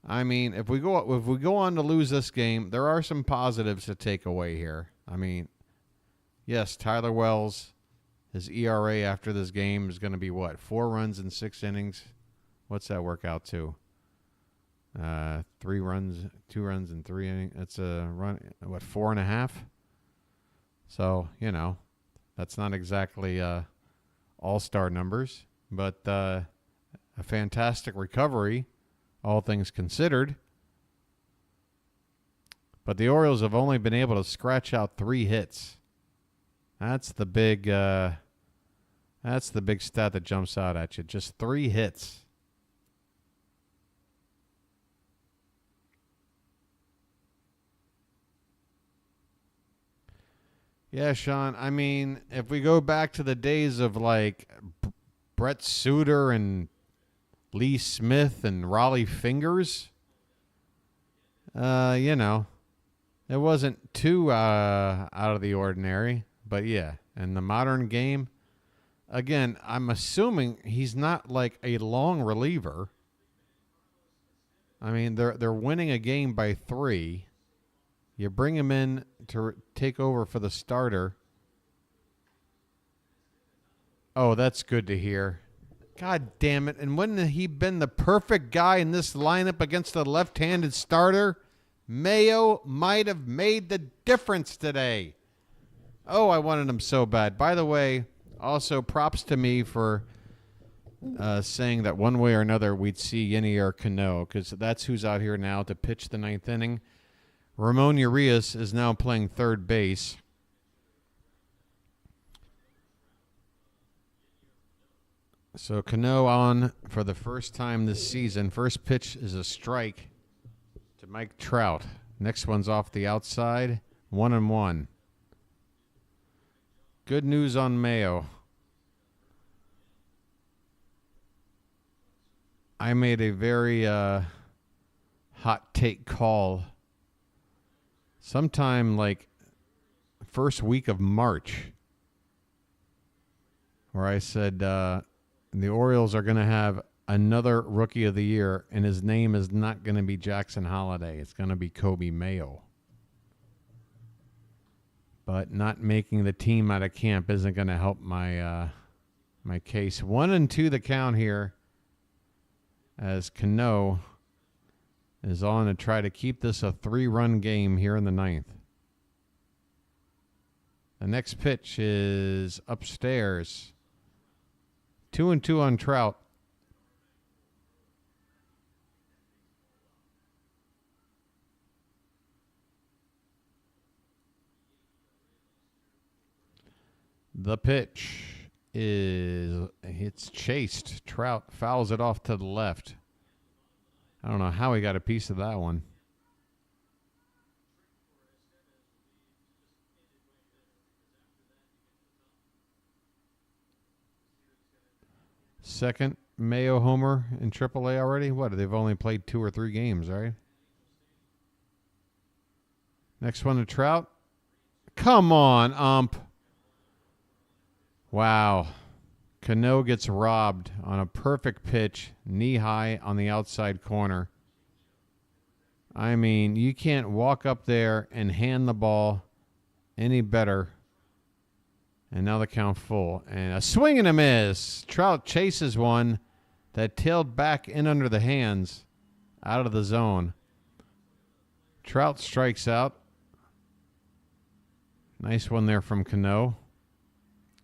I mean, if we go on to lose this game, there are some positives to take away here. I mean, yes, Tyler Wells, his ERA after this game is going to be what? 4 runs in 6 innings. What's that work out to? 3 runs, 2 runs in 3 innings. That's a run. What, 4.5? So that's not exactly all-star numbers, but a fantastic recovery, all things considered. But the Orioles have only been able to scratch out 3 hits. That's the big stat that jumps out at you. Just 3 hits. Yeah, Sean. I mean, if we go back to the days of like Brett Suter and Lee Smith and Raleigh Fingers, it wasn't too out of the ordinary. But yeah, in the modern game, again, I'm assuming he's not like a long reliever. I mean, they're winning a game by 3. You bring him in to take over for the starter. Oh, that's good to hear. God damn it. And wouldn't he been the perfect guy in this lineup against the left-handed starter? Mayo might have made the difference today. Oh, I wanted him so bad. By the way, also props to me for saying that one way or another we'd see Yenier Cano, because that's who's out here now to pitch the 9th inning. Ramon Urias is now playing third base. So Cano on for the first time this season. First pitch is a strike to Mike Trout. Next one's off the outside. 1-1. Good news on Mayo. I made a very hot take call sometime like first week of March, where I said the Orioles are going to have another Rookie of the Year, and his name is not going to be Jackson Holliday. It's going to be Kobe Mayo. But not making the team out of camp isn't going to help my my case. 1-2 the count here, as Cano is on to try to keep this a 3-run game here in the 9th. The next pitch is upstairs. 2-2 on Trout. The pitch it's chased. Trout fouls it off to the left. I don't know how he got a piece of that one. Second Mayo homer in AAA already? What, they've only played 2 or 3 games, right? Next one to Trout. Come on, ump. Wow. Cano gets robbed on a perfect pitch, knee high on the outside corner. I mean, you can't walk up there and hand the ball any better. And now the count full. And a swing and a miss. Trout chases one that tailed back in under the hands out of the zone. Trout strikes out. Nice one there from Cano.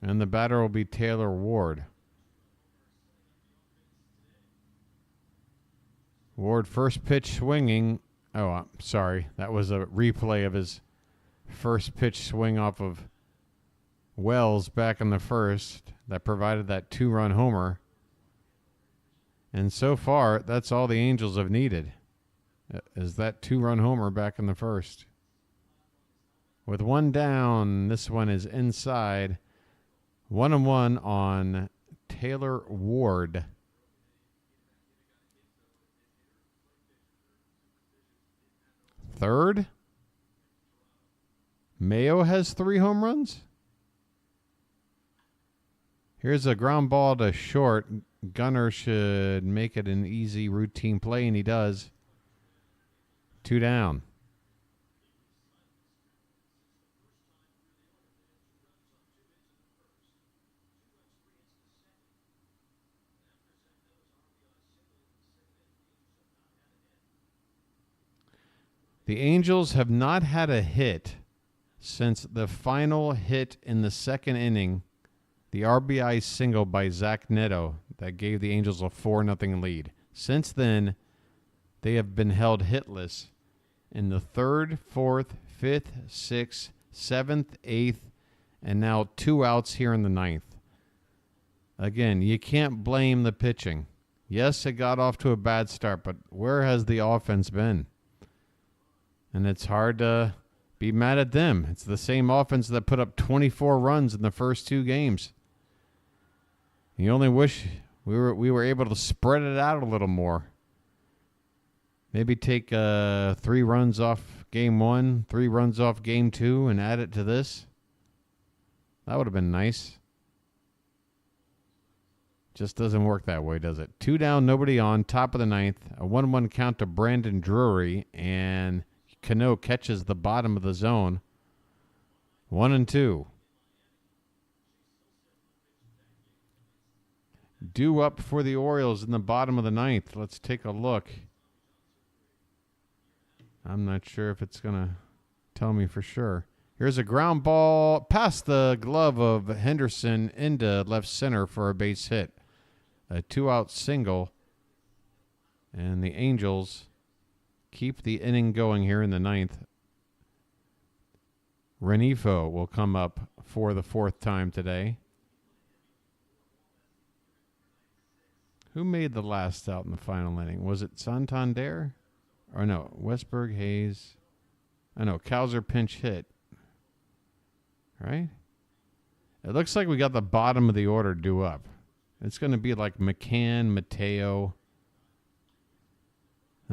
And the batter will be Taylor Ward. Ward first pitch swinging. Oh, I'm sorry. That was a replay of his first pitch swing off of Wells back in the first that provided that 2-run homer. And so far, that's all the Angels have needed, is that 2-run homer back in the first. With one down, this one is inside. 1-1 on Taylor Ward. Third. Mayo has 3 home runs. Here's a ground ball to short. Gunnar should make it an easy routine play, and he does. 2 down. The Angels have not had a hit since the final hit in the second inning, the RBI single by Zach Neto that gave the Angels a 4-0 lead. Since then, they have been held hitless in the 3rd, 4th, 5th, 6th, 7th, 8th, and now 2 outs here in the 9th. Again, you can't blame the pitching. Yes, it got off to a bad start, but where has the offense been? And it's hard to be mad at them. It's the same offense that put up 24 runs in the first 2 games. You only wish we were able to spread it out a little more. Maybe take 3 runs off game 1, 3 runs off game 2, and add it to this. That would have been nice. Just doesn't work that way, does it? 2 down, nobody on, top of the 9th. A 1-1 count to Brandon Drury, and Cano catches the bottom of the zone. 1-2. Due up for the Orioles in the bottom of the 9th. Let's take a look. I'm not sure if it's going to tell me for sure. Here's a ground ball past the glove of Henderson into left center for a base hit. A 2-out single. And the Angels keep the inning going here in the 9th. Renifo will come up for the 4th time today. Who made the last out in the final inning? Was it Santander? Or no, Westberg, Hayes. I know, Kowser pinch hit. Right? It looks like we got the bottom of the order due up. It's going to be like McCann, Mateo.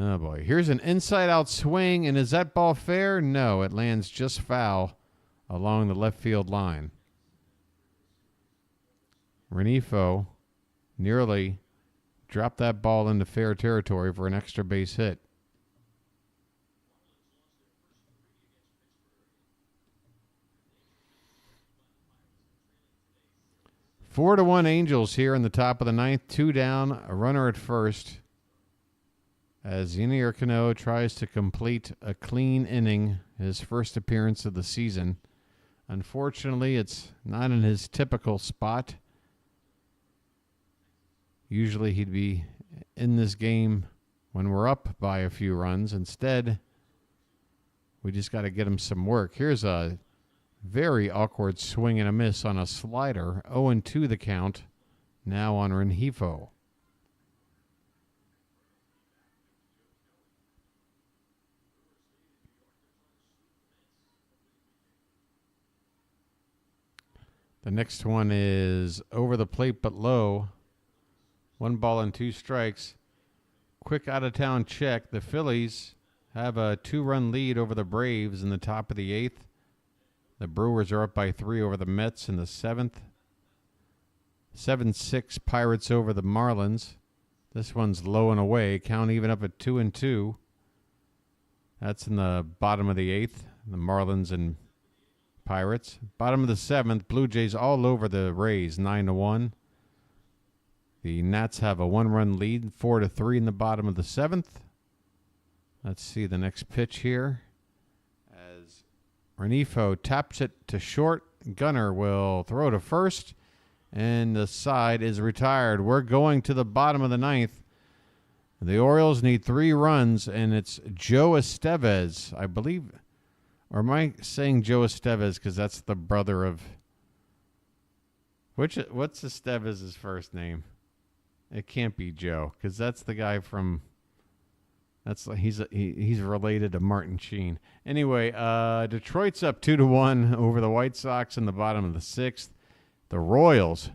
Oh, boy. Here's an inside-out swing, and is that ball fair? No, it lands just foul along the left field line. Renifo nearly dropped that ball into fair territory for an extra base hit. Four to 1 Angels here in the top of the 9th. 2 down, a runner at first. As Ynier Cano tries to complete a clean inning, his first appearance of the season. Unfortunately, it's not in his typical spot. Usually he'd be in this game when we're up by a few runs. Instead, we just got to get him some work. Here's a very awkward swing and a miss on a slider. 0-2 the count now on Renifo. The next one is over the plate but low. 1 ball and 2 strikes. Quick out-of-town check. The Phillies have a 2-run lead over the Braves in the top of the 8th. The Brewers are up by 3 over the Mets in the 7th. 7-6 Pirates over the Marlins. This one's low and away. Count even up at 2-2. That's in the bottom of the 8th. The Marlins and Pirates. Bottom of the 7th. Blue Jays all over the Rays, 9-1. The Nats have a 1-run lead, 4-3 in the bottom of the 7th. Let's see the next pitch here. As Renifo taps it to short. Gunner will throw to first, and the side is retired. We're going to the bottom of the ninth. The Orioles need 3 runs, and it's Joe Estevez, I believe. Or am I saying Joe Estevez because that's the brother of... What's Estevez's first name? It can't be Joe because that's the guy from... He's related to Martin Sheen. Anyway, Detroit's up 2-1 over the White Sox in the bottom of the 6th. The Royals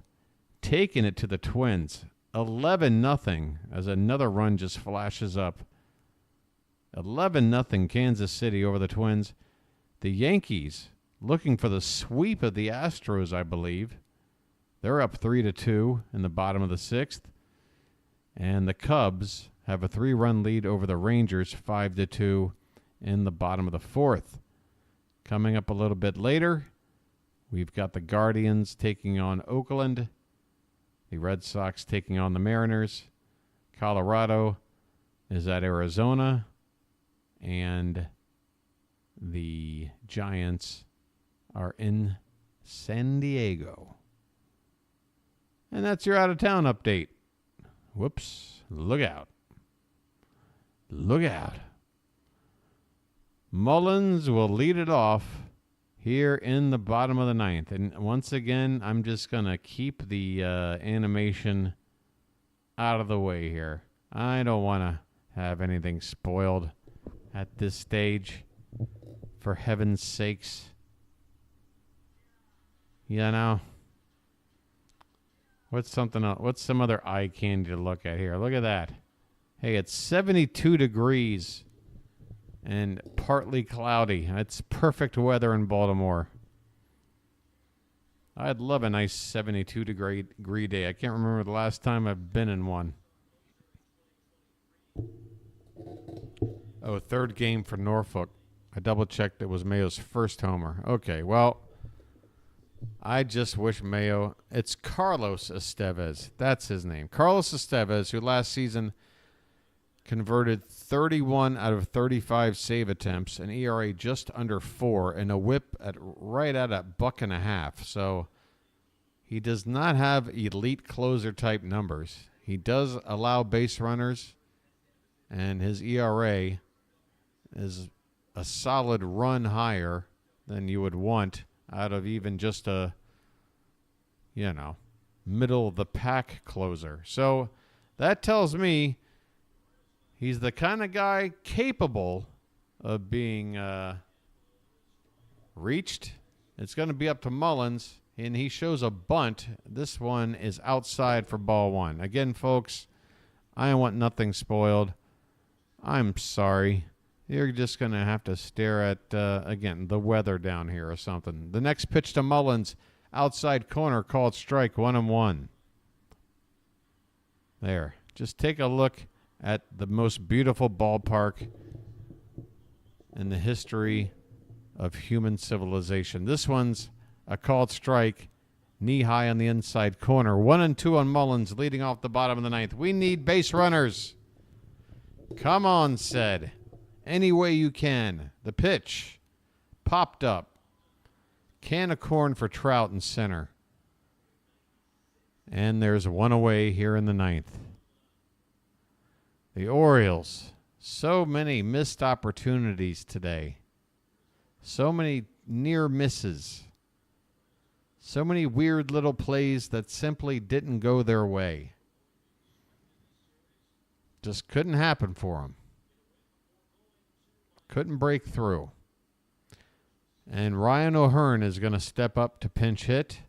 taking it to the Twins. 11-0 as another run just flashes up. 11-0 Kansas City over the Twins. The Yankees looking for the sweep of the Astros, I believe. They're up 3-2 in the bottom of the 6th. And the Cubs have a 3-run lead over the Rangers, 5-2 in the bottom of the 4th. Coming up a little bit later, we've got the Guardians taking on Oakland. The Red Sox taking on the Mariners. Colorado is at Arizona. And the Giants are in San Diego. And that's your out-of-town update. Whoops. Look out. Look out. Mullins will lead it off here in the bottom of the 9th. And once again, I'm just going to keep the animation out of the way here. I don't want to have anything spoiled at this stage. For heaven's sakes. You know. What's something else? What's some other eye candy to look at here? Look at that. Hey, it's 72 degrees and partly cloudy. It's perfect weather in Baltimore. I'd love a nice 72-degree day. I can't remember the last time I've been in one. Oh, third game for Norfolk. I double-checked it was Mayo's first homer. Okay, well, I just wish Mayo... It's Carlos Estevez. That's his name. Carlos Estevez, who last season converted 31 out of 35 save attempts, an ERA just under 4, and a whip right at $1.50. So he does not have elite closer-type numbers. He does allow base runners, and his ERA is a solid run higher than you would want out of even just a, middle-of-the-pack closer. So that tells me he's the kind of guy capable of being reached. It's going to be up to Mullins, and he shows a bunt. This one is outside for ball 1. Again, folks, I want nothing spoiled. I'm sorry. You're just going to have to stare at, again, the weather down here or something. The next pitch to Mullins, outside corner, called strike, 1-1. There. Just take a look at the most beautiful ballpark in the history of human civilization. This one's a called strike, knee high on the inside corner. 1-2 on Mullins, leading off the bottom of the 9th. We need base runners. Come on, said. Any way you can. The pitch popped up. Can of corn for Trout in center. And there's one away here in the 9th. The Orioles, so many missed opportunities today. So many near misses. So many weird little plays that simply didn't go their way. Just couldn't happen for them. Couldn't break through. And Ryan O'Hearn is going to step up to pinch hit.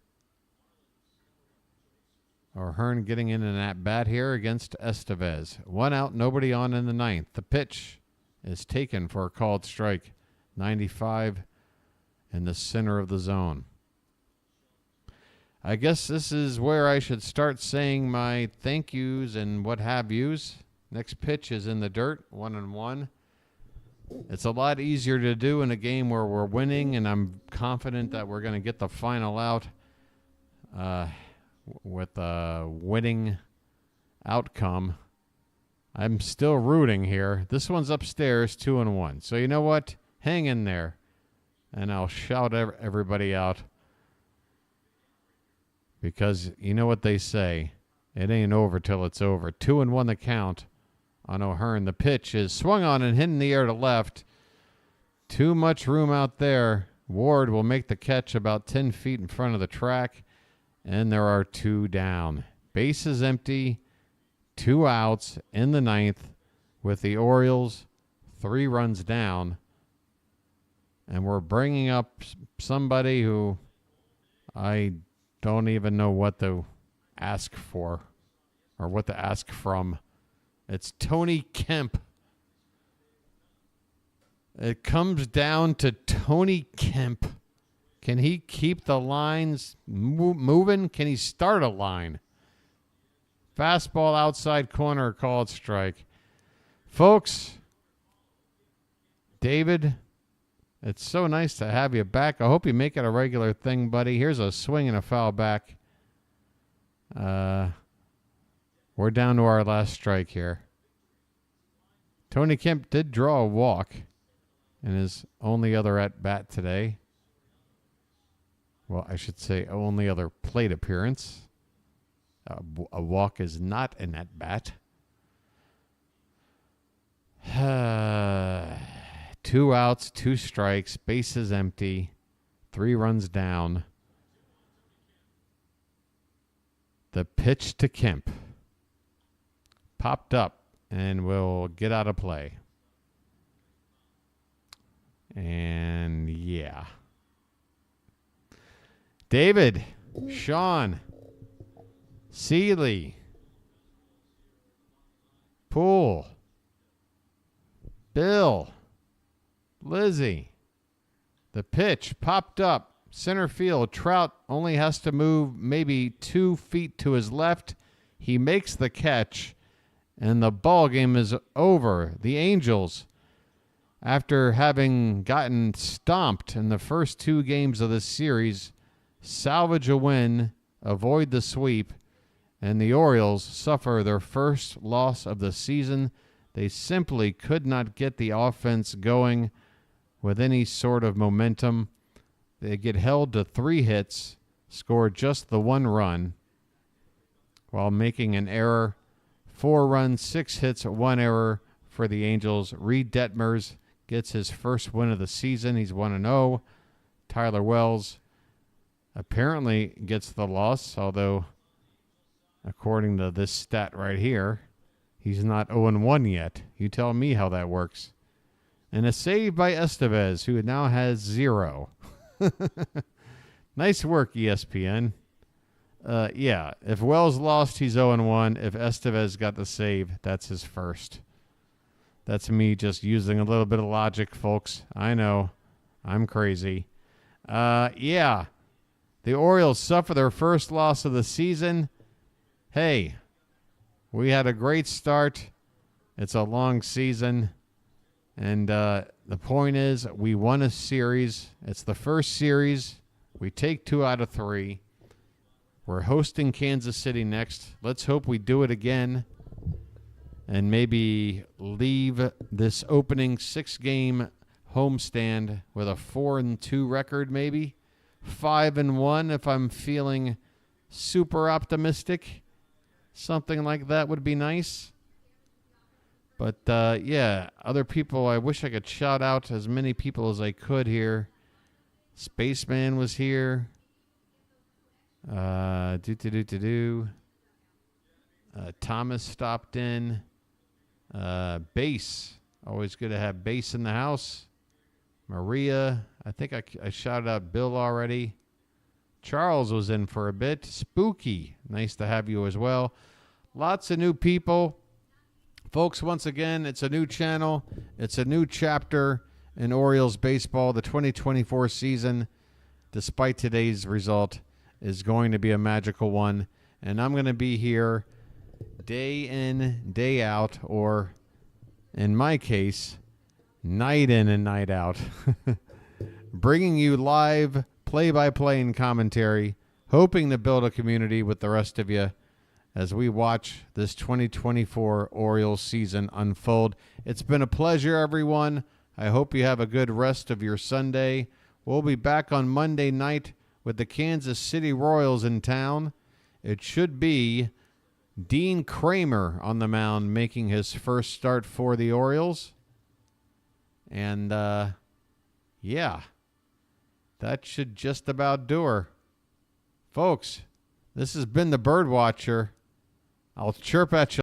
O'Hearn getting in an at-bat here against Estevez. 1 out, nobody on in the 9th. The pitch is taken for a called strike. 95 in the center of the zone. I guess this is where I should start saying my thank yous and what have yous. Next pitch is in the dirt, 1-1. It's a lot easier to do in a game where we're winning, and I'm confident that we're going to get the final out with a winning outcome. I'm still rooting here. This one's upstairs, 2-1. So you know what? Hang in there. and I'll shout everybody out because you know what they say. It ain't over till it's over. 2-1 the count on O'Hearn. The pitch is swung on and hit in the air to left. Too much room out there. Ward will make the catch about 10 feet in front of the track, and there are 2 down. Base is empty. 2 outs in the 9th with the Orioles 3 runs down. And we're bringing up somebody who I don't even know what to ask for or what to ask from. It's Tony Kemp. It comes down to Tony Kemp. Can he keep the lines moving? Can he start a line? Fastball outside corner, called strike. Folks, David, it's so nice to have you back. I hope you make it a regular thing, buddy. Here's a swing and a foul back. We're down to our last strike here. Tony Kemp did draw a walk in his only other at-bat today. Well, I should say only other plate appearance. A walk is not an at-bat. 2 outs, 2 strikes, bases empty, 3 runs down. The pitch to Kemp popped up and will get out of play. And yeah. David, Sean, Seeley, Poole, Bill, Lizzie. The pitch popped up. Center field. Trout only has to move maybe 2 feet to his left. He makes the catch, and the ball game is over. The Angels, after having gotten stomped in the first 2 games of this series, salvage a win, avoid the sweep, and the Orioles suffer their first loss of the season. They simply could not get the offense going with any sort of momentum. They get held to 3 hits, score just the 1 run, while making an error. 4 runs, 6 hits, 1 error for the Angels. Reid Detmers gets his first win of the season. He's 1-0. Tyler Wells apparently gets the loss, although according to this stat right here, he's not 0-1 yet. You tell me how that works. And a save by Estevez, who now has 0. Nice work, ESPN. Yeah, if Wells lost, he's 0-1. If Estevez got the save, that's his first. That's me just using a little bit of logic, folks. I know. I'm crazy. Yeah. The Orioles suffer their first loss of the season. Hey, we had a great start. It's a long season. And the point is, we won a series. It's the first series. We take 2 out of 3. We're hosting Kansas City next. Let's hope we do it again and maybe leave this opening 6-game homestand with a 4-2 record, maybe 5-1 if I'm feeling super optimistic. Something like that would be nice. But, yeah, other people, I wish I could shout out as many people as I could here. Spaceman was here. Thomas stopped in. Bass. Always good to have Bass in the house. Maria. I think I shouted out Bill already. Charles was in for a bit. Spooky. Nice to have you as well. Lots of new people. Folks, once again, it's a new channel. It's a new chapter in Orioles baseball. The 2024 season, despite today's result, is going to be a magical one. And I'm going to be here day in, day out, or in my case, night in and night out, bringing you live play-by-play and commentary, hoping to build a community with the rest of you as we watch this 2024 Orioles season unfold. It's been a pleasure, everyone. I hope you have a good rest of your Sunday, We'll be back on Monday night with the Kansas City Royals in town. It should be Dean Kramer on the mound making his first start for the Orioles. And, yeah, that should just about do her. Folks, this has been the BirdWatcher. I'll chirp at you